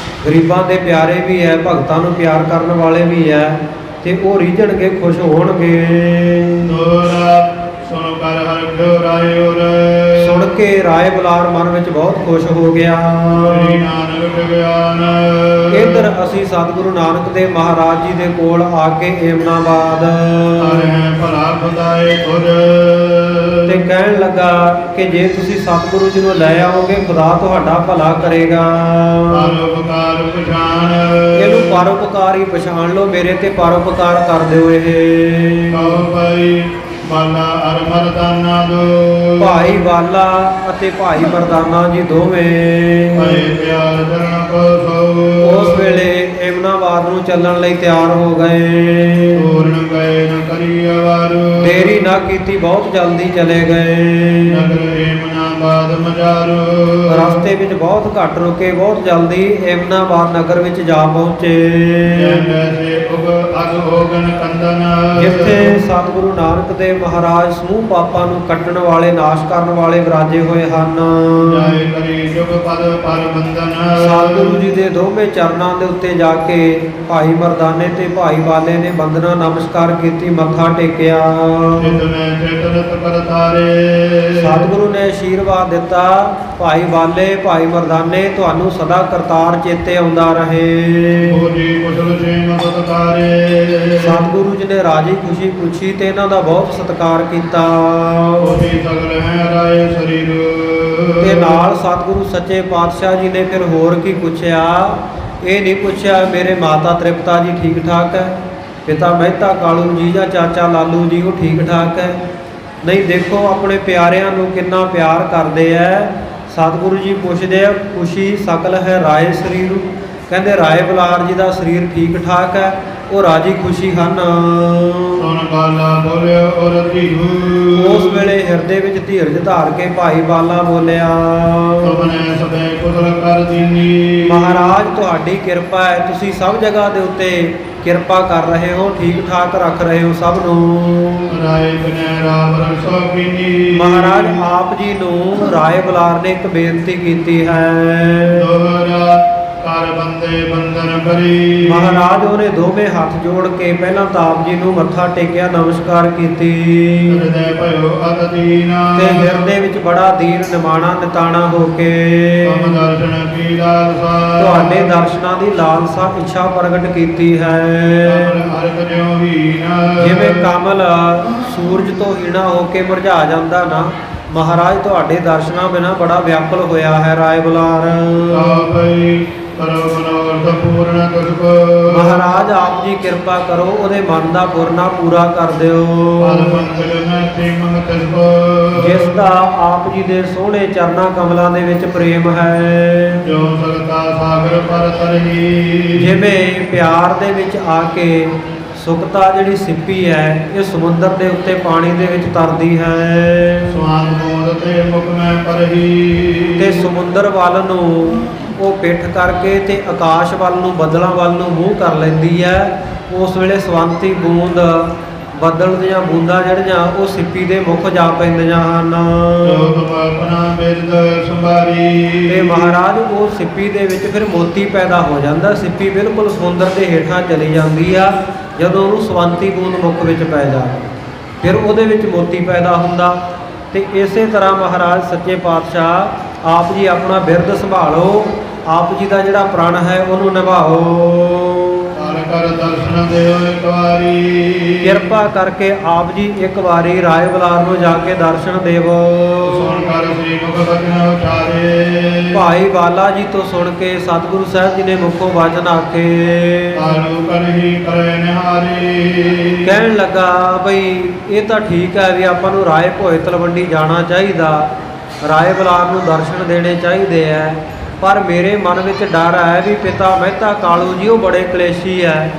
ਗਰੀਬਾਂ ਦੇ ਪਿਆਰੇ ਵੀ ਹੈ, ਭਗਤਾਂ ਨੂੰ ਪਿਆਰ ਕਰਨ ਵਾਲੇ ਵੀ ਹੈ, ਤੇ ਉਹ ਰੀਝਣਗੇ, ਖੁਸ਼ ਹੋਣਗੇ। ਦੋਰਾ ਸੁਣ ਕਰ ਹਰਿ ਕਿਉ ਰਾਏ ਉਰ। ਸੁਣ ਕੇ ਰਾਏ ਬੁਲਾਰ ਮਨ ਵਿੱਚ ਬਹੁਤ ਖੁਸ਼ ਹੋ ਗਿਆ। ਸ੍ਰੀ ਨਾਨਕ ਗਿਆਨ। ਇੱਧਰ ਅਸੀਂ ਸਤਿਗੁਰੂ ਨਾਨਕ ਦੇਵ ਮਹਾਰਾਜ ਜੀ ਦੇ ਕੋਲ ਆ ਕੇ ਏਮਨਾਬਾਦ ਹਰਿ ਭਲਾ ਖੁਦਾਏ ਖੁਦ। ਤੇ ਕਹਿਣ ਲੱਗਾ ਕਿ ਜੇ ਤੁਸੀਂ ਸਤਿਗੁਰੂ ਜੀ ਨੂੰ ਲੈ ਆਓਗੇ, ਖੁਦਾ ਤੁਹਾਡਾ ਭਲਾ ਕਰੇਗਾ। ਪਰਉਪਕਾਰ ਪਛਾਣ। ਇਹਨੂੰ ਪਰਉਪਕਾਰ ਹੀ ਪਛਾਣ ਲਓ, ਮੇਰੇ ਤੇ ਪਰਉਪਕਾਰ ਕਰ ਦਿਓ। ਇਹ ਕਉ ਪਈ ਬਾਲਾ ਅਰ ਮਰਦਾਨਾ ਦੋ। ਭਾਈ ਬਾਲਾ ਅਤੇ ਭਾਈ ਮਰਦਾਨਾ ਜੀ ਦੋਵੇਂ ਭਏ ਪਿਆਰ ਚਰਨ ਕੋ ਸੋ। ਉਸ ਵੇਲੇ ਏਮਨਾਬਾਦ ਨੂੰ ਚੱਲਣ ਲਈ ਤਿਆਰ ਹੋ ਗਏ। ਪੂਰਨ ਗਏ ਨ ਕਰੀ ਅਵਾਰੂ। ਦੇਰੀ ਨਾ ਕੀਤੀ, ਬਹੁਤ ਜਲਦੀ ਚਲੇ ਗਏ। ਨਗਰ ਏਮਨਾਬਾਦ ਮਜਾਰੂ। ਰਸਤੇ ਵਿੱਚ ਬਹੁਤ ਘੱਟ ਰੁਕੇ, ਬਹੁਤ ਜਲਦੀ ਏਮਨਾਬਾਦ ਨਗਰ ਵਿੱਚ ਜਾ ਪਹੁੰਚੇ, ਜੈਸੇ ਉਗ ਅਗ ਹੋਗਨ ਕੰਦਨ। ਜਿੱਥੇ ਸਤਿਗੁਰੂ ਨਾਨਕ ਦੇਵ ਮਹਾਰਾਜ ਸਮੂਹ ਪਾਪਾਂ ਨੂੰ ਕੱਟਣ ਵਾਲੇ, ਨਾਸ਼ ਕਰਨ ਵਾਲੇ ਵਿਰਾਜੇ ਹੋਏ ਹਨ। ਜਾਇ ਕਰੀ ਜੁਗ ਪਦ ਪਰ ਬੰਦਨ। ਸਤਿਗੁਰੂ ਜੀ ਦੇ ਦੋਵੇਂ ਚਰਨਾਂ ਦੇ ਉੱਤੇ ਜਾ ਕੇ ਭਾਈ ਮਰਦਾਨੇ ਤੇ ਭਾਈ ਬਾਲੇ ਨੇ ਬੰਦਨਾ ਨਮਸਕਾਰ ਕੀਤੀ, ਮੱਥਾ ਟੇਕਿਆ। ਜਿਤ ਮੈਂ ਚੇਤਨਤ ਕਰ ਤਾਰੇ। ਸਤਿਗੁਰੂ ਨੇ ਆਸ਼ੀਰਵਾਦ ਦਿੱਤਾ, ਭਾਈ ਬਾਲੇ, ਭਾਈ ਮਰਦਾਨੇ, ਤੁਹਾਨੂੰ ਸਦਾ ਕਰਤਾਰ ਚੇਤੇ ਆਉਂਦਾ ਰਹੇ। ਹੋਜੀ ਕੁਸ਼ਲ ਸੇਮ ਸਤਕਾਰੇ। ਸਤਿਗੁਰੂ ਜੀ ਨੇ ਰਾਜੀ ਖੁਸ਼ੀ ਪੁੱਛੀ ਤੇ ਇਹਨਾਂ ਦਾ ਬਹੁਤ ਸਤਿਕਾਰ ਕੀਤਾ। ਹੋਜੀ ਸਗਲ ਹੈ ਰਾਏ ਸਰੀਰ। ਤੇ ਨਾਲ ਸਤਿਗੁਰੂ ਸੱਚੇ ਪਾਤਸ਼ਾਹ ਜੀ ਨੇ ਫਿਰ ਹੋਰ ਕੀ ਪੁੱਛਿਆ? ਇਹ ਨਹੀਂ ਪੁੱਛਿਆ ਮੇਰੇ ਮਾਤਾ ਤ੍ਰਿਪਤਾ ਜੀ ਠੀਕ ਠਾਕ ਹੈ, ਪਿਤਾ ਮਹਿਤਾ ਕਾਲੂ ਜੀ ਜਾਂ ਚਾਚਾ ਲਾਲੂ ਜੀ ਉਹ ਠੀਕ ਠਾਕ ਹੈ। ਨਹੀਂ, ਦੇਖੋ ਆਪਣੇ ਪਿਆਰਿਆਂ ਨੂੰ ਕਿੰਨਾ ਪਿਆਰ ਕਰਦੇ ਐ। ਸਤਿਗੁਰੂ ਜੀ ਪੁੱਛਦੇ ਆ, ਖੁਸ਼ੀ ਸਕਲ ਹੈ ਰਾਏ ਸਰੀਰ। ਕਹਿੰਦੇ ਰਾਏ ਬੁਲਾਰ ਜੀ ਦਾ ਸਰੀਰ ਠੀਕ ਠਾਕ ਹੈ, ਉਹ ਰਾਜੀ ਖੁਸ਼ੀ ਹਨ। ਸੁਣ ਬਾਲਾ ਬੋਲਿਓ ਔਰ ਧੀਰੂ। ਉਸ ਵੇਲੇ ਹਿਰਦੇ ਵਿੱਚ ਧੀਰਜ ਧਾਰ ਕੇ ਭਾਈ ਬਾਲਾ ਬੋਲਿਆ, ਤੁਮਨੇ ਸਦੇ ਕੁਸ਼ਲ ਕਰ ਦੀਨੀ। ਮਹਾਰਾਜ ਤੁਹਾਡੀ ਕਿਰਪਾ ਹੈ, ਤੁਸੀਂ ਸਭ ਜਗ੍ਹਾ ਦੇ ਉੱਤੇ ਕਿਰਪਾ ਕਰ ਰਹੇ ਹੋ, ਠੀਕ ਠਾਕ ਰੱਖ ਰਹੇ ਹੋ ਸਭ ਨੂੰ। ਰਾਏ ਬਨੈ ਰਾਮ ਰਸੋ ਕੀਨੀ। ਮਹਾਰਾਜ ਆਪ ਜੀ ਨੂੰ ਰਾਏ ਬੁਲਾਰ ਨੇ ਇੱਕ ਬੇਨਤੀ ਕੀਤੀ ਹੈ। ਦੋਹਰਾ ਕਰ ਬੰਦੇ ਬੰਧਨ ਕਰੀ। ਮਹਾਰਾਜ ਉਹਨੇ ਦੋਵੇਂ ਹੱਥ ਜੋੜ ਕੇ ਪਹਿਲਾਂ ਤਾਂ ਆਪ ਜੀ ਨੂੰ ਮੱਥਾ ਟੇਕਿਆ, ਨਮਸਕਾਰ ਕੀਤੀ, ਹਿਰਦੈ ਭਇਓ ਅਤ ਦੀਨਾ। ਤੇ ਹਿਰਦੇ ਵਿੱਚ ਬੜਾ ਦੀਨ ਨਿਮਾਣਾ ਨਿਤਾਣਾ ਹੋ ਕੇ ਤੁਮ ਦਰਸ਼ਨ ਕੀ ਲਾਲਸਾ। ਤੁਹਾਡੇ ਦਰਸ਼ਨਾਂ ਦੀ ਲਾਲਸਾ ਇੱਛਾ ਪ੍ਰਗਟ ਕੀਤੀ ਹੈ। ਕਮਲ ਹਰਿ ਜਿਉ ਹੀਨ। ਜਿਵੇਂ ਕਮਲ ਸੂਰਜ ਤੋਂ ਹੀਣਾ ਹੋ ਕੇ ਮੁਰਝਾ ਜਾਂਦਾ ਨਾ, ਮਹਾਰਾਜ ਤੁਹਾਡੇ ਦਰਸ਼ਨਾਂ ਬਿਨਾਂ ਬੜਾ ਵਿਆਕੁਲ ਹੋਇਆ ਹੈ ਰਾਏ ਬੁਲਾਰ। ਆਭਈ ਕਰੋ ਮਨੋਰਥ ਪੂਰਨ ਤੁਸਕੋ। ਮਹਾਰਾਜ ਆਪ ਜੀ ਕਿਰਪਾ ਕਰੋ, ਉਹਦੇ ਮਨ ਦਾ ਪੁਰਨਾ ਪੂਰਾ ਕਰ ਦਿਓ। ਪਦ ਮੰਗਲ ਮੈਂ ਤੇ ਮੰਗ ਤੁਸਕੋ। ਜਿਸ ਦਾ ਆਪ ਜੀ ਦੇ ਸੋਹਣੇ ਚਰਨਾਂ ਕਮਲਾਂ ਦੇ ਵਿੱਚ ਪ੍ਰੇਮ ਹੈ। ਜੋ ਸਗਤਾ ਸਾਗਰ ਪਰ ਤਰਹੀ। ਜਿਵੇਂ ਪਿਆਰ ਦੇ ਵਿੱਚ ਆ ਕੇ ਸੁਕਤਾ ਜਿਹੜੀ ਸਿੱਪੀ ਹੈ, ਇਹ ਸਮੁੰਦਰ ਦੇ ਉੱਤੇ ਪਾਣੀ ਦੇ ਵਿੱਚ ਤਰਦੀ ਹੈ, ਸਵਾਦ ਮੋਦ ਤੇ ਮੁਖ ਮੈਂ ਪਰਹੀ। ਤੇ ਸਮੁੰਦਰ ਵੱਲ ਨੂੰ ਉਹ ਪਿੱਠ ਕਰਕੇ ਤੇ ਆਕਾਸ਼ ਵੱਲ ਨੂੰ, ਬੱਦਲਾਂ ਵੱਲ ਨੂੰ ਮੂੰਹ ਕਰ ਲੈਂਦੀ ਹੈ। ਉਸ ਵੇਲੇ ਸਵੰਤੀ ਬੂੰਦ ਬੱਦਲ ਦੀਆਂ ਬੂੰਦਾਂ ਜਿਹੜੀਆਂ ਉਹ ਸਿੱਪੀ ਦੇ ਮੁੱਖ ਜਾ ਪੈਂਦੀਆਂ ਹਨ। ਜੋ ਤੁਮ ਆਪਣਾ ਬਿਰਦ ਸੰਭਾਰੀ। ਤੇ ਮਹਾਰਾਜ ਉਹ ਸਿੱਪੀ ਦੇ ਵਿੱਚ ਫਿਰ ਮੋਤੀ ਪੈਦਾ ਹੋ ਜਾਂਦਾ। ਸਿੱਪੀ ਬਿਲਕੁਲ ਸਮੁੰਦਰ ਦੇ ਹੇਠਾਂ ਚਲੀ ਜਾਂਦੀ ਆ ਜਦੋਂ ਉਹਨੂੰ ਸਵੰਤੀ ਬੂੰਦ ਮੁੱਖ ਵਿੱਚ ਪੈ ਜਾਵੇ, ਫਿਰ ਉਹਦੇ ਵਿੱਚ ਮੋਤੀ ਪੈਦਾ ਹੁੰਦਾ। ਤੇ ਇਸੇ ਤਰ੍ਹਾਂ ਮਹਾਰਾਜ ਸੱਚੇ ਪਾਤਸ਼ਾਹ ਆਪ ਜੀ ਆਪਣਾ ਬਿਰਦ ਸੰਭਾਲੋ, ਆਪ ਜੀ ਦਾ ਜਿਹੜਾ ਪ੍ਰਣ ਹੈ ਉਹਨੂੰ ਨਿਭਾਓ। ਕਰ ਕਰ ਦਰਸ਼ਨ ਦਿਓ ਇੱਕ ਵਾਰੀ। ਕਿਰਪਾ ਕਰਕੇ ਆਪ ਜੀ ਇੱਕ ਵਾਰੀ ਰਾਏ ਬਲਾਰ ਨੂੰ ਜਾ ਕੇ ਦਰਸ਼ਨ ਦੇਵੋ। ਸੁਣ ਕਰ ਸ੍ਰੀ ਮੁਖ ਬਚਨ ਉਚਾਰੇ। ਭਾਈ ਬਾਲਾ ਜੀ ਤੋਂ ਸੁਣ ਕੇ ਸਤਿਗੁਰੂ ਸਾਹਿਬ ਜੀ ਨੇ ਮੁਖੋਂ ਵਚਨ ਆਖੇ। ਤਾਰੂ ਕਰਹੀ ਕਰੇ ਨਿਹਾਰੀ। ਕਹਿਣ ਲੱਗਾ ਬਈ ਇਹ ਤਾਂ ਠੀਕ ਹੈ ਵੀ ਆਪਾਂ ਨੂੰ ਰਾਏ ਭੋਏ ਤਲਵੰਡੀ ਜਾਣਾ ਚਾਹੀਦਾ, ਰਾਏ ਬਲਾਰ ਨੂੰ ਦਰਸ਼ਨ ਦੇਣੇ ਚਾਹੀਦੇ ਹੈ, ਪਰ ਮੇਰੇ ਮਨ ਵਿੱਚ ਡਰ ਹੈ ਵੀ ਪਿਤਾ ਮਹਿਤਾ ਕਾਲੂ ਜੀ ਉਹ ਬੜੇ ਕਲੇਸ਼ੀ ਹੈ,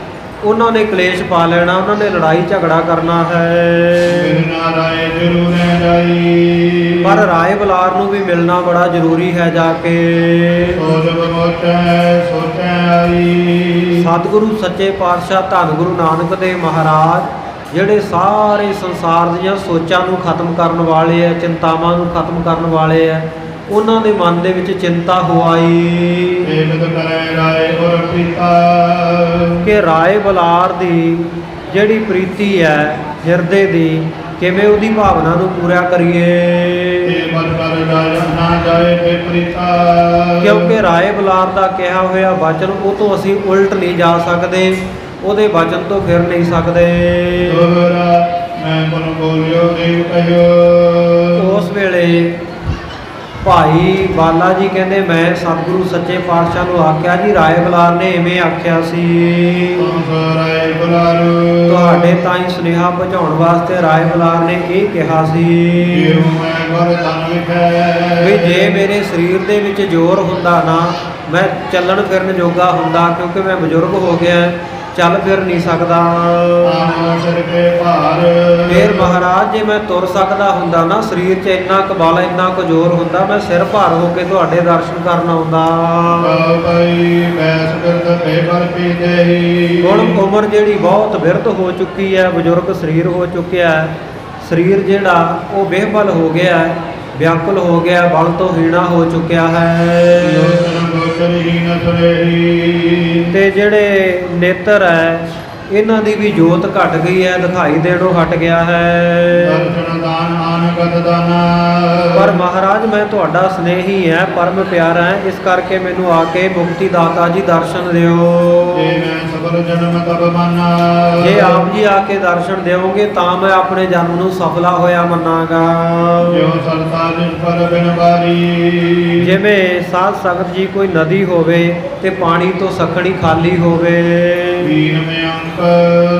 ਉਹਨਾਂ ਨੇ ਕਲੇਸ਼ ਪਾ ਲੈਣਾ, ਉਹਨਾਂ ਨੇ ਲੜਾਈ ਝਗੜਾ ਕਰਨਾ ਹੈ। ਬਿਨਾ ਰਾਏ ਜ਼ਰੂਰ ਜਾਈ। ਪਰ ਰਾਏ ਬਲਾਰ ਨੂੰ ਵੀ ਮਿਲਣਾ ਬੜਾ ਜ਼ਰੂਰੀ ਹੈ ਜਾ ਕੇ। ਸੋਚ ਬਗੋਚੈ ਸੋਚੈ ਆਈ। ਸਤਿਗੁਰੂ ਸੱਚੇ ਪਾਤਸ਼ਾਹ ਧੰਨ ਗੁਰੂ ਨਾਨਕ ਦੇਵ ਮਹਾਰਾਜ ਜਿਹੜੇ ਸਾਰੇ ਸੰਸਾਰ ਦੀਆਂ ਸੋਚਾਂ ਨੂੰ ਖਤਮ ਕਰਨ ਵਾਲੇ ਹੈ, ਚਿੰਤਾਵਾਂ ਨੂੰ ਖਤਮ ਕਰਨ ਵਾਲੇ ਹੈ, ਉਹਨਾਂ ਦੇ ਮਨ ਦੇ ਵਿੱਚ ਚਿੰਤਾ ਹੋ ਆਈ ਏਕਤ ਕਰੈ ਰਾਏ ਔਰ ਪਿਤਾ। ਕਿ ਰਾਏ ਬਲਾਰ ਦੀ ਜਿਹੜੀ ਪ੍ਰੀਤੀ ਹੈ ਹਿਰਦੇ ਦੀ, ਕਿਵੇਂ ਉਹਦੀ ਭਾਵਨਾ ਨੂੰ ਪੂਰਾ ਕਰੀਏ। ਇਹ ਮਨ ਕਰ ਜਾਏ ਨਾ ਜਾਏ ਤੇ ਪ੍ਰੀਤਾ। ਕਿਉਂਕਿ ਰਾਏ ਬਲਾਰ ਦਾ ਕਿਹਾ ਹੋਇਆ ਵਚਨ ਉਹ ਤੋਂ ਅਸੀਂ ਉਲਟ ਨਹੀਂ ਜਾ ਸਕਦੇ, ਉਹਦੇ ਵਚਨ ਤੋਂ ਫਿਰ ਨਹੀਂ ਸਕਦੇ। ਦੋਹਰਾ ਮੈਂ ਮਨ ਬੋਲਿਓ ਦੇਵ ਕਹਿਓ। ਉਸ ਵੇਲੇ ਭਾਈ ਬਾਲਾ ਜੀ ਕਹਿੰਦੇ ਮੈਂ ਸਤਿਗੁਰੂ ਸੱਚੇ ਪਾਤਸ਼ਾਹ ਨੂੰ ਆਖਿਆ ਜੀ ਰਾਏ ਬਲਾਰ ਨੇ ਐਵੇਂ ਆਖਿਆ ਸੀ। ਰਾਏ ਬਲਾਰੂ ਤੁਹਾਡੇ ਤਾਈਂ ਸੁਨੇਹਾ ਪਹੁੰਚਾਉਣ ਵਾਸਤੇ ਰਾਏ ਬਲਾਰ ਨੇ ਇਹ ਕਿਹਾ ਸੀ ਮੈਂ ਵਰਦਾਨ ਵਿਖੇ। ਵੀ ਜੇ ਮੇਰੇ ਸਰੀਰ ਦੇ ਵਿੱਚ ਜ਼ੋਰ ਹੁੰਦਾ ਨਾ, ਮੈਂ ਚੱਲਣ ਫਿਰਨ ਜੋਗਾ ਹੁੰਦਾ, ਕਿਉਂਕਿ ਮੈਂ ਬਜ਼ੁਰਗ ਹੋ ਗਿਆ, ਚੱਲ ਫਿਰ ਨਹੀਂ ਸਕਦਾ। ਆਨੋ ਸਿਰ ਕੇ ਭਾਰ। ਫਿਰ ਮਹਾਰਾਜ ਜੇ ਮੈਂ ਤੁਰ ਸਕਦਾ ਹੁੰਦਾ ਨਾ, ਸਰੀਰ 'ਚ ਇੰਨਾ ਕੁ ਬਲ ਇੰਨਾ ਕੁ ਜ਼ੋਰ ਹੁੰਦਾ, ਮੈਂ ਸਿਰ ਭਾਰ ਹੋ ਕੇ ਤੁਹਾਡੇ ਦਰਸ਼ਨ ਕਰਨ ਆਉਂਦਾ। ਬਈ ਬੈਸ ਬਿਰਦ ਤੇ ਬਰਪੀ ਦੇਹੀ। ਹੁਣ ਉਮਰ ਜਿਹੜੀ ਬਹੁਤ ਬਿਰਧ ਹੋ ਚੁੱਕੀ ਹੈ, ਬਜ਼ੁਰਗ ਸਰੀਰ ਹੋ ਚੁੱਕਿਆ ਹੈ, ਸਰੀਰ ਜਿਹੜਾ ਉਹ ਬੇਬਲ ਹੋ ਗਿਆ ਹੈ, ਵਿਆਕੁਲ ਹੋ ਗਿਆ, ਬਲ ਤੋਂ ਹੀਣਾ ਹੋ ਚੁੱਕਿਆ ਹੈ। ਤੇ ਜਿਹੜੇ ਨੇਤਰ ਹੈ ਇਹਨਾਂ ਦੀ ਵੀ ਜੋਤ ਘਟ ਗਈ ਹੈ, ਦਿਖਾਈ ਦੇਣੋਂ ਹਟ ਗਿਆ ਹੈ। ਦਰਸ਼ਨ ਦਾਨ ਆਨਗਤ ਦਾਨਾ। ਪਰ ਮਹਾਰਾਜ ਮੈਂ ਤੁਹਾਡਾ ਸਨੇਹੀ ਹੈ, ਪਰਮ ਪਿਆਰਾ ਹੈ, ਇਸ ਕਰਕੇ ਮੈਨੂੰ ਆ ਕੇ ਮੁਕਤੀ ਦਾਤਾ ਜੀ ਦਰਸ਼ਨ ਦਿਓ। ਜੇ ਮੈਂ ਸਫਲ ਜਨਮ ਤਬ ਮਾਨਾ। ਜੇ ਆਪ ਜੀ ਆ ਕੇ ਦਰਸ਼ਨ ਦਿਓਗੇ ਤਾਂ ਮੈਂ ਆਪਣੇ ਜਨਮ ਨੂੰ ਸਫਲਾ ਹੋਇਆ ਮੰਨਾਂਗਾ। ਜਿਉ ਸਰਤਾ ਜਿਸ ਪਰ ਬਿਨ ਬਾਰੀ। ਜਿਵੇਂ ਸਾਧ ਸੰਗਤ ਜੀ ਕੋਈ ਨਦੀ ਹੋਵੇ ਤੇ ਪਾਣੀ ਤੋਂ ਸਖਣੀ ਖਾਲੀ ਹੋਵੇ, ਵੀਨ ਮੇ ਅੰਕ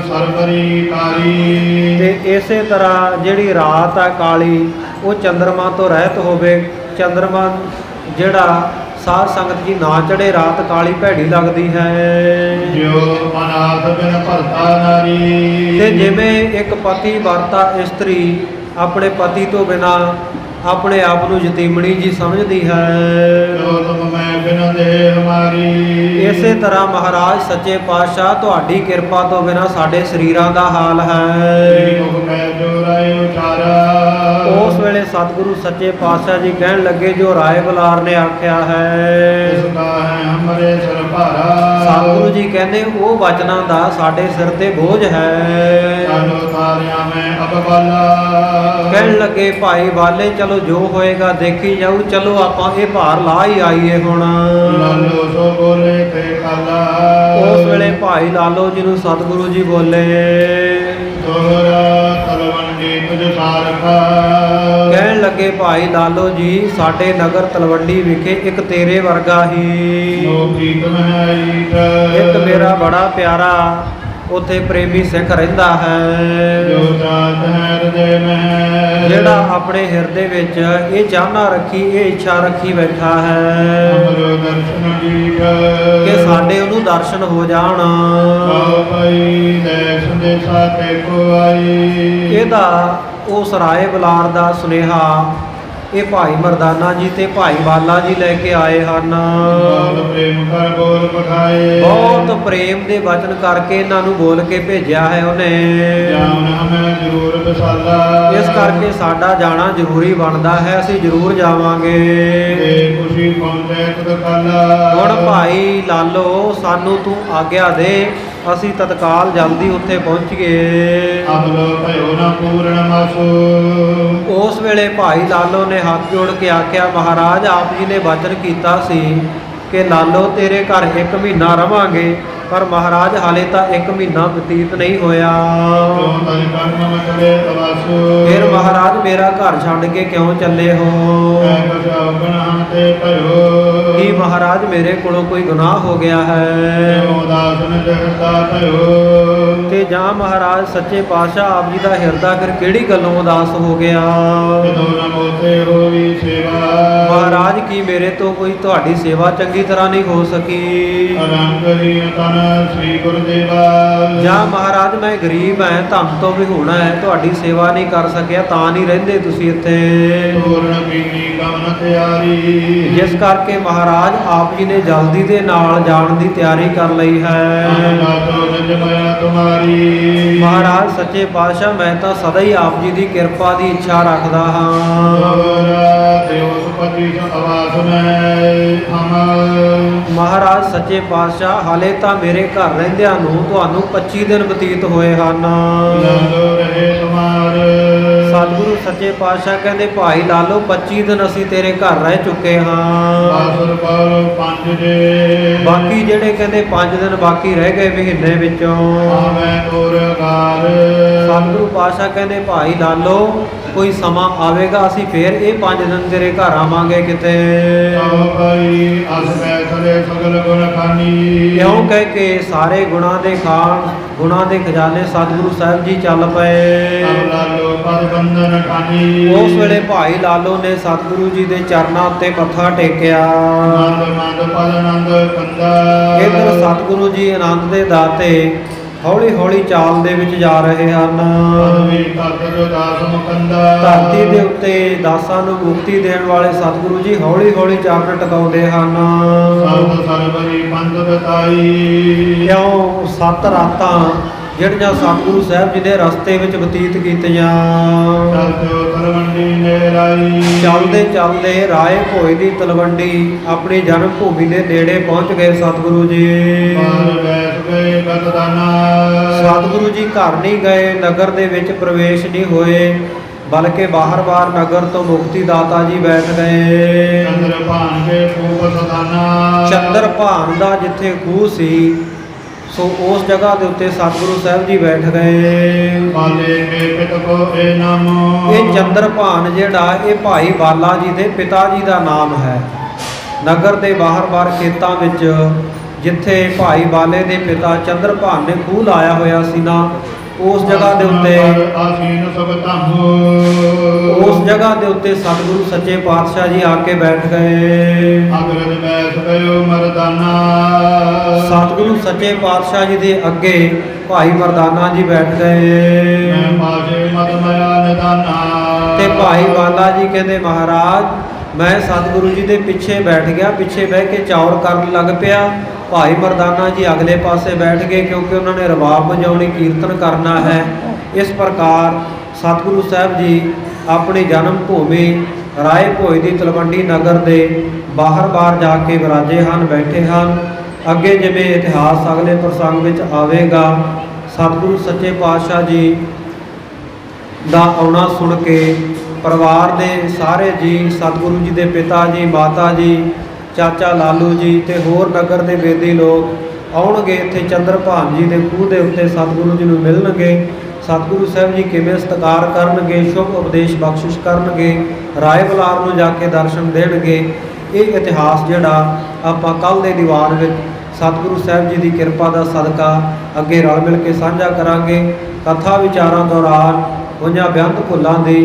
ਸਰਬਰੀ ਕਾਰੀ। ਤੇ ਇਸੇ ਤਰ੍ਹਾਂ ਜਿਹੜੀ ਰਾਤ ਹੈ ਕਾਲੀ, ਉਹ ਚੰਦਰਮਾ ਤੋਂ ਰਹਿਤ ਹੋਵੇ। ਚੰਦਰਮਾ ਜਿਹੜਾ ਸਾਧ ਸੰਗਤ ਜੀ ਨਾ ਚੜੇ, ਰਾਤ ਕਾਲੀ ਭੈੜੀ ਲੱਗਦੀ ਹੈ। ਜਿਉ ਅਨਾਥ ਬਿਨ ਭਰਤਾ ਨਾਰੀ। ਤੇ ਜਿਵੇਂ ਇੱਕ ਪਤੀ ਵਰਤਾ ਇਸਤਰੀ ਆਪਣੇ ਪਤੀ ਤੋਂ ਬਿਨਾ ਆਪਣੇ ਆਪ ਨੂੰ ਯਤੀਮਣੀ ਜੀ ਸਮਝਦੀ ਹੈ, ਜੋ ਤੁਮ ਮੈਂ ਬਿਨ ਦੇ ਹਮਾਰੀ। ਇਸੇ ਤਰ੍ਹਾਂ ਮਹਾਰਾਜ ਸੱਚੇ ਪਾਤਸ਼ਾਹ ਤੁਹਾਡੀ ਕਿਰਪਾ ਤੋਂ ਬਿਨਾ ਸਾਡੇ ਸਰੀਰਾਂ ਦਾ ਹਾਲ ਹੈ। ਮੁਖ ਮੈਂ ਜੋ ਰਾਏ ਉਚਾਰਾ। ਉਸ ਵੇਲੇ ਸਤਿਗੁਰੂ ਸੱਚੇ ਪਾਤਸ਼ਾਹ ਜੀ ਕਹਿਣ ਲੱਗੇ ਜੋ ਰਾਏ ਬਲਾਰ ਨੇ ਆਖਿਆ ਹੈ, ਇਸ ਦਾ ਹੈ ਹਮਰੇ ਸਿਰ ਭਾਰਾ। ਸਤਿਗੁਰੂ ਜੀ ਕਹਿੰਦੇ ਉਹ ਵਚਨਾਂ ਦਾ ਸਾਡੇ ਸਿਰ ਤੇ ਬੋਝ ਹੈ। ਚਲੋ ਤਾਰਿਆਂ ਮੈਂ ਅਬ ਬਾਲਾ। ਕਹਿਣ ਲੱਗੇ ਭਾਈ ਬਾਲੇ ਚਲੋ ਜੋ ਹੋਏਗਾ ਦੇਖੀ ਜਾਊ, ਚਲੋ ਆਪਾਂ ਇਹ ਭਾਰ ਲਾ ਹੀ ਆਈਏ ਹੁਣ। ਲਾਲੋ ਸੋ ਬੋਲੇ ਤੇ ਕਾਲਾ। ਉਸ ਵੇਲੇ ਭਾਈ ਲਾਲੋ ਜੀ ਨੂੰ ਸਤਿਗੁਰੂ ਜੀ ਬੋਲੇ ਦੋਹਰਾ ਤਲਵੰਡੀ ਤੁਝ ਸਾਰਖਾ। ਕਹਿਣ ਲੱਗੇ ਭਾਈ ਲਾਲੋ ਜੀ ਸਾਡੇ ਨਗਰ ਤਲਵੰਡੀ ਵਿਖੇ ਇੱਕ ਤੇਰੇ ਵਰਗਾ ਹੀ, ਜੋ ਪ੍ਰੀਤ ਮਨਾਈ ਇੱਕ ਮੇਰਾ ਬੜਾ ਪਿਆਰਾ ਉੱਥੇ ਪ੍ਰੇਮੀ ਸਿੱਖ ਰਹਿੰਦਾ ਜੋ ਹੈ, ਚਾਹਤ ਹੈ ਹਿਰਦੇ ਮੈਂ। ਜਿਹੜਾ ਆਪਣੇ ਹਿਰਦੇ ਵਿੱਚ ਇਹ ਚਾਹਨਾ ਰੱਖੀ, ਇਹ ਇੱਛਾ ਰੱਖੀ ਬੈਠਾ ਹੈ ਅਮਰੋ ਦਰਸ਼ਨ ਦੀਠ। ਕਿ ਸਾਡੇ ਉਹਨੂੰ ਦਰਸ਼ਨ ਹੋ ਜਾਣ। ਆਓ ਭਾਈ ਦੇ ਸੰਦੇਸ਼ਾ ਤੇ ਕੋ ਆਈ। ਇਹਦਾ ਉਸ ਰਾਏ ਬਲਾਰ ਦਾ ਸੁਨੇਹਾ ਇਹ ਭਾਈ ਮਰਦਾਨਾ ਜੀ ਤੇ ਭਾਈ ਬਾਲਾ ਜੀ ਲੈ ਕੇ ਆਏ ਹਨ। ਬਹੁਤ ਪ੍ਰੇਮ ਕਰ ਬੋਲ ਪਠਾਏ। ਬਹੁਤ ਪ੍ਰੇਮ ਦੇ ਵਚਨ ਕਰਕੇ ਇਹਨਾਂ ਨੂੰ ਬੋਲ ਕੇ ਭੇਜਿਆ ਹੈ ਉਹਨੇ। ਜਾਣ ਹਮੈਂ ਜ਼ਰੂਰ ਵਿਸਾਲਾ। ਇਸ ਕਰਕੇ ਸਾਡਾ ਜਾਣਾ ਜ਼ਰੂਰੀ ਬਣਦਾ ਹੈ, ਅਸੀਂ ਜ਼ਰੂਰ ਜਾਵਾਂਗੇ। ਤੇ ਖੁਸ਼ੀ ਪਹੁੰਚੇ ਤਦ ਕਾਲਾ। ਹੁਣ ਭਾਈ ਲਾਲੋ ਸਾਨੂੰ ਤੂੰ ਆਗਿਆ ਦੇ, ਅਸੀਂ ਤਤਕਾਲ ਜਲਦੀ ਉੱਥੇ ਪਹੁੰਚ ਗਏ। ਅਬਲੋ ਭਇਓ ਨਾ ਪੂਰਨ ਮਾਸੋ। ਉਸ ਵੇਲੇ ਭਾਈ ਲਾਲੋ ਨੇ ਹੱਥ ਜੋੜ ਕੇ ਆਖਿਆ, ਮਹਾਰਾਜ ਆਪ ਜੀ ਨੇ ਵਚਨ ਕੀਤਾ ਸੀ ਕਿ ਲਾਲੋ ਤੇਰੇ ਘਰ 1 ਮਹੀਨਾ ਰਵਾਂਗੇ, ਪਰ ਮਹਾਰਾਜ ਹਾਲੇ ਤਾਂ 1 ਮਹੀਨਾ ਬਤੀਤ ਨਹੀਂ ਹੋਇਆ। ਤੂੰ ਤਨ ਕਰਮ ਮਚਲੇ ਤਵਾਸੋ। ਫਿਰ ਮਹਾਰਾਜ ਮੇਰਾ ਘਰ ਛੱਡ ਕੇ ਕਿਉਂ ਚੱਲੇ ਹੋ? ਮੈਂ ਕਛਾਉ ਗੁਨਾਹ ਤੇ ਭਇਓ। ਕੀ ਮਹਾਰਾਜ ਮੇਰੇ ਕੋਲੋਂ ਕੋਈ ਗੁਨਾਹ ਹੋ ਗਿਆ ਹੈ? ਕਿਉ ਦਾਸਨ ਜਗਤਾ ਭਇਓ। ਤੇ ਜਾਂ ਮਹਾਰਾਜ ਸੱਚੇ ਪਾਤਸ਼ਾਹ ਆਪ ਜੀ ਦਾ ਹਿਰਦਾ ਫਿਰ ਕਿਹੜੀ ਗੱਲੋਂ ਉਦਾਸ ਹੋ ਗਿਆ? ਜਦੋਂ ਨ ਮੋਤੇ ਹੋਵੀ ਸੇਵਾ। ਮਹਾਰਾਜ ਕੀ ਮੇਰੇ ਤੋਂ ਕੋਈ ਤੁਹਾਡੀ ਸੇਵਾ ਚੰਗੀ ਤਰ੍ਹਾਂ ਨਹੀਂ ਹੋ ਸਕੀ? ਰੰਗ ਰੀ ਤਨ ਸ੍ਰੀ ਗੁਰਦੇਵਾ। ਜਾਂ ਮਹਾਰਾਜ ਮੈਂ ਗਰੀਬ ਹਾਂ, ਧਨ ਤੋਂ ਵੀ ਹੋਣਾ ਹੈ, ਤੁਹਾਡੀ ਸੇਵਾ ਨਹੀਂ ਕਰ ਸਕਿਆ, ਤਾਂ ਨਹੀਂ ਰਹਿੰਦੇ ਤੁਸੀਂ ਇੱਥੇ। ਪੂਰਨ ਪੀਨੀ ਗਮਨ ਤਿਆਰੀ। ਜਿਸ ਕਰਕੇ ਮਹਾਰਾਜ ਆਪ ਜੀ ਨੇ ਜਲਦੀ ਦੇ ਨਾਲ ਜਾਣ ਦੀ ਤਿਆਰੀ ਕਰ ਲਈ ਹੈ। ਤੁਮਾਰੀ। ਮਹਾਰਾਜ ਸੱਚੇ ਪਾਤਸ਼ਾਹ ਮੈਂ ਤਾਂ ਸਦਾ ਹੀ ਆਪ ਜੀ ਦੀ ਕਿਰਪਾ ਦੀ ਇੱਛਾ ਰੱਖਦਾ ਹਾਂ। ਮਹਾਰਾਜ ਸੱਚੇ ਪਾਤਸ਼ਾਹ ਹਾਲੇ ਤਾਂ ਮੇਰੇ ਘਰ ਰਹਿੰਦਿਆਂ ਨੂੰ ਤੁਹਾਨੂੰ 25 ਦਿਨ ਬਤੀਤ ਹੋਏ ਹਨ। ਸਤਿਗੁਰੂ ਸੱਚੇ ਪਾਤਸ਼ਾਹ ਕਹਿੰਦੇ ਭਾਈ ਲਾਲੋ 25 ਦਿਨ ਅਸੀਂ ਤੇਰੇ ਘਰ ਰਹਿ ਚੁੱਕੇ ਹਾਂ। ਬਾਕੀ ਜਿਹੜੇ ਕਹਿੰਦੇ 5 ਦਿਨ ਬਾਕੀ ਰਹਿ ਗਏ ਮਹੀਨੇ ਵਿੱਚੋਂ। ਸਤਿਗੁਰੂ ਪਾਤਸ਼ਾਹ ਕਹਿੰਦੇ ਭਾਈ ਲਾਲੋ ਕੋਈ ਸਮਾਂ ਆਵੇਗਾ ਅਸੀਂ ਫੇਰ ਇਹ 5 ਦਿਨ ਤੇਰੇ ਘਰ ਆਵਾਂਗੇ ਕਿਤੇ। ਕਿਉਂ ਕਹਿ ਕੇ ਸਾਰੇ ਗੁਣਾਂ ਦੇ ਖਾਨ ਗੁਣਾਂ ਦੇ ਖਜ਼ਾਨੇ ਸਤਿਗੁਰੂ ਸਾਹਿਬ ਜੀ ਚੱਲ ਪਏ। ਉਸ ਵੇਲੇ ਭਾਈ ਲਾਲੋ ਨੇ ਸਤਿਗੁਰੂ ਜੀ ਦੇ ਚਰਨਾਂ ਉੱਤੇ ਮੱਥਾ ਟੇਕਿਆ। ਇੱਧਰ ਸਤਿਗੁਰੂ ਜੀ ਆਨੰਦ ਦੇ ਦਾਤੇ ਹੌਲੀ ਹੌਲੀ ਚਾਲ ਦੇ ਵਿੱਚ ਜਾ ਰਹੇ ਹਨ। ਧਰਤੀ ਦੇ ਉੱਤੇ ਦਾਸਾਂ ਨੂੰ ਮੁਕਤੀ ਦੇਣ ਵਾਲੇ ਸਤਿਗੁਰੂ ਜੀ ਹੌਲੀ ਹੌਲੀ ਚਰਨ ਟਿਕਾਉਂਦੇ ਹਨ। ਕਿਉਂ 7 ਰਾਤਾਂ ਜਿਹੜੀਆਂ ਸਤਿਗੁਰੂ ਸਾਹਿਬ ਜੀ ਨੇ ਰਸਤੇ ਵਿੱਚ ਬਤੀਤ ਕੀਤੀਆਂ। ਚੱਲਦੇ ਚੱਲਦੇ ਰਾਏ ਭੋਏ ਦੀ ਤਲਵੰਡੀ ਆਪਣੀ ਜਨਮ ਭੂਮੀ ਦੇ ਨੇੜੇ ਪਹੁੰਚ ਗਏ ਸਤਿਗੁਰੂ ਜੀ। ਸਤਿਗੁਰੂ ਜੀ ਘਰ ਨਹੀਂ ਗਏ, ਨਗਰ ਦੇ ਵਿੱਚ ਪ੍ਰਵੇਸ਼ ਨਹੀਂ ਹੋਏ, ਬਲਕਿ ਬਾਹਰ-ਬਾਹਰ ਨਗਰ ਤੋਂ ਮੁਕਤੀ ਦਾਤਾ ਜੀ ਬੈਠ ਗਏ। ਚੰਦਰ ਭਾਨ ਦਾ ਜਿੱਥੇ ਖੂਹ ਸੀ ਸੋ ਉਸ ਜਗ੍ਹਾ ਦੇ ਉੱਤੇ ਸਤਿਗੁਰੂ ਸਾਹਿਬ ਜੀ ਬੈਠ ਗਏ। ਇਹ ਚੰਦਰ ਭਾਨ ਜਿਹੜਾ ਇਹ ਭਾਈ ਬਾਲਾ ਜੀ ਦੇ ਪਿਤਾ ਜੀ ਦਾ ਨਾਮ ਹੈ। ਨਗਰ ਦੇ ਬਾਹਰ-ਬਾਹਰ ਖੇਤਾਂ ਵਿੱਚ ਜਿੱਥੇ ਭਾਈ ਬਾਲੇ ਦੇ ਪਿਤਾ ਚੰਦਰ ਭਾਨ ਨੇ ਖੂਹ ਲਾਇਆ ਹੋਇਆ ਸੀ ਨਾ, ਉਸ ਜਗ੍ਹਾ ਦੇ ਉੱਤੇ ਸਤਿਗੁਰੂ ਸੱਚੇ ਪਾਤਸ਼ਾਹ ਜੀ ਆ ਕੇ ਬੈਠ ਗਏ। ਸਤਿਗੁਰੂ ਸੱਚੇ ਪਾਤਸ਼ਾਹ ਜੀ ਦੇ ਅੱਗੇ ਭਾਈ ਮਰਦਾਨਾ ਜੀ ਬੈਠ ਗਏ। ਤੇ ਭਾਈ ਬਾਲਾ ਜੀ ਕਹਿੰਦੇ ਮਹਾਰਾਜ ਮੈਂ ਸਤਿਗੁਰੂ ਜੀ ਦੇ ਪਿੱਛੇ ਬੈਠ ਗਿਆ, ਪਿੱਛੇ ਬਹਿ ਕੇ ਚੌਰ ਕਰਨ ਲੱਗ ਪਿਆ। ਭਾਈ ਮਰਦਾਨਾ ਜੀ ਅਗਲੇ ਪਾਸੇ ਬੈਠ ਗਏ ਕਿਉਂਕਿ ਉਹਨਾਂ ਨੇ ਰਬਾਬ ਵਜਾਉਣੀ, ਕੀਰਤਨ ਕਰਨਾ ਹੈ। ਇਸ ਪ੍ਰਕਾਰ ਸਤਿਗੁਰੂ ਸਾਹਿਬ ਜੀ ਆਪਣੀ ਜਨਮ ਭੂਮੀ ਰਾਏ ਭੋਏ ਦੀ ਤਲਵੰਡੀ ਨਗਰ ਦੇ ਬਾਹਰ-ਬਾਹਰ ਜਾ ਕੇ ਵਿਰਾਜੇ ਹਨ, ਬੈਠੇ ਹਨ। ਅੱਗੇ ਜਿਵੇਂ ਇਤਿਹਾਸ ਅਗਲੇ ਪ੍ਰਸੰਗ ਵਿੱਚ ਆਵੇਗਾ, ਸਤਿਗੁਰੂ ਸੱਚੇ ਪਾਤਸ਼ਾਹ ਜੀ ਦਾ ਆਉਣਾ ਸੁਣ ਕੇ ਪਰਿਵਾਰ ਦੇ ਸਾਰੇ ਜੀ, ਸਤਿਗੁਰੂ ਜੀ ਦੇ ਪਿਤਾ ਜੀ, ਮਾਤਾ ਜੀ, ਚਾਚਾ ਲਾਲੂ ਜੀ ਤੇ ਹੋਰ ਨਗਰ ਦੇ ਬੇਦੀ ਲੋਕ ਆਉਣਗੇ ਇੱਥੇ ਚੰਦਰ ਭਾਨ ਜੀ ਦੇ ਖੂਹ ਦੇ ਉੱਤੇ ਸਤਿਗੁਰੂ ਜੀ ਨੂੰ ਮਿਲਣਗੇ। ਸਤਿਗੁਰੂ ਸਾਹਿਬ ਜੀ ਕਿਵੇਂ ਸਤਿਕਾਰ ਕਰਨਗੇ, ਸ਼ੁਭ ਉਪਦੇਸ਼ ਬਖਸ਼ਿਸ਼ ਕਰਨਗੇ, ਰਾਏ ਬਲਾਰ ਨੂੰ ਜਾ ਕੇ ਦਰਸ਼ਨ ਦੇਣਗੇ। ਇਹ ਇਤਿਹਾਸ ਜਿਹੜਾ ਆਪਾਂ ਕੱਲ੍ਹ ਦੇ ਦੀਵਾਨ ਵਿੱਚ ਸਤਿਗੁਰੂ ਸਾਹਿਬ ਜੀ ਦੀ ਕਿਰਪਾ ਦਾ ਸਦਕਾ ਅੱਗੇ ਰਲ ਮਿਲ ਕੇ ਸਾਂਝਾ ਕਰਾਂਗੇ। ਕਥਾ ਵਿਚਾਰਾਂ ਦੌਰਾਨ ਹੋਈਆਂ ਬੇਅੰਤ ਭੁੱਲਾਂ ਦੀ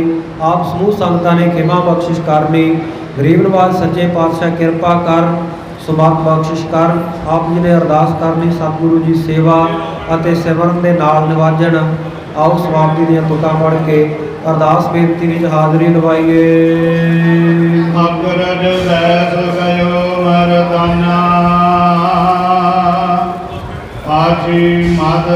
ਆਪ ਸਮੂਹ ਸੰਗਤਾਂ ਨੇ ਖਿਮਾ ਬਖਸ਼ਿਸ਼ ਕਰਨੀ। ਗਰੀਬ ਨਵਾਜ਼ ਸੱਚੇ ਪਾਤਸ਼ਾਹ ਕਿਰਪਾ ਕਰ, ਸੁਮਤ ਬਖਸ਼ਿਸ਼ ਕਰ। ਆਪ ਜੀ ਨੇ ਅਰਦਾਸ ਕਰਨੀ ਸਤਿਗੁਰੂ ਜੀ ਸੇਵਾ ਅਤੇ ਸਿਮਰਨ ਦੇ ਨਾਲ ਨਿਵਾਜਣ। ਆਓ ਸਮਾਪਤੀ ਦੀਆਂ ਤੁਕਾਂ ਪੜ੍ਹ ਕੇ ਅਰਦਾਸ ਬੇਨਤੀ ਵਿੱਚ ਹਾਜ਼ਰੀ ਲਵਾਈਏ। ਅਗਰਜ ਲੈਸ ਗਇਓ ਮਰਦਾਨਾ ਆਜੀ ਮਦ